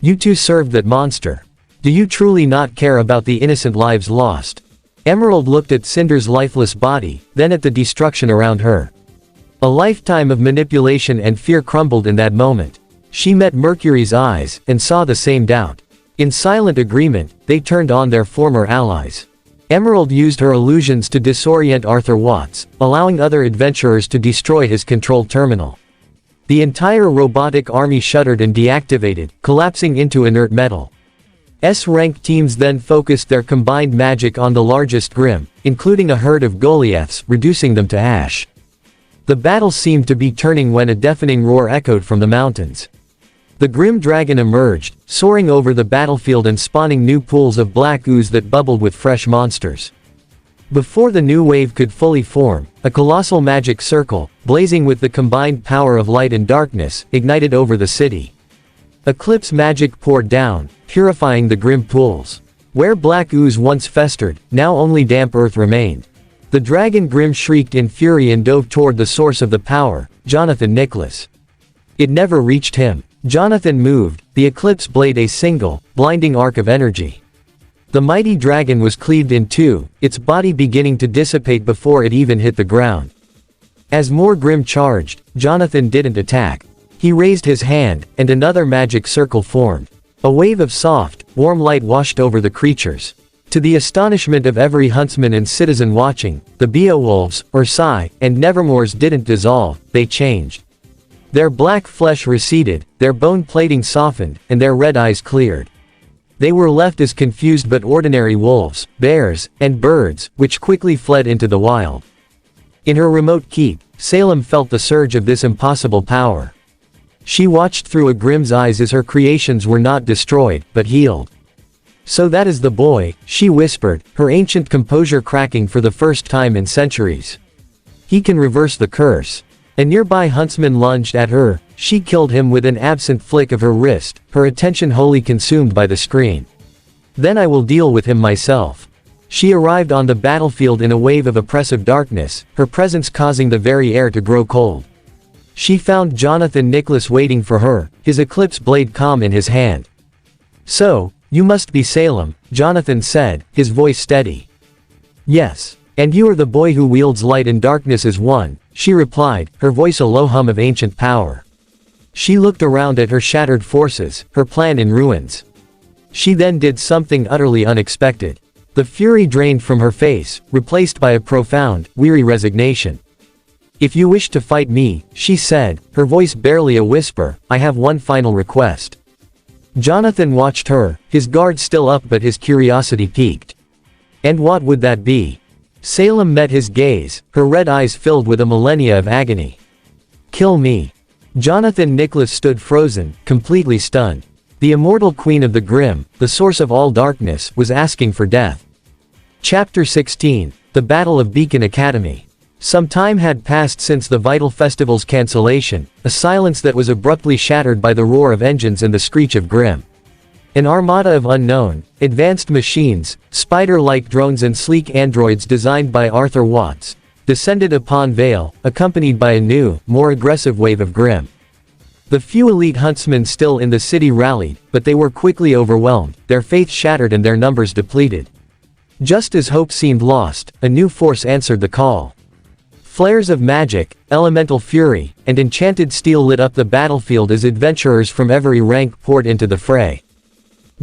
You two served that monster. Do you truly not care about the innocent lives lost? Emerald looked at Cinder's lifeless body, then at the destruction around her. A lifetime of manipulation and fear crumbled in that moment. She met Mercury's eyes, and saw the same doubt. In silent agreement, they turned on their former allies. Emerald used her illusions to disorient Arthur Watts, allowing other adventurers to destroy his control terminal. The entire robotic army shuddered and deactivated, collapsing into inert metal. S-rank teams then focused their combined magic on the largest Grim, including a herd of Goliaths, reducing them to ash. The battle seemed to be turning when a deafening roar echoed from the mountains. The Grim Dragon emerged, soaring over the battlefield and spawning new pools of black ooze that bubbled with fresh monsters. Before the new wave could fully form, a colossal magic circle, blazing with the combined power of light and darkness, ignited over the city. Eclipse magic poured down, purifying the grim pools. Where black ooze once festered, now only damp earth remained. The dragon Grim shrieked in fury and dove toward the source of the power, Jonathan Nicholas. It never reached him. Jonathan moved, the eclipse blade a single, blinding arc of energy. The mighty dragon was cleaved in two, its body beginning to dissipate before it even hit the ground. As more Grimm charged, Jonathan didn't attack. He raised his hand, and another magic circle formed. A wave of soft, warm light washed over the creatures. To the astonishment of every huntsman and citizen watching, the Beowulfs, or Sai, and Nevermores didn't dissolve, they changed. Their black flesh receded, their bone plating softened, and their red eyes cleared. They were left as confused but ordinary wolves, bears, and birds, which quickly fled into the wild. In her remote keep, Salem felt the surge of this impossible power. She watched through a Grimm's eyes as her creations were not destroyed, but healed. "So that is the boy," she whispered, her ancient composure cracking for the first time in centuries. "He can reverse the curse." A nearby huntsman lunged at her. She killed him with an absent flick of her wrist, her attention wholly consumed by the screen. "Then I will deal with him myself." She arrived on the battlefield in a wave of oppressive darkness, her presence causing the very air to grow cold. She found Jonathan Nicholas waiting for her, his Eclipse blade calm in his hand. "So, you must be Salem," Jonathan said, his voice steady. "Yes. And you are the boy who wields light and darkness as one," she replied, her voice a low hum of ancient power. She looked around at her shattered forces, her plan in ruins. She then did something utterly unexpected. The fury drained from her face, replaced by a profound, weary resignation. "If you wish to fight me," she said, her voice barely a whisper, "I have one final request." Jonathan watched her, his guard still up but his curiosity piqued. "And what would that be?" Salem met his gaze, her red eyes filled with a millennia of agony. "Kill me." Jonathan Nicholas stood frozen, completely stunned. The immortal queen of the Grimm, the source of all darkness, was asking for death. Chapter 16, The Battle of Beacon Academy. Some time had passed since the Vital Festival's cancellation, a silence that was abruptly shattered by the roar of engines and the screech of Grimm. An armada of unknown, advanced machines, spider-like drones and sleek androids designed by Arthur Watts, descended upon Vale, accompanied by a new, more aggressive wave of Grimm. The few elite huntsmen still in the city rallied, but they were quickly overwhelmed, their faith shattered and their numbers depleted. Just as hope seemed lost, a new force answered the call. Flares of magic, elemental fury, and enchanted steel lit up the battlefield as adventurers from every rank poured into the fray.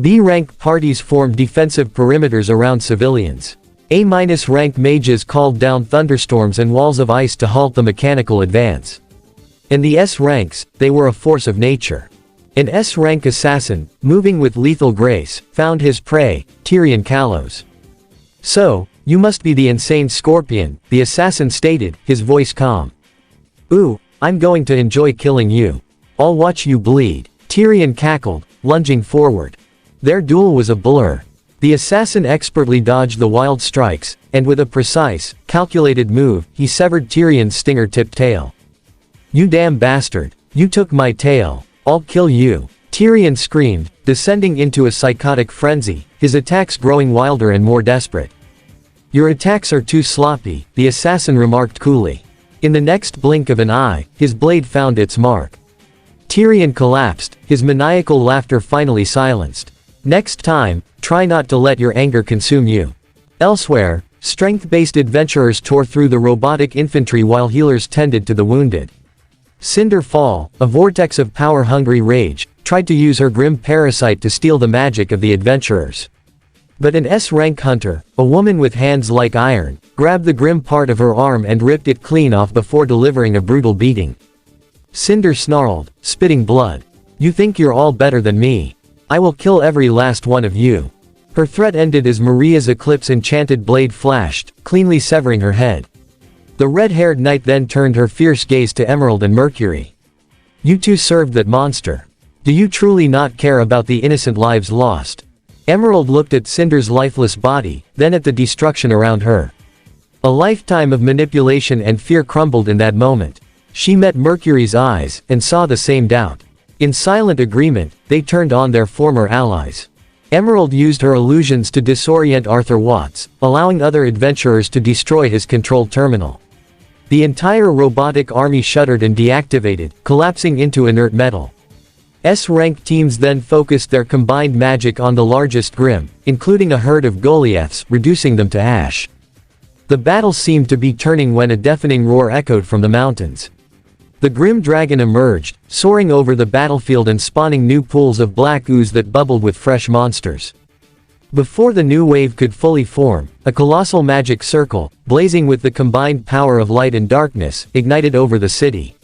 B-rank parties formed defensive perimeters around civilians. A-rank mages called down thunderstorms and walls of ice to halt the mechanical advance. In the S-ranks, they were a force of nature. An S-rank assassin, moving with lethal grace, found his prey, Tyrion Kalos. "So, you must be the insane scorpion," the assassin stated, his voice calm. "Ooh, I'm going to enjoy killing you. I'll watch you bleed," Tyrion cackled, lunging forward. Their duel was a blur. The assassin expertly dodged the wild strikes, and with a precise, calculated move, he severed Tyrion's stinger-tipped tail. "You damn bastard. You took my tail. I'll kill you," Tyrion screamed, descending into a psychotic frenzy, his attacks growing wilder and more desperate. "Your attacks are too sloppy," the assassin remarked coolly. In the next blink of an eye, his blade found its mark. Tyrion collapsed, his maniacal laughter finally silenced. "Next time, try not to let your anger consume you." Elsewhere, strength-based adventurers tore through the robotic infantry while healers tended to the wounded. Cinder Fall, a vortex of power-hungry rage, tried to use her grim parasite to steal the magic of the adventurers. But an S-rank hunter, a woman with hands like iron, grabbed the grim part of her arm and ripped it clean off before delivering a brutal beating. Cinder snarled, spitting blood. "You think you're all better than me? I will kill every last one of you." Her threat ended as Maria's Eclipse enchanted blade flashed, cleanly severing her head. The red-haired knight then turned her fierce gaze to Emerald and Mercury. "You two served that monster. Do you truly not care about the innocent lives lost?" Emerald looked at Cinder's lifeless body, then at the destruction around her. A lifetime of manipulation and fear crumbled in that moment. She met Mercury's eyes, and saw the same doubt. In silent agreement, they turned on their former allies. Emerald used her illusions to disorient Arthur Watts, allowing other adventurers to destroy his control terminal. The entire robotic army shuddered and deactivated, collapsing into inert metal. S-rank teams then focused their combined magic on the largest Grimm, including a herd of Goliaths, reducing them to ash. The battle seemed to be turning when a deafening roar echoed from the mountains. The grim dragon emerged, soaring over the battlefield and spawning new pools of black ooze that bubbled with fresh monsters. Before the new wave could fully form, a colossal magic circle, blazing with the combined power of light and darkness, ignited over the city.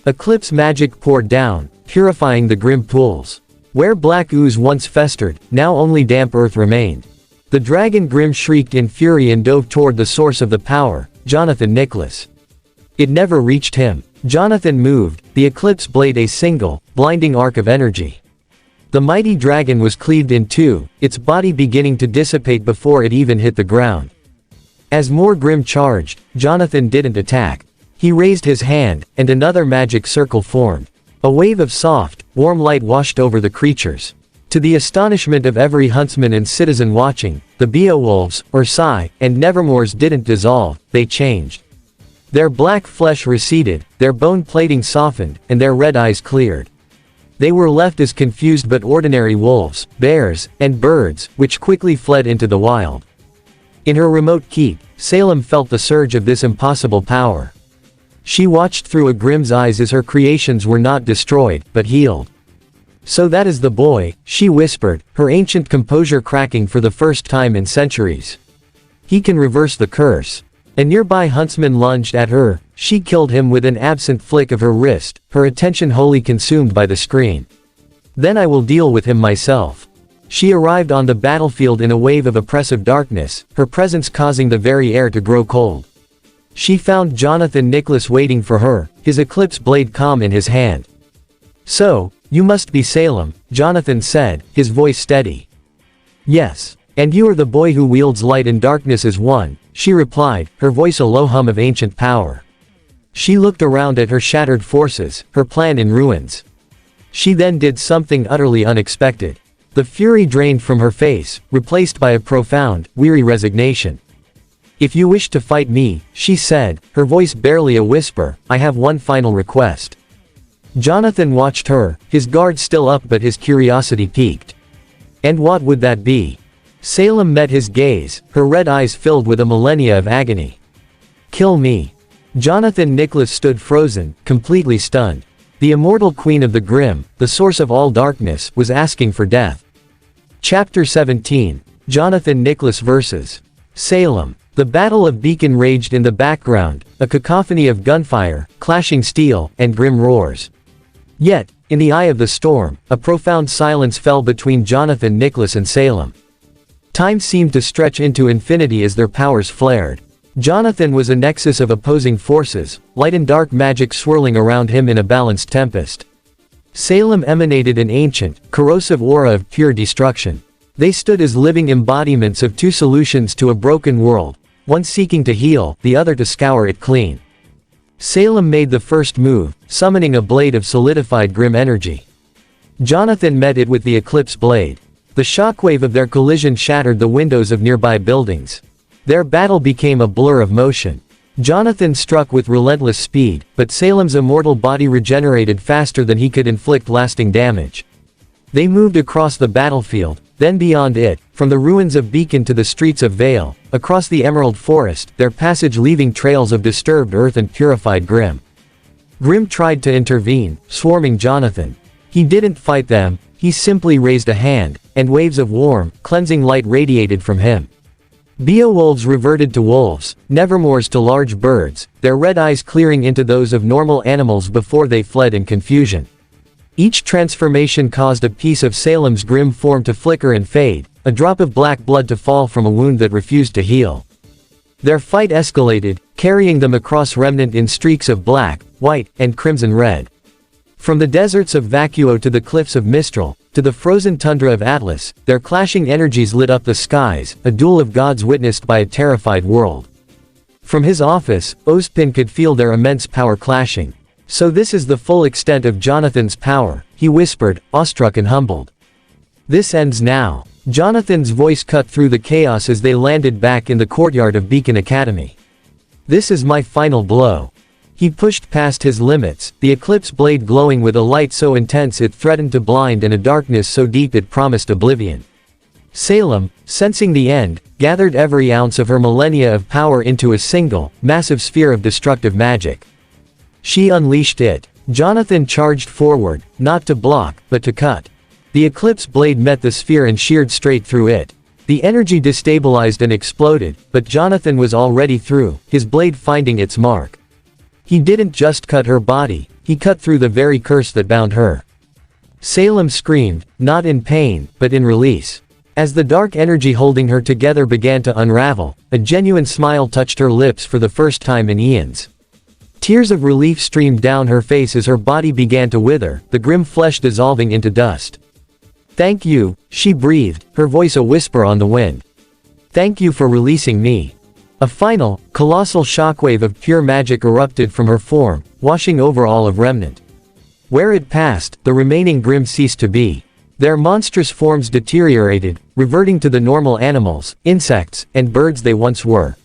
Eclipse magic poured down, purifying the grim pools. Where black ooze once festered, now only damp earth remained. The dragon Grim shrieked in fury and dove toward the source of the power, Jonathan Nicholas. It never reached him. Jonathan moved, the eclipse blade a single, blinding arc of energy. The mighty dragon was cleaved in two, its body beginning to dissipate before it even hit the ground. As more Grim charged, Jonathan didn't attack. He raised his hand, and another magic circle formed. A wave of soft, warm light washed over the creatures. To the astonishment of every huntsman and citizen watching, the Beowulfs, or Sai, and Nevermores didn't dissolve, they changed. Their black flesh receded, their bone plating softened, and their red eyes cleared. They were left as confused but ordinary wolves, bears, and birds, which quickly fled into the wild. In her remote keep, Salem felt the surge of this impossible power. She watched through a Grim's eyes as her creations were not destroyed, but healed. So that is the boy, she whispered, her ancient composure cracking for the first time in centuries. He can reverse the curse. A nearby huntsman lunged at her, she killed him with an absent flick of her wrist, her attention wholly consumed by the screen. Then I will deal with him myself. She arrived on the battlefield in a wave of oppressive darkness, her presence causing the very air to grow cold. She found Jonathan Nicholas waiting for her, his eclipse blade calm in his hand. So, you must be Salem, Jonathan said, his voice steady. Yes. And you are the boy who wields light and darkness as one, she replied, her voice a low hum of ancient power. She looked around at her shattered forces, her plan in ruins. She then did something utterly unexpected. The fury drained from her face, replaced by a profound, weary resignation. If you wish to fight me, she said, her voice barely a whisper, I have one final request. Jonathan watched her, his guard still up but his curiosity piqued. And what would that be? Salem met his gaze, her red eyes filled with a millennia of agony. Kill me. Jonathan Nicholas stood frozen, completely stunned. The immortal queen of the Grim, the source of all darkness, was asking for death. Chapter 17. Jonathan Nicholas vs. Salem. The Battle of Beacon raged in the background, a cacophony of gunfire, clashing steel, and grim roars. Yet, in the eye of the storm, a profound silence fell between Jonathan Nicholas and Salem. Time seemed to stretch into infinity as their powers flared. Jonathan was a nexus of opposing forces, light and dark magic swirling around him in a balanced tempest. Salem emanated an ancient, corrosive aura of pure destruction. They stood as living embodiments of two solutions to a broken world, one seeking to heal, the other to scour it clean. Salem made the first move, summoning a blade of solidified grim energy. Jonathan met it with the Eclipse blade. The shockwave of their collision shattered the windows of nearby buildings. Their battle became a blur of motion. Jonathan struck with relentless speed, but Salem's immortal body regenerated faster than he could inflict lasting damage. They moved across the battlefield, then beyond it, from the ruins of Beacon to the streets of Vale, across the Emerald Forest, their passage leaving trails of disturbed earth and purified Grim. Grim tried to intervene, swarming Jonathan. He didn't fight them, he simply raised a hand, and waves of warm, cleansing light radiated from him. Beowulfs reverted to wolves, Nevermores to large birds, their red eyes clearing into those of normal animals before they fled in confusion. Each transformation caused a piece of Salem's grim form to flicker and fade, a drop of black blood to fall from a wound that refused to heal. Their fight escalated, carrying them across remnant in streaks of black, white, and crimson red. From the deserts of Vacuo to the cliffs of Mistral, to the frozen tundra of Atlas, their clashing energies lit up the skies, a duel of gods witnessed by a terrified world. From his office, Ozpin could feel their immense power clashing. So this is the full extent of Jonathan's power, he whispered, awestruck and humbled. This ends now. Jonathan's voice cut through the chaos as they landed back in the courtyard of Beacon Academy. This is my final blow. He pushed past his limits, the Eclipse blade glowing with a light so intense it threatened to blind and a darkness so deep it promised oblivion. Salem, sensing the end, gathered every ounce of her millennia of power into a single, massive sphere of destructive magic. She unleashed it. Jonathan charged forward, not to block, but to cut. The Eclipse blade met the sphere and sheared straight through it. The energy destabilized and exploded, but Jonathan was already through, his blade finding its mark. He didn't just cut her body, he cut through the very curse that bound her. Salem screamed, not in pain, but in release. As the dark energy holding her together began to unravel, a genuine smile touched her lips for the first time in eons. Tears of relief streamed down her face as her body began to wither, the grim flesh dissolving into dust. "Thank you," she breathed, her voice a whisper on the wind. "Thank you for releasing me." A final, colossal shockwave of pure magic erupted from her form, washing over all of Remnant. Where it passed, the remaining Grimm ceased to be. Their monstrous forms deteriorated, reverting to the normal animals, insects, and birds they once were.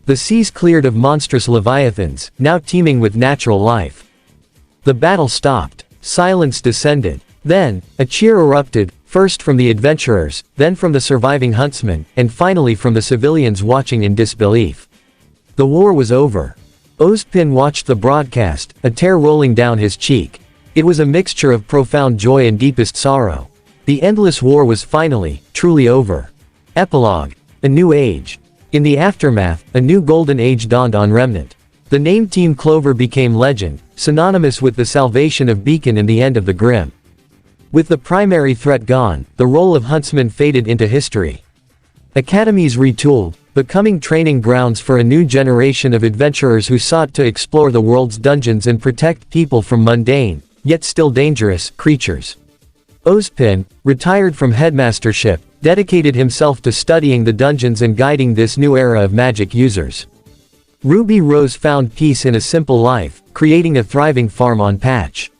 The seas cleared of monstrous leviathans, now teeming with natural life. The battle stopped. Silence descended. Then, a cheer erupted, first from the adventurers, then from the surviving huntsmen, and finally from the civilians watching in disbelief. The war was over. Ozpin watched the broadcast, a tear rolling down his cheek. It was a mixture of profound joy and deepest sorrow. The endless war was finally, truly over. Epilogue. A new age. In the aftermath, a new golden age dawned on Remnant. The name Team Clover became legend, synonymous with the salvation of Beacon and the end of the Grimm. With the primary threat gone, the role of huntsman faded into history. Academies retooled, becoming training grounds for a new generation of adventurers who sought to explore the world's dungeons and protect people from mundane, yet still dangerous, creatures. Ozpin, retired from headmastership, dedicated himself to studying the dungeons and guiding this new era of magic users. Ruby Rose found peace in a simple life, creating a thriving farm on Patch.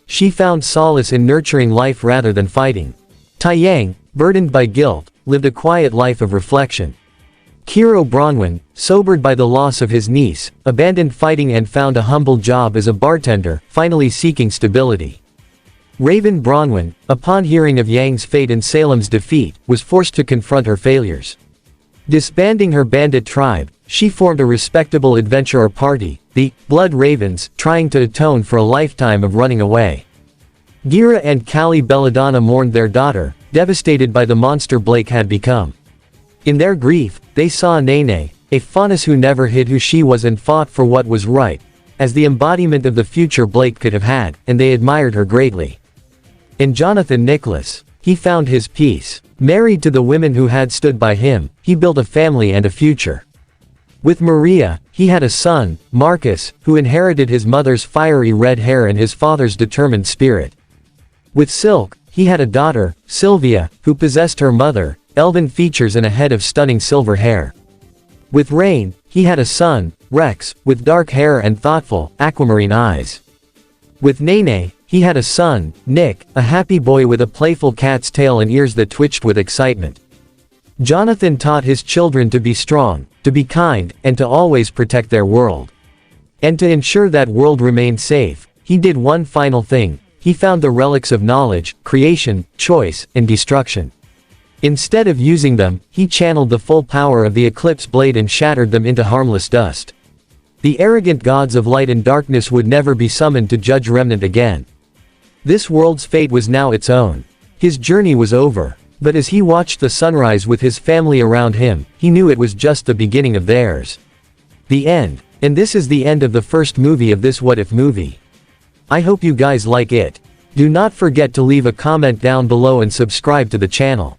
She found solace in nurturing life rather than fighting. Taiyang, burdened by guilt, lived a quiet life of reflection. Kiro Bronwyn, sobered by the loss of his niece, abandoned fighting and found a humble job as a bartender, finally seeking stability. Raven Bronwyn, upon hearing of Yang's fate and Salem's defeat, was forced to confront her failures. Disbanding her bandit tribe, she formed a respectable adventurer party, the Blood Ravens, trying to atone for a lifetime of running away. Gira and Callie Belladonna mourned their daughter, devastated by the monster Blake had become. In their grief, they saw Nene, a faunus who never hid who she was and fought for what was right, as the embodiment of the future Blake could have had, and they admired her greatly. In Jonathan Nicholas, he found his peace. Married to the women who had stood by him, he built a family and a future. With Maria, he had a son, Marcus, who inherited his mother's fiery red hair and his father's determined spirit. With Silk, he had a daughter, Sylvia, who possessed her mother, elven features and a head of stunning silver hair. With Rain, he had a son, Rex, with dark hair and thoughtful, aquamarine eyes. With Nene, he had a son, Nick, a happy boy with a playful cat's tail and ears that twitched with excitement. Jonathan taught his children to be strong, to be kind, and to always protect their world. And to ensure that world remained safe, he did one final thing. He found the relics of knowledge, creation, choice, and destruction. Instead of using them, he channeled the full power of the Eclipse blade and shattered them into harmless dust. The arrogant gods of light and darkness would never be summoned to judge Remnant again. This world's fate was now its own. His journey was over. But as he watched the sunrise with his family around him, he knew it was just the beginning of theirs. The end. And this is the end of the first movie of this What If movie. I hope you guys like it. Do not forget to leave a comment down below and subscribe to the channel.